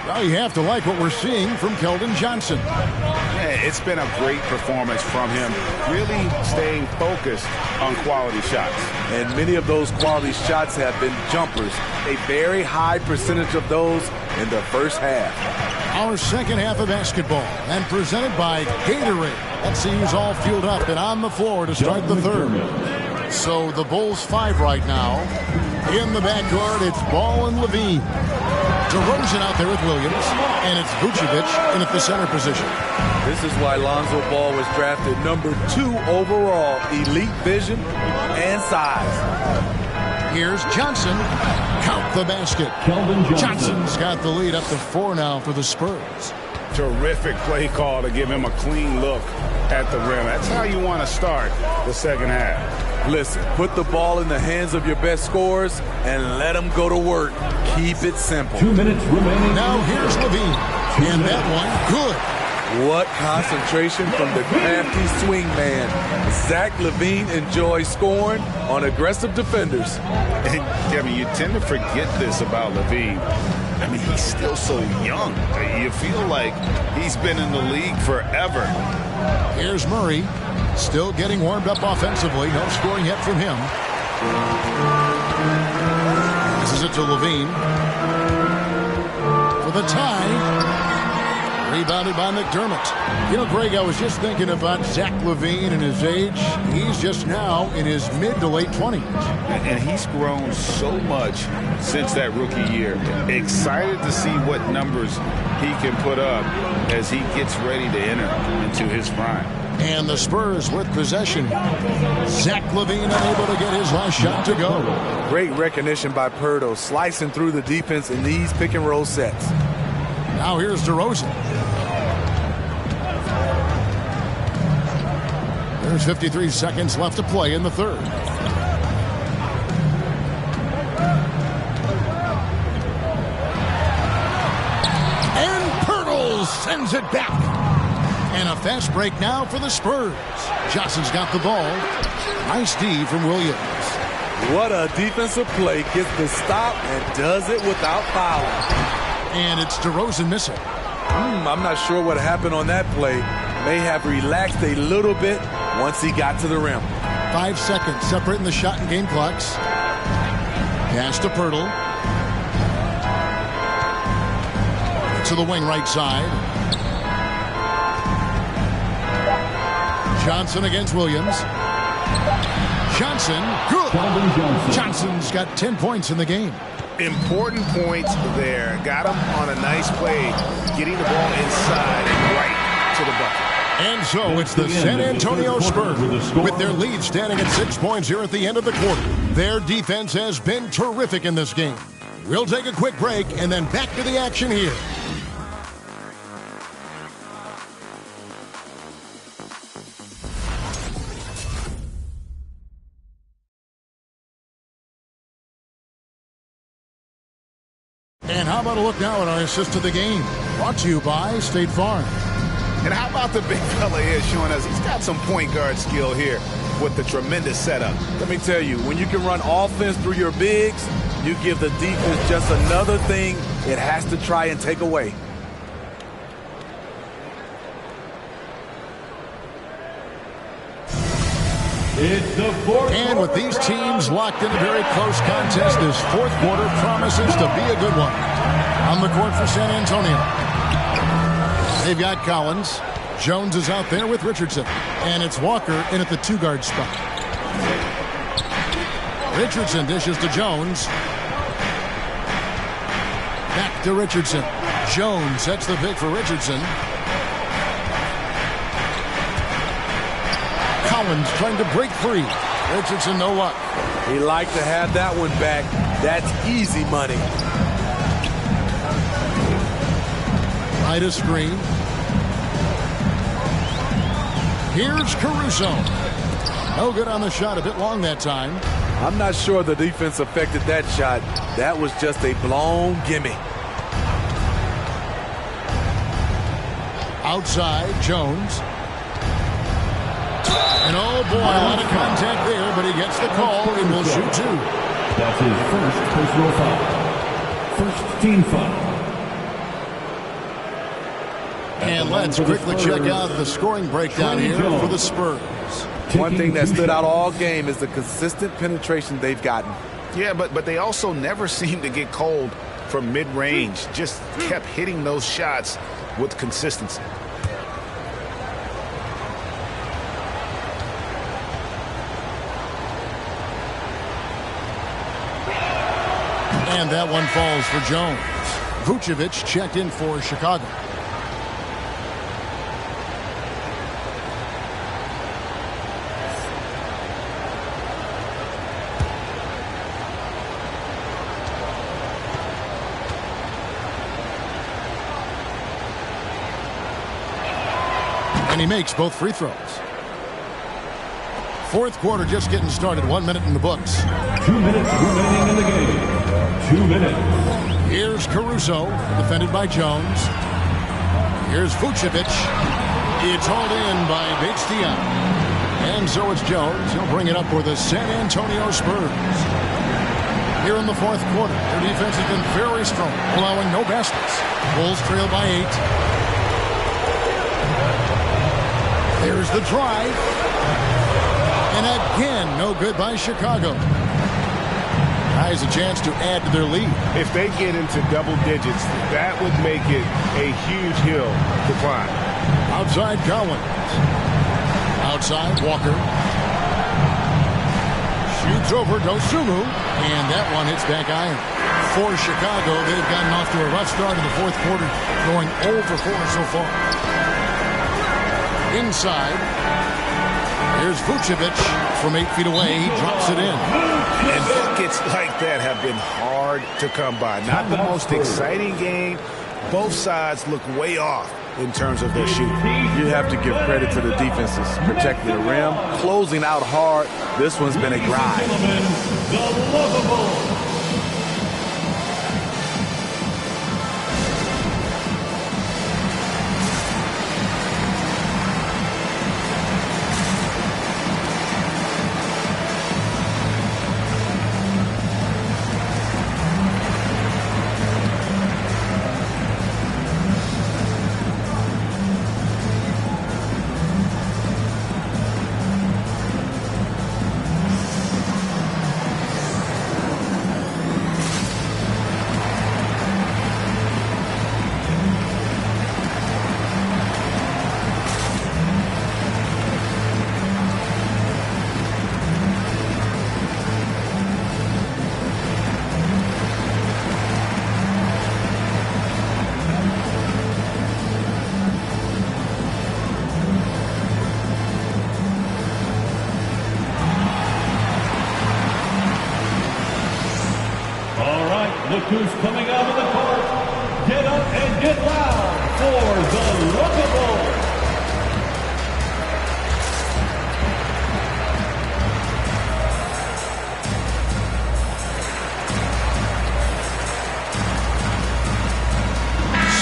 Well, you have to like what we're seeing from Keldon Johnson. Yeah, It's been a great performance from him, really staying focused on quality shots. And many of those quality shots have been jumpers. A very high percentage of those in the first half. Our second half of basketball, and presented by Gatorade. Let's see who's all fueled up and on the floor to start the third. So the Bulls 5 right now. In the backcourt, it's Ball and Levine. DeRozan out there with Williams, and it's Vucevic in at the center position. This is why Lonzo Ball was drafted number 2 overall. Elite vision and size. Here's Johnson. Count the basket. Johnson's got the lead up to 4 now for the Spurs. Terrific play call to give him a clean look at the rim. That's how you want to start the second half. Listen, put the ball in the hands of your best scorers and let them go to work. Keep it simple. 2 minutes remaining. Now here's Levine. And that one, good. What concentration from the crafty swing man. Zach LaVine enjoys scoring on aggressive defenders. And, Kevin, you tend to forget this about LaVine. I mean, he's still so young. You feel like he's been in the league forever. Here's Murray. Still getting warmed up offensively. No scoring yet from him. This is it to LaVine. For the tie. Rebounded by McDermott. You know, Greg, I was just thinking about Zach LaVine and his age. He's just now in his mid to late 20s. And he's grown so much since that rookie year. Excited to see what numbers he can put up as he gets ready to enter into his prime. And the Spurs with possession. Zach LaVine unable to get his last shot to go. Great recognition by Pirtle, slicing through the defense in these pick and roll sets. Now here's DeRozan. There's 53 seconds left to play in the third. And Pirtle sends it back. And a fast break now for the Spurs. Johnson's got the ball. Nice D from Williams. What a defensive play. Gets the stop and does it without fouling. And it's DeRozan missing. I'm not sure what happened on that play. May have relaxed a little bit once he got to the rim. 5 seconds separating the shot and game clocks. Pass to Pirtle. To the wing right side. Johnson against Williams. Johnson, good. Johnson's got 10 points in the game. Important points there. Got him on a nice play, getting the ball inside and right to the bucket. And so it's the San Antonio Spurs with their lead standing at 6 points here at the end of the quarter. Their defense has been terrific in this game. We'll take a quick break and then back to the action here. And how about a look now at our assist of the game? Brought to you by State Farm. And how about the big fella here showing us he's got some point guard skill here with the tremendous setup. Let me tell you, when you can run offense through your bigs, you give the defense just another thing it has to try and take away. And with these teams locked in a very close contest, this fourth quarter promises to be a good one. On the court for San Antonio. They've got Collins. Jones is out there with Richardson. And it's Walker in at the 2-guard spot. Richardson dishes to Jones. Back to Richardson. Jones sets the pick for Richardson. Collins trying to break free. Richardson, no luck. He'd like to have that one back. That's easy money. Right a screen. Here's Caruso. No good on the shot. A bit long that time. I'm not sure the defense affected that shot. That was just a blown gimme. Outside, Jones. And oh boy, a lot of contact there, but he gets the call and will shoot 2. That's his first personal foul. First team foul. And let's quickly check out the scoring breakdown here for the Spurs. One thing that stood out all game is the consistent penetration they've gotten. Yeah, but they also never seem to get cold from mid-range. Just kept hitting those shots with consistency. And that one falls for Jones. Vucevic checked in for Chicago. And he makes both free throws. Fourth quarter just getting started. 1 minute in the books. 2 minutes remaining in the game. 2 minutes. Here's Caruso, defended by Jones. Here's Vucevic. It's hauled in by Bates-Diop. And so it's Jones. He'll bring it up for the San Antonio Spurs. Here in the fourth quarter, their defense has been very strong, allowing no baskets. Bulls trail by 8. There's the drive. And again, no good by Chicago. Has a chance to add to their lead. If they get into double digits, that would make it a huge hill to climb. Outside Collins. Outside Walker. Shoots over Dosunmu. And that one hits back iron. For Chicago, they've gotten off to a rough start in the fourth quarter, going 0 for 4 so far. Inside. Here's Vucevic from 8 feet away. He drops it in. And buckets like that have been hard to come by. Not the most exciting game. Both sides look way off in terms of their shooting. You have to give credit to the defenses protecting the rim, closing out hard. This one's been a grind. Look who's coming out of the court. Get up and get loud for the Rookables.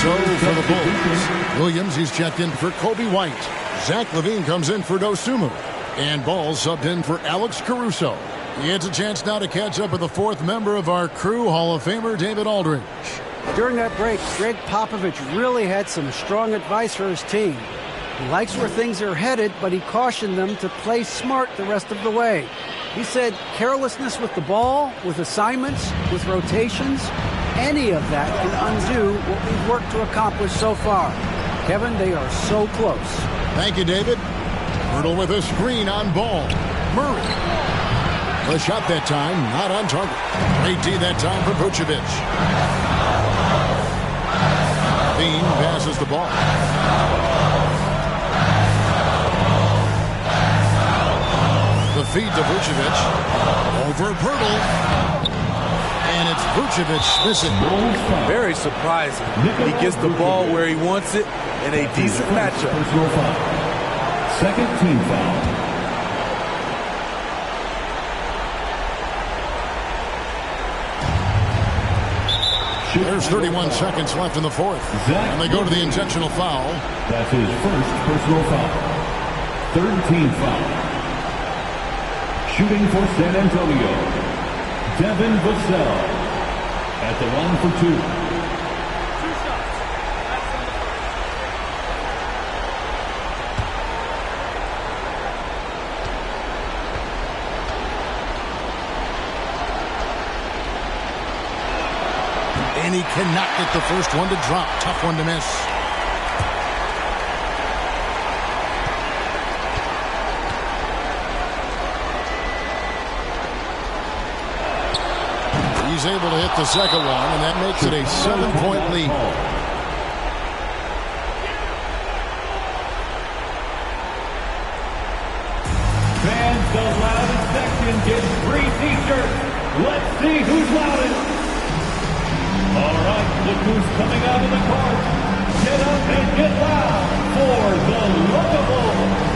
So for the Bulls, Williams, he's checked in for Kobe White. Zach LaVine comes in for Dosunmu. And Ball subbed in for Alex Caruso. He gets a chance now to catch up with the fourth member of our crew, Hall of Famer David Aldridge. During that break, Greg Popovich really had some strong advice for his team. He likes where things are headed, but he cautioned them to play smart the rest of the way. He said carelessness with the ball, with assignments, with rotations, any of that can undo what we've worked to accomplish so far. Kevin, they are so close. Thank you, David. Hurdle with a screen on Ball. Murray. The shot that time, not on target. Great D that time for Vucevic. Bean passes the ball. The feed to Vucevic. Over Pirtle. And it's Vucevic missing. Very surprising. He gets the ball where he wants it in a decent matchup. Second team foul. There's 31 seconds left in the fourth. And they go to the intentional foul. That's his first personal foul. Third team foul. Shooting for San Antonio, Devin Vassell at the line for two. And he cannot get the first one to drop. Tough one to miss. He's able to hit the second one, and that makes it a 7-point lead. Fans, the loudest section gets free t-shirts. Let's see who's loudest. All right, look who's coming out of the court. Get up and get loud for the Lookable.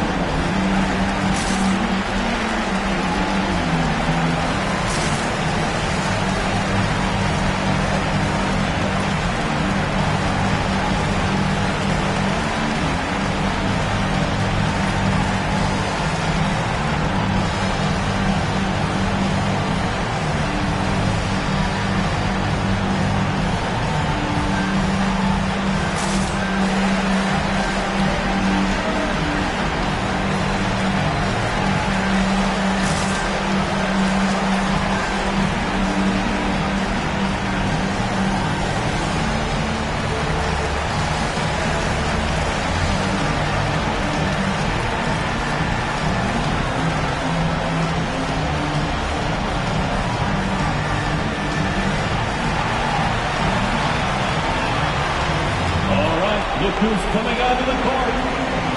Look who's coming out of the court.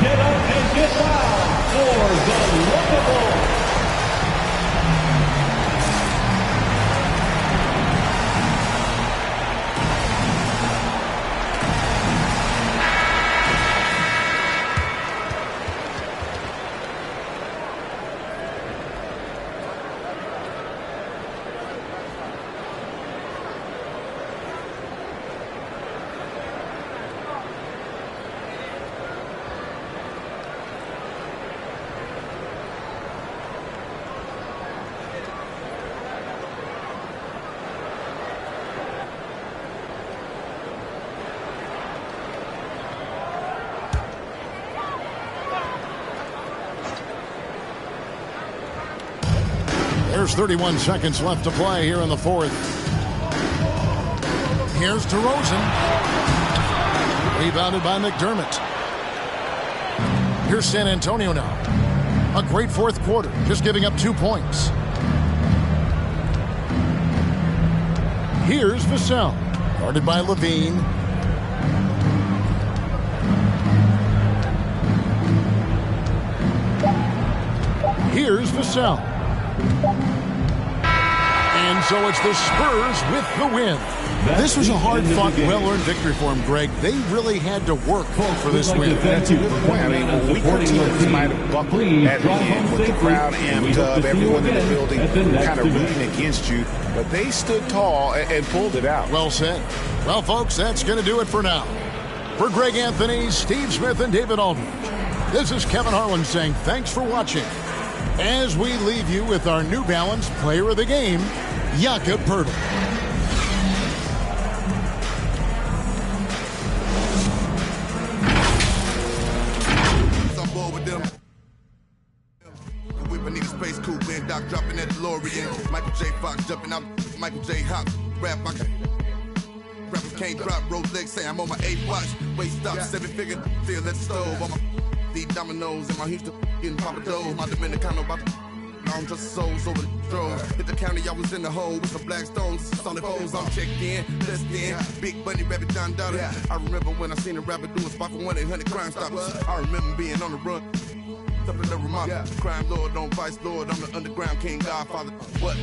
Get up and get loud for the Lookable. There's 31 seconds left to play here in the fourth. Here's DeRozan. Rebounded by McDermott. Here's San Antonio now. A great fourth quarter, just giving up 2 points. Here's Vassell. Guarded by Levine. Here's Vassell. And so it's the Spurs with the win. This was a hard-fought, well-earned victory for them, Greg. They really had to work for this win. That's a good point. I mean, weaker teams might have buckled at the end with the crowd amped up, everyone in the building kind of rooting against you. But they stood tall and pulled it out. Well said. Well, folks, that's going to do it for now. For Greg Anthony, Steve Smith, and David Aldridge, this is Kevin Harlan saying thanks for watching. As we leave you with our New Balance Player of the Game, Jakob Poeltl. I'm bored with them. Whip, I need a space coupe, man. Doc dropping that DeLorean. Michael J. Fox jumping out. Michael J. Hop. Rap, rappers can't drop. Rolex say I'm on my 8th watch. Waist stop, 7-figure. Still at the stove. On my these dominoes in my Houston. Getting Papa Doe. My Dominicano about to. I'm just souls over the drove. Hit the county, I was in the hole with some black stones. Solid foes, I'm checked in, less in. Big Bunny, Rabbit, John Dowdy. I remember when I seen a rapper do a spot for 1-800 Crime Stoppers. I remember being on the run. Up in the Ramada. Crime Lord, don't Vice Lord. I'm the underground king, Godfather. What?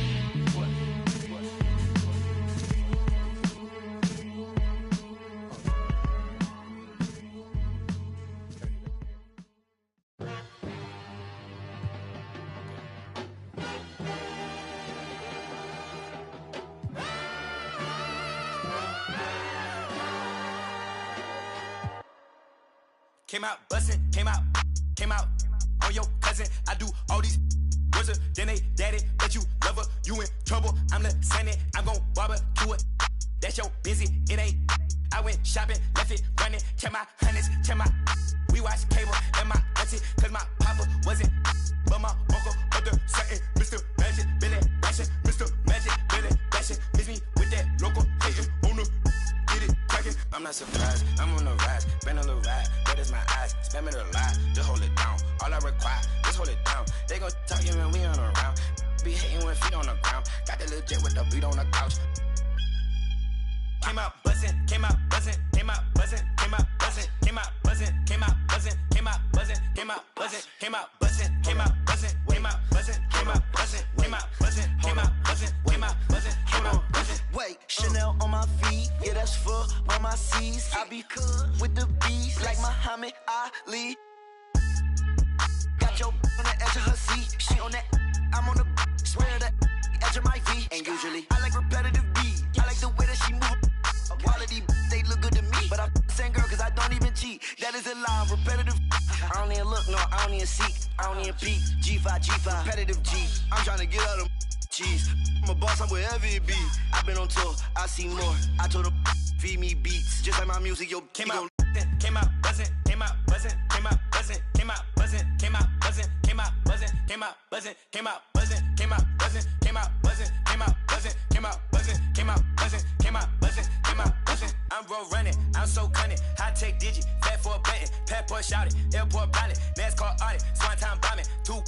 Came out bustin', came out on your cousin. I do all these wizards, then they daddy, but you love her, you in trouble. I'm the Sunny, I'm gon' barbecue it. That's your busy, it ain't. I went shopping, left it running, check my hundreds, check my. We watch cable and my auntie, cause my papa wasn't. But my uncle, other certain, Mr. Magic, Billy Bashing, Mr. Magic, Billy Bashing. Miss me with that local hating on the I'm not surprised, I'm on the rise. Been a little ride, red is my eyes. Spam it a lot, just hold it down. All I require, just hold it down. They gon' talk you when we on a round. Be hating with feet on the ground. Got the little jet with the beat on the couch. Came out buzzing, came out buzzing, came out buzzing, came out buzzing, came out buzzing, came out buzzing, came out buzzing, came out buzzing, came out buzzing, came out buzzing, came out buzzing, came out buzzing, came out buzzing, came out buzzing, came out buzzing, came out buzzing. Wait, Chanel on my feet, yeah, that's for all my C's. I be cool with the beast, like Muhammad Ali. Got your on the edge of her seat, she on that, I'm on the swear that edge of my V. And usually, I like repetitive beat, I like the way that she move. Quality, they look good to me, but I'm the same girl cause I don't even cheat. That is a lie, I'm repetitive. I don't even look, no, I don't even seek, I don't even peek. G5, repetitive G. I'm trying to get out of cheese. I'm a boss, I'm wherever it be. I've been on tour, I see more. I told them, feed me beats, just like my music, yo. Came out buzzing, came out buzzing, came out buzzing, came out buzzing, came out buzzing, came out buzzing, came out buzzing, came out buzzing, came out buzzing, came out buzzing, came out buzzing, came out buzzing, came out buzzing, came out buzzing, came out buzzing, came out buzzing. I'm road running, I'm so cunning, high tech digit, fat for a button, passport shouted, airport pilot, NASCAR audit, swan time bombing, two.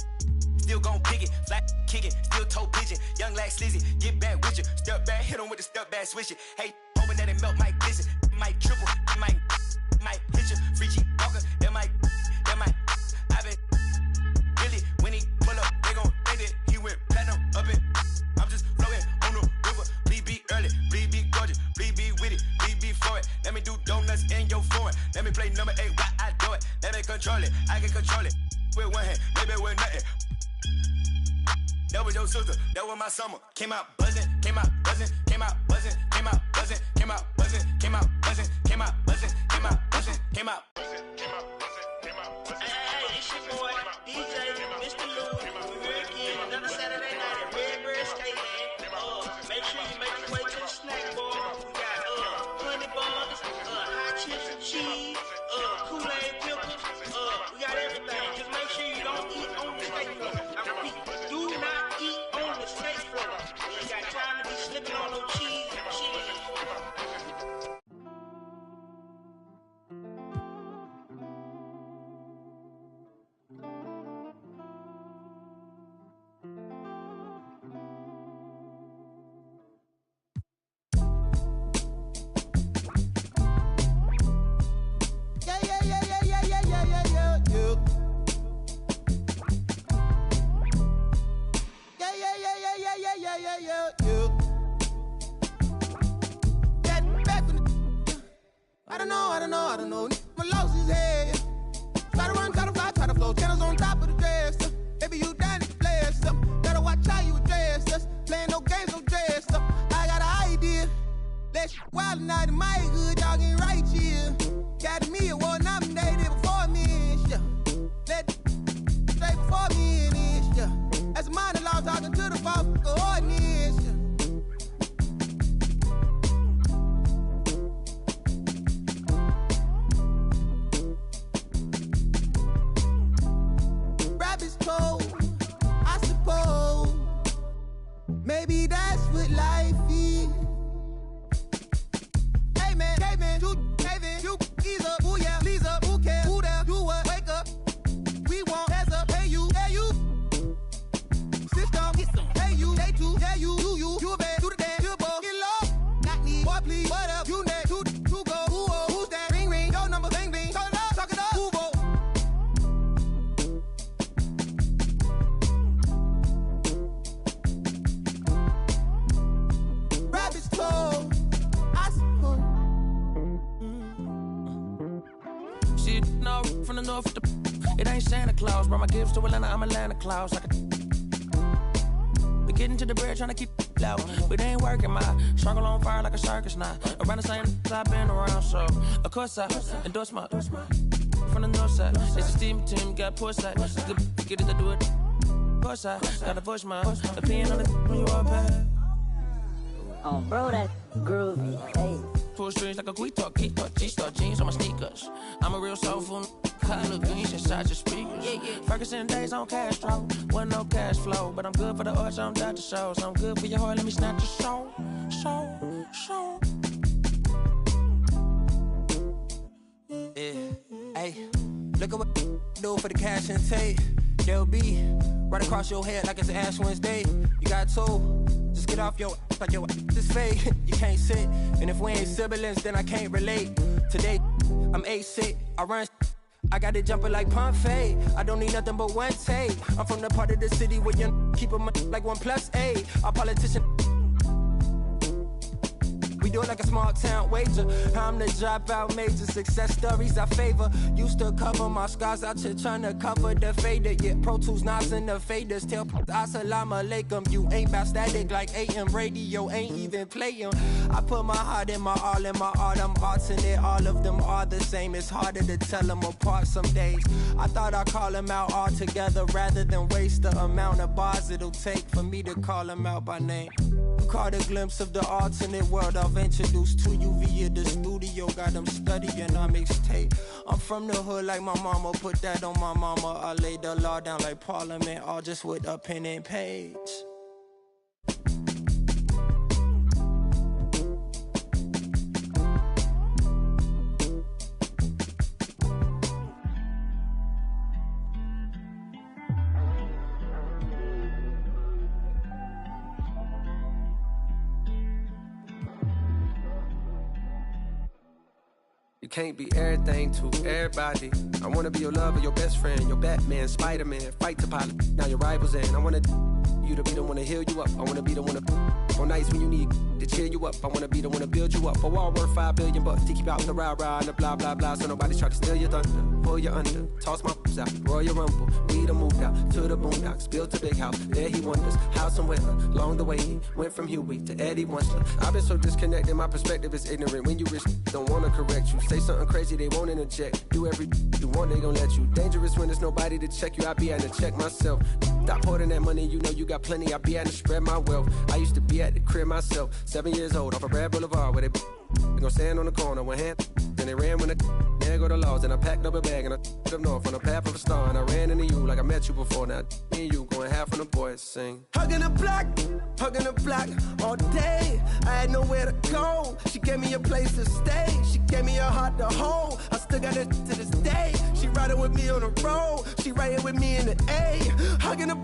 Still gon' pick it, flat kick it, still toe pigeon, young like sleazy, get back with you, step back, hit him with the step back, switch it. Hey, hoping that it melt, might glisten, might triple, might hit you, free G walker, that might, I been really, when he pull up, they gon' think that he went platinum up it. I'm just floating on the river, please be early, please be gorgeous, please be witty, please be for it. Let me do donuts in your foreign, let me play number 8 while I do it, let me control it, I can control it, with one hand, maybe with nothing. That was your sister, that was my summer. Came out buzzing, came out buzzing, came out buzzing, came out buzzing, came out buzzing, came out buzzing, came out buzzing, came out buzzing, came out buzzing, came out buzzing, came out buzzing. Hey, it's your boy, DJ, Mr. Lou. We here again, another Saturday night at Redbird Skateland. Make sure you make your way to the snack bar. We got honey buns, hot chips and cheese, Kool-Aid pickles. We got everything. Just make sure you don't eat on the skate floor. I repeat, do not eat on the skate floor. You ain't got time to be slipping on no cheese and cheese. I don't know. My lost his head. Try to run, try to fly, try to flow. Channels on top of the dresser. Baby, you down to bless up. Gotta watch how you address us. Playing no games, no dress up. I got an idea. Let's wild tonight in my hood. Y'all getting right here. Got me a war nominated before me and shit. Let straight before me and this shit. As a minor law talking to the false ordinance. I suppose maybe that's what life is. Hey man, you ease up, ooh yeah, please up, who cares, who there, do what, wake up. We want hands up, hey you, system, hey you, day two, yeah you a bad, do the dance, you boy, get low, not need, boy please, what up, you next, two go, who's that, ring, your number, bing, talk it up, who go. From the north, it ain't Santa Claus. Brought my gifts to Atlanta, I'm Atlanta Claus. We getting to the bread, trying to keep it out. But they ain't working, my struggle on fire like a circus now. Around the same I've been around, so of course I endorse my from the north side. It's a steam team, got poor side. Get it to do it. Poor side, gotta push my opinion on the when you are bad. Oh, bro, that groovy. Hey. Pull strings like a quick talk, G-star jeans on my sneakers. I'm a real soulful color greens inside your speakers. Ferguson days on Castro, wasn't no cash flow, but I'm good for the arts, I'm Dr. Shows. I'm good for your heart, let me snatch your soul. do for the cash and take. They'll be right across your head like it's Ash Wednesday. You got two, just get off your like your this fake. You can't sit, and if we ain't siblings, then I can't relate. Today, I'm 8'6", I run. I got it jumping like Pompeii. I don't need nothing but one take. I'm from the part of the city where you keep them like 1+8. Our politician. We do it like a small town wager. I'm the dropout major. Success stories I favor. Used to cover my scars out here trying to cover the fader. Yeah, Pro Tools, Nas, and the faders. Tell Assalamu alaikum. You ain't about static like AM radio. Ain't even playing. I put my heart in my all in my art. I'm alternate. All of them are the same. It's harder to tell them apart some days. I thought I'd call them out all together rather than waste the amount of bars it'll take for me to call them out by name. Caught a glimpse of the alternate world I've introduced to you via the studio. Got them studying on mixtape. I'm from the hood like my mama, put that on my mama. I laid the law down like Parliament, all just with a pen and page. Can't be everything to everybody. I wanna be your lover, your best friend, your Batman, Spider-Man, fight to pilot. Now your rivals in. I wanna you to be the one to heal you up. I wanna be the one to on nights when you need to cheer you up. I wanna be the one to build you up. A wall worth $5 billion to keep out the rah-rah and the blah blah blah. So nobody's try to steal your thunder, pull you under, toss my out, Royal Rumble. We done moved out to the boondocks, built a big house. There he wonders how somewhere along the way he went from Huey to Eddie Munster. I've been so disconnected, my perspective is ignorant. When you risk, don't wanna correct you. Say something crazy, they won't interject. Do every you want, they gon' let you. Dangerous when there's nobody to check you. I be having to check myself. Stop hoarding that money, you know you got plenty. I be having to spread my wealth. I used to be at the crib myself, 7 years old, off of Brad Boulevard, where they gon' stand on the corner, one hand, then they ran when there go the laws, and I packed up a bag and I up north on the path of a star, and I ran into you like I met you before. Now me and you going half on the boys sing. Hugging the block all day. I had nowhere to go. She gave me a place to stay. She gave me a heart to hold. I still got it to this day. She riding with me on the road. She riding with me in the A. Hugging the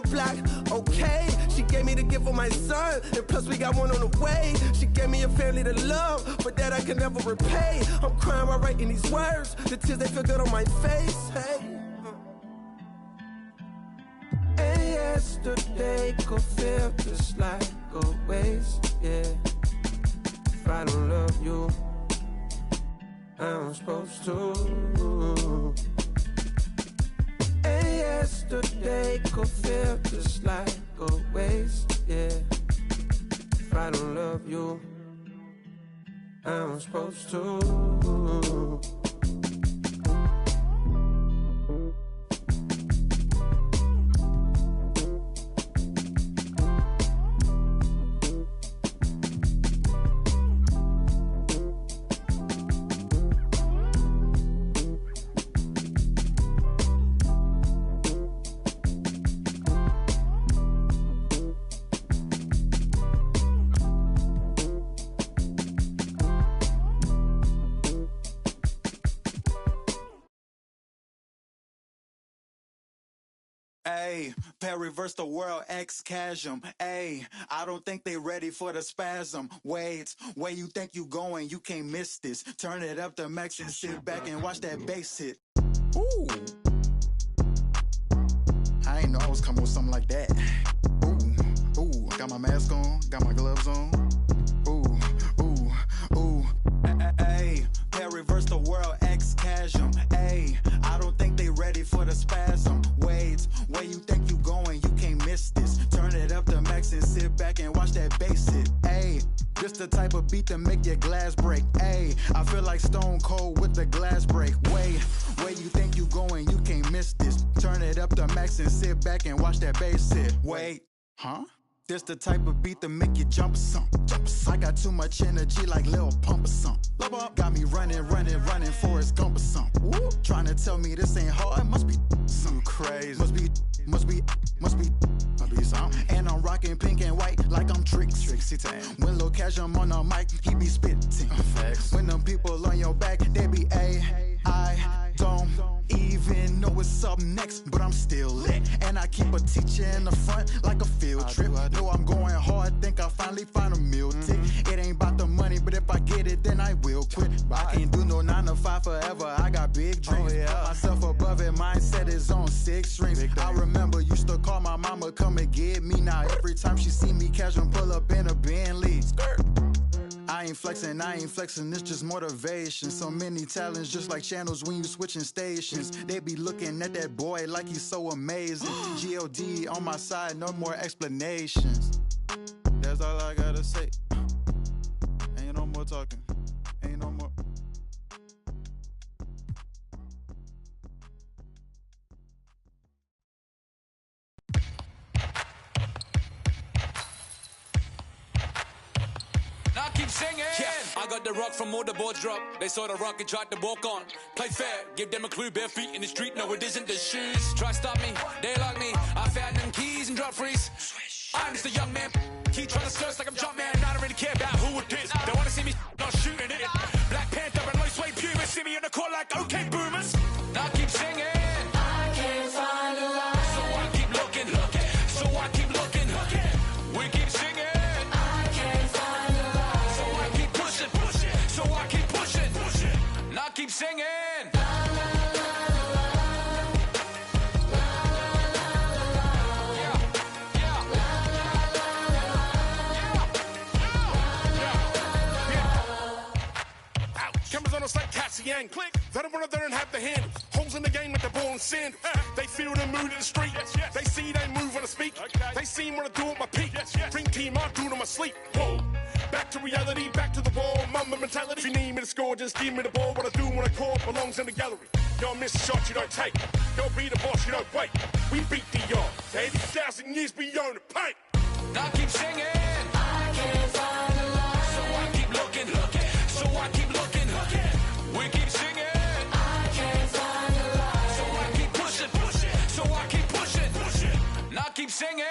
block, okay. She gave me the gift of my son, and plus we got one on the way. She gave me a family to love, but that I can never repay. I'm crying while writing these words. The tears, they feel good on my face. Hey. And yesterday could feel just like a waste, yeah. If I don't love you, I'm supposed to. And yesterday could feel just like a waste, yeah. If I don't love you, I'm supposed to. Ayy, reverse the world, X-Chasm. Ayy, I don't think they ready for the spasm. Wait, where you think you going? You can't miss this. Turn it up to max and sit back and watch that bass hit. Ooh. I ain't know I was coming with something like that. Ooh, got my mask on, got my gloves on. Ooh. Ayy, reverse the world, X-Chasm. Ayy, I don't think they ready for the spasm. Wait, where you think you going? You can't miss this. Turn it up to max and sit back and watch that bass hit. Ayy, this the type of beat that make your glass break. Ayy, I feel like Stone Cold with the glass break. Wait, where you think you going? You can't miss this. Turn it up to max and sit back and watch that bass hit. Wait, huh? This the type of beat that make you jump or something. I got too much energy like Lil Pump or something. Got me running, Forrest Gump or something. Trying to tell me this ain't hard, must be something crazy. Must be something. And I'm rocking pink and white like I'm Trixie Tan. When Lil Cash on the mic, he be spitting. When them people on your back, they be I don't even next, but I'm still lit. And I keep a teacher in the front like a field trip. Know I'm going hard, think I finally find a meal tick. It ain't about the money, but if I get it, then I will quit. I can't do no 9 to 5 forever, I got big dreams. Put myself above it, mindset is on 6 strings. I remember used to call my mama, come and get me. Now every time she see me casual, pull up in a Bentley. I ain't flexing, it's just motivation. So many talents, just like channels when you switching stations. They be looking at that boy like he's so amazing. G.O.D. on my side, no more explanations. That's all I gotta say. Ain't no more talking, ain't no more. Now keep singing. Yeah, I got the rock from all the boards drop. They saw the rock and tried to walk on. Play fair, give them a clue. Bare feet in the street, no it isn't the shoes. Try stop me, they like me. I found them keys and drop freeze. I'm just a young man. Keep trying to search like I'm Jumpman. I don't really care about who it is. They wanna see me not shooting it. Black Panther and low suede Puma. See me in the court like okay boomers. Now keep singing. I can't find a line. So I keep looking. So I keep looking. We keep singing. Keep singing. Cameras on us like Cassian. Click. They don't wanna there and have the hand. Holes in the game with the ball and sand. They feel the mood in the street. They see they move when I speak. They see when I do at my peak. Dream team, I do it on my sleep. Whoa. Back to reality, back to the wall. Mama mentality. If you need me to score, just give me the ball. What I do when I call belongs in the gallery. Don't miss a shot, you don't take. Don't be the boss, you don't wait. We beat the yard. 80,000 years beyond the paint. Now keep singing. I can't find a line. So I keep looking. So I keep looking. We keep singing. I can't find a line. So I keep pushing. So I keep pushing. Now keep singing.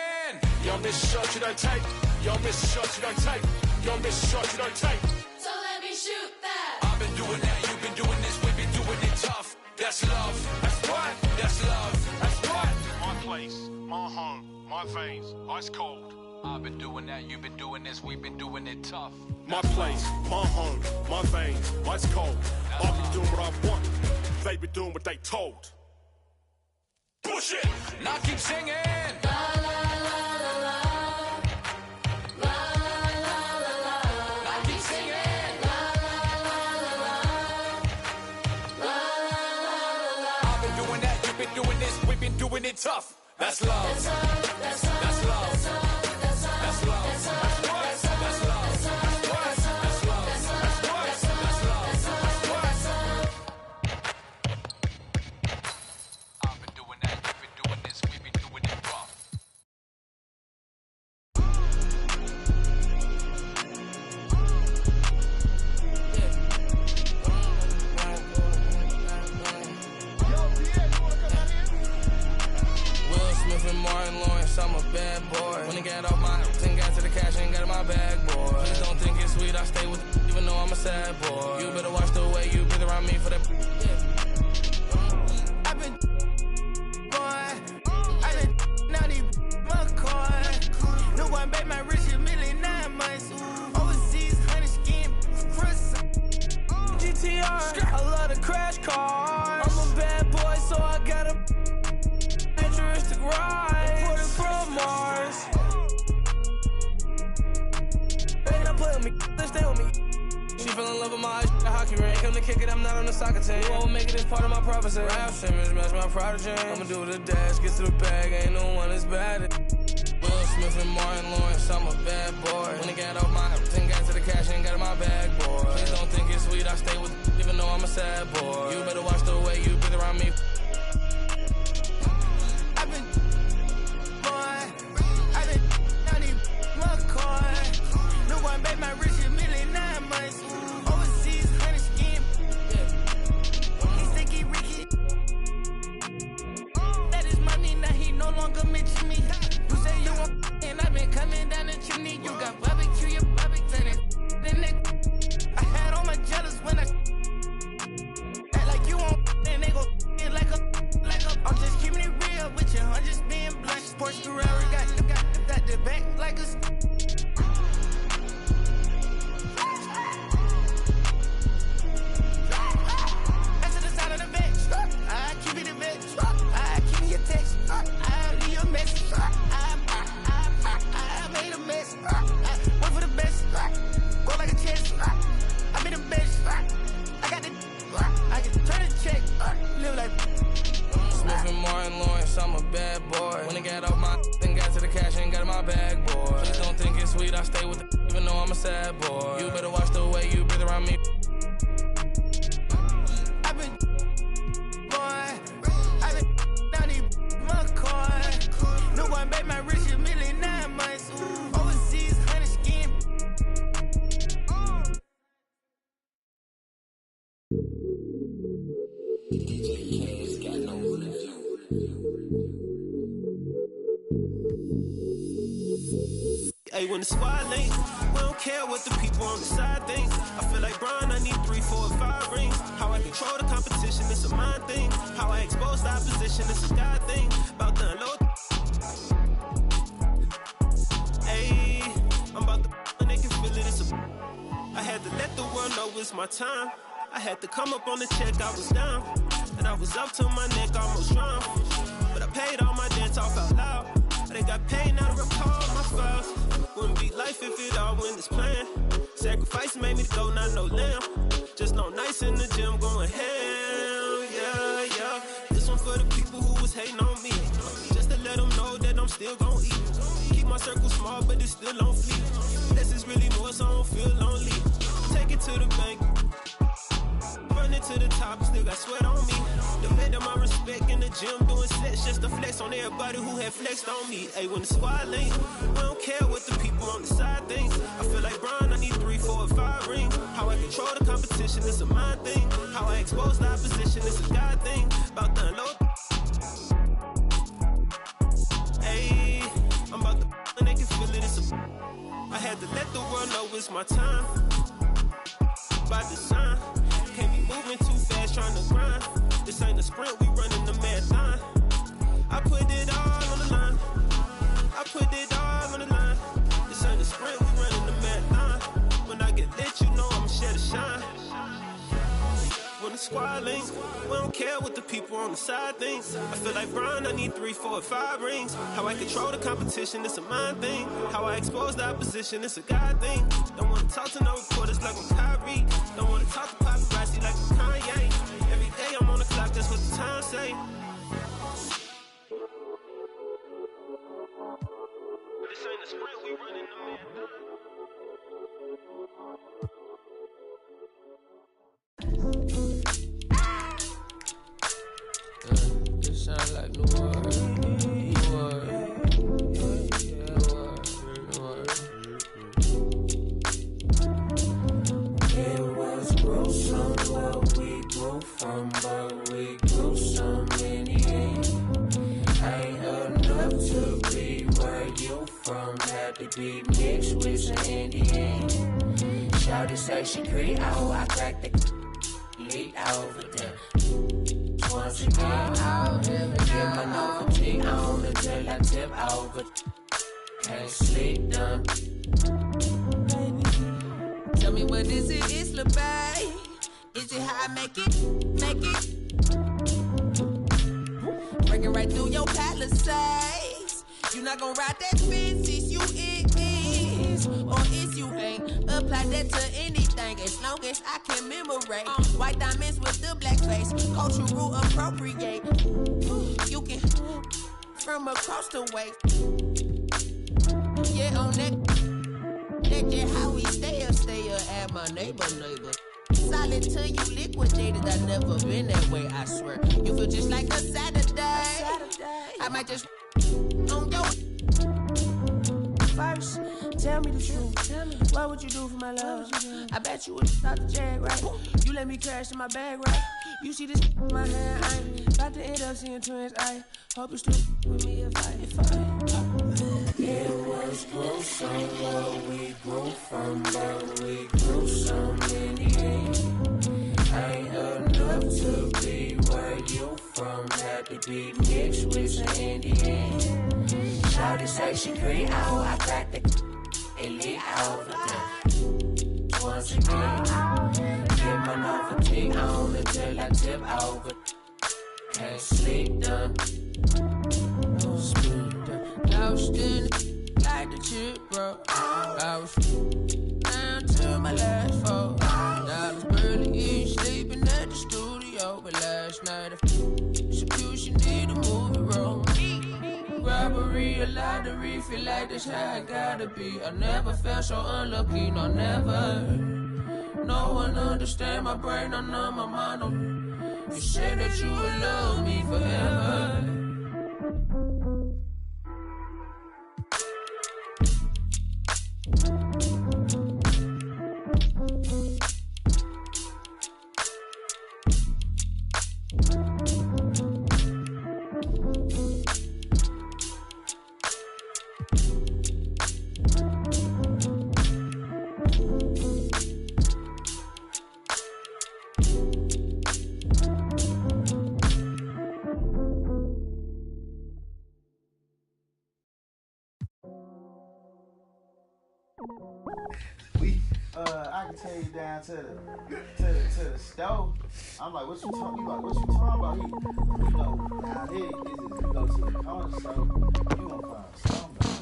You don't miss a shot, you don't take. You don't miss a shot, you don't take. You don't miss a shot, you don't take. So let me shoot that. I've been doing that, you've been doing this, we've been doing it tough. That's love. That's right. That's love. That's right. My place, my home, my veins, ice cold. I've been doing that, you've been doing this, we've been doing it tough. My place, my home, my veins, ice cold. I've been doing what I want. They've been doing what they told. Push it. Now keep singing. Doing it tough. That's love. That's love. That's love. That's love. That's love. That's love. That's love. That's love. That's love. That's love. I've been doing that. You've been doing this. We've been doing it rough. Smith and Martin Lawrence, I'm a bad boy. When I get off my 10 got to the cash, ain't got in my bag, boy. Please don't think it's sweet, I stay with it, even though I'm a sad boy. You better watch the way you breathe around me for that. I've been now these McCoy. No one bet my rich a million 9 months. Overseas, honey skin, Chris. GTR, I love the crash cars. I'm a bad boy, so I got a futuristic ride. Put it from Mars. They not play with me, they stay with me. She fell in love with my hockey ring. Come to kick it, I'm not on the soccer team. You won't make it as part of my prophecy. Rap Simmons, match my prodigy. I'ma do the dash, get to the bag, ain't no one as bad as Will Smith and Martin Lawrence, I'm a bad boy. When I got off my 10 got to the cash, ain't got in my bag, boy. Please don't think it's sweet, I stay with it, even though I'm a sad boy. You better watch the way you breathe around me. I've been down in McCoy. No one bet my rich a million 9 months. Overseas, honey skin. He sticky Ricky. That is money, now he no longer mention me. You say you want and I've been coming down the chimney. You got barbecue, your barbecue, the neck. I had all my jealous when I act like you won't. sad boy. You better watch the way you breathe around me. I've been down these McCoy. No one made my rich a million 9 months. Overseas, honey skin. Hey, when the squad link, we don't care what the people on the side think. I feel like Brian, I need 3, 4, 5 rings. How I control the competition, it's a mind thing. How I expose the opposition, it's a God thing. About to unload. Hey, I'm about to and they can feel it, it's a. I had to let the world know it's my time. I had to come up on the check, I was down. And I was up to my neck, almost drowned. But I paid all my debts off out loud. I done got paid, now to recall my files. Wouldn't be life if it all went as planned. Sacrifice made me go, not no lamb. Just no nights in the gym going hell, yeah, yeah. This one for the people who was hating on me. Just to let them know that I'm still gon' eat. Keep my circle small, but it's still on fleek. This is really more, so I don't feel lonely. Take it to the bank. Run it to the top, still got sweat on me. Demand my respect in the gym, doing sets just to flex on everybody who had flexed on me. Hey, when the squad link, we don't care what the people on the side think. I feel like Brian, I need 3, 4, 5 rings. How I control the competition, it's a mind thing. How I expose the opposition, it's a God thing. About to unload. Hey, I'm about to and they can feel it, it's a. I had to let the world know it's my time. By design. Can't be moving too fast, trying to grind. This ain't a sprint, we running the marathon. I put it all on the line. I put it all on the line. This ain't a sprint, we running the marathon. When I get lit, you know I'ma share the shine. When the squad link, we don't care what the people on the side think. I feel like Brian, I need 3, 4, 5 rings. How I control the competition, it's a mind thing. How I expose the opposition, it's a God thing. Don't wanna talk to no reporters like I'm Kyrie. Don't wanna talk to paparazzi like I'm Kanye. Every day I'm on the clock, that's what the time say. This ain't a sprint, we running the marathon. This sound like New Orleans. New Orleans. It was gruesome what we grew from, but we grew some in the end. Ain't enough to be where you from. Had to be mixed with some Indian. Shawty say she Creole, I cracked the leak over there. Once again, get my novelty on until I tip over. Can't sleep done. Tell me what is it, Isla Bay? Is it how I make it? Break it right through your palisades. You not gonna ride that fence, is you it is, or is you ain't. Apply that to anything as long as I can commemorate. White diamonds with the black face, cultural appropriate. You can from across the way. Yeah, on that just how we stay at my neighbor. Solid till you liquidated, I never been that way, I swear. You feel just like a Saturday. I might just on your first. Tell me the truth. What would you do for my love? I bet you would start the jag, right? You let me crash in my bag, right? You see this in my hand, I ain't about to end up seeing twins. I hope you still with me if I. It was gruesome what we grew from, but we grew some in the end. Ain't enough to be where you from. Had to be mixed with some Indian. Shawty say she Creole, I cracked the elite over there. Once again, get my novelty on until I tip over. Can't sleep done. Lost in like the chip, bro. I was down to my last $4. Barely sleeping at the studio, but last night execution did a movie role. Robbery, lottery, feel like this how I gotta be. I never felt so unlucky, no, never. No one understand my brain, I know my mind. You said that you would love me forever. I can take you down to the stove. I'm like, what you talking about? What you talking about? You know, down here, you go to the corner store, you gonna find something.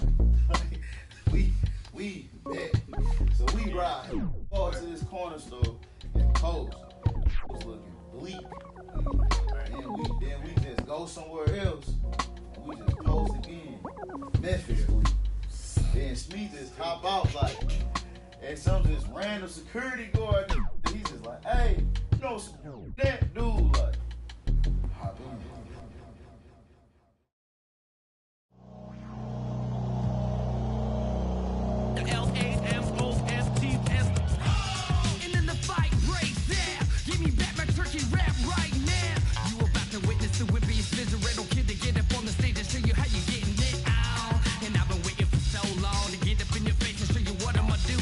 we bet. So we ride, go to this corner store and post. It was looking bleak. And then we just go somewhere else. And we just post again. Memphis bleak. Then Smith just hop out like. And some just random security guard, he's just like, hey, you know, that dude, like, hop in. The L-A-M-O-S-T-S. And then the fight breaks down. Give me back my turkey rap right now. You about to witness the whippiest visible kid to get up on the stage and show you how you getting it out. And I've been waiting for so long to get up in your face and show you what I'ma do,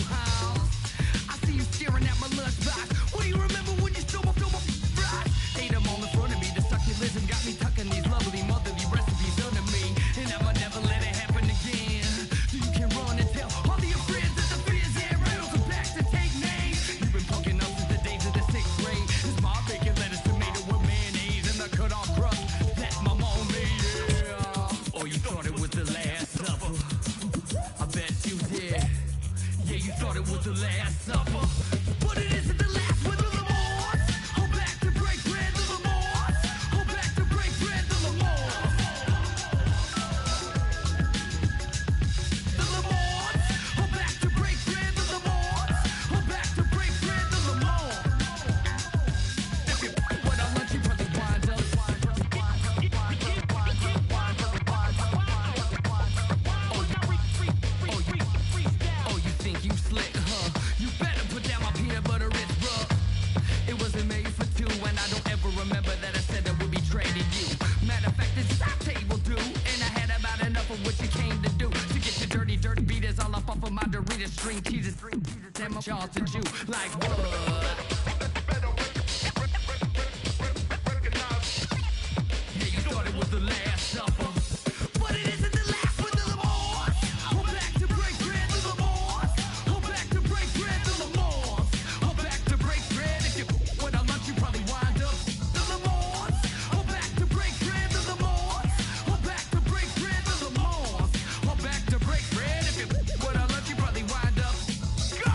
staring at my lunchbox. What do you remember when you stole my fries? Ate them on the front of me. The succulism got me tucking these lovely motherly recipes under me. And I'ma never let it happen again. So you can run and tell all of your friends that the fears and riddles are back to take names. You've been punking up since the days of the 6th grade. It's my bacon, lettuce, tomato with mayonnaise and the cut off crust that my mom made. Yeah. Oh, you thought it was the last supper? I bet you did. Yeah, you thought it was the last supper. But it isn't the last with the Lamars. Hold back to break bread, the Lamars. Hold back to break bread, the Lamars. The Lamars. Hold back to break bread, the Lamars. Hold back to break bread, the Lamars. If you what I want, you probably wind up. Oh, you think you slick, huh? You better put down my peanut butter wrist rub. It wasn't made for two, and I don't ever remember that I said I would be trading you. Matter of fact, this is our table, dude. And I had about enough of what you came to do. To get your dirty beaters all up off of my Doritos, string cheeses, and my Charleston Jew. Like what? Yeah, you thought it was the last supper. But it isn't the last with the Lamars. Hold back to break bread, the Lamars. Hold back to break bread, the Lamars. Hold back to break bread. If you went on lunch, you probably wind up. The Lamars. Hold back to break bread, the Lamars. Hold back to break bread, the Lamars. Hold back to break bread. If you went on lunch, you probably wind up. Go!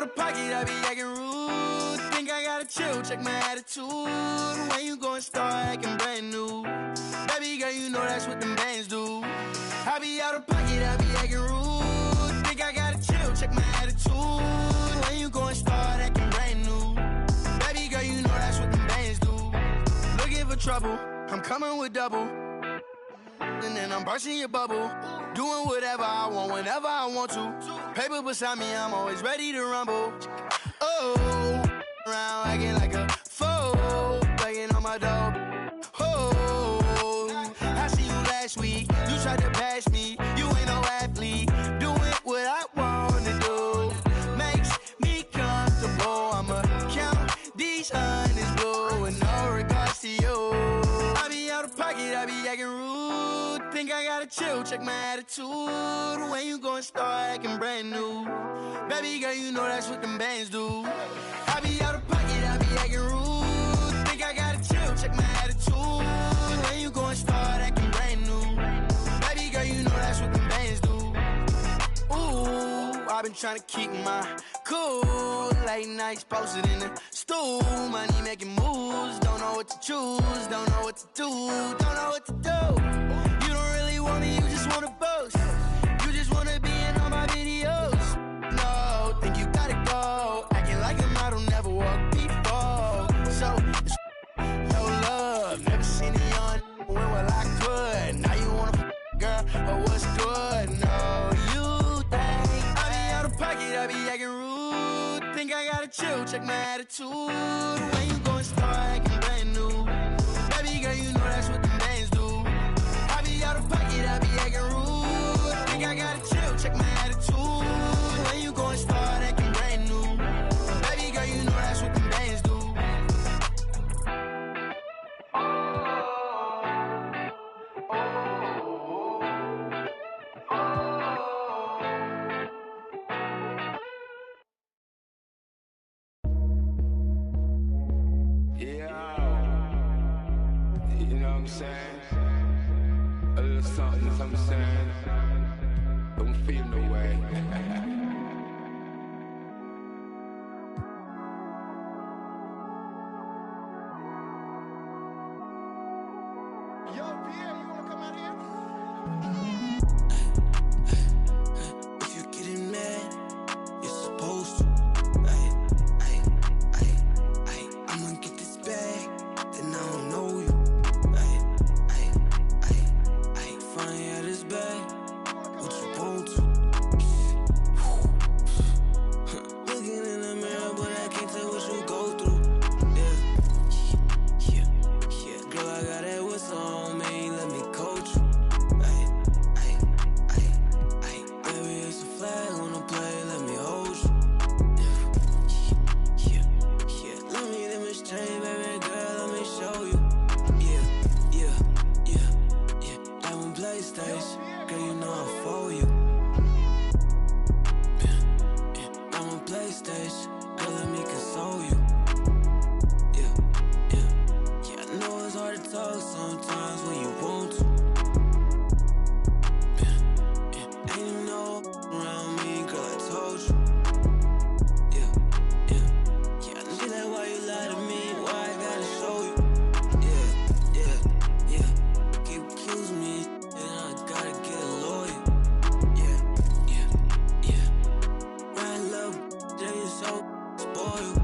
of pocket, I be acting rude. Think I gotta chill, check my attitude. When you gon' start acting brand new? Baby girl, you know that's what them bands do. I be out of pocket, I be acting rude. Think I gotta chill, check my attitude. When you gon' start acting brand new? Baby girl, you know that's what them bands do. Looking for trouble, I'm coming with double. And then I'm bursting your bubble. Doing whatever I want, whenever I want to. Paper beside me, I'm always ready to rumble. Oh, around acting like a fool, begging on my dog. Oh, I see you last week. You tried to pass me. You ain't no athlete. Doing what I wanna do makes me comfortable. I'ma count these hundreds blue with no regards to you. I be out of pocket, I be acting rude. Think I gotta chill, check my attitude. When you gon' start acting brand new? Baby girl, you know that's what them bands do. I be out of pocket, I be acting rude. Think I gotta chill, check my attitude. When you gon' start acting brand new? Baby girl, you know that's what them bands do. Ooh, I've been trying to keep my cool. Late nights posted in the stool. Money making moves. Don't know what to choose. Don't know what to do. Don't know what to do. You don't really want me. You just wanna boast. You just wanna be in all my videos. No, think you gotta go. Acting like a model, never walked before. So, it's no love. Never seen it on when we're locked good. Now you wanna girl, but what's good? No, you think I be out of pocket, I be acting rude. Think I gotta chill, check my attitude. When you gon' start acting brand new? Baby girl, you know that's what them bands do. I be out of pocket, I be acting rude. Think I gotta chill, check my attitude. When you gon' start acting brand new? Baby girl, you know that's what them bands do. Saying a little something saying, don't feel no way. Yo, Pierre, you wanna come out here? If you're getting mad, you're supposed to. I'ma get this bag, then I don't know you. Funny at this bag, what you want to? Looking in the mirror, but I can't tell what you go through. Yeah. Girl, I got that whistle on me, let me coach you. Baby, it's a flag on the play, let me hold you. Yeah. Let me demonstrate, baby girl, let me show you. PlayStation, girl, you know I'm for you. I'm on PlayStation, girl, let me console you. Yeah, I know it's hard to talk sometimes when you want to. Ain't even no around me, girl, I told you. Yeah, I know that why you lie to me, why I gotta show you. Yeah, keep accusing me. Gotta get a lawyer. Yeah. Right love, they so spoiled.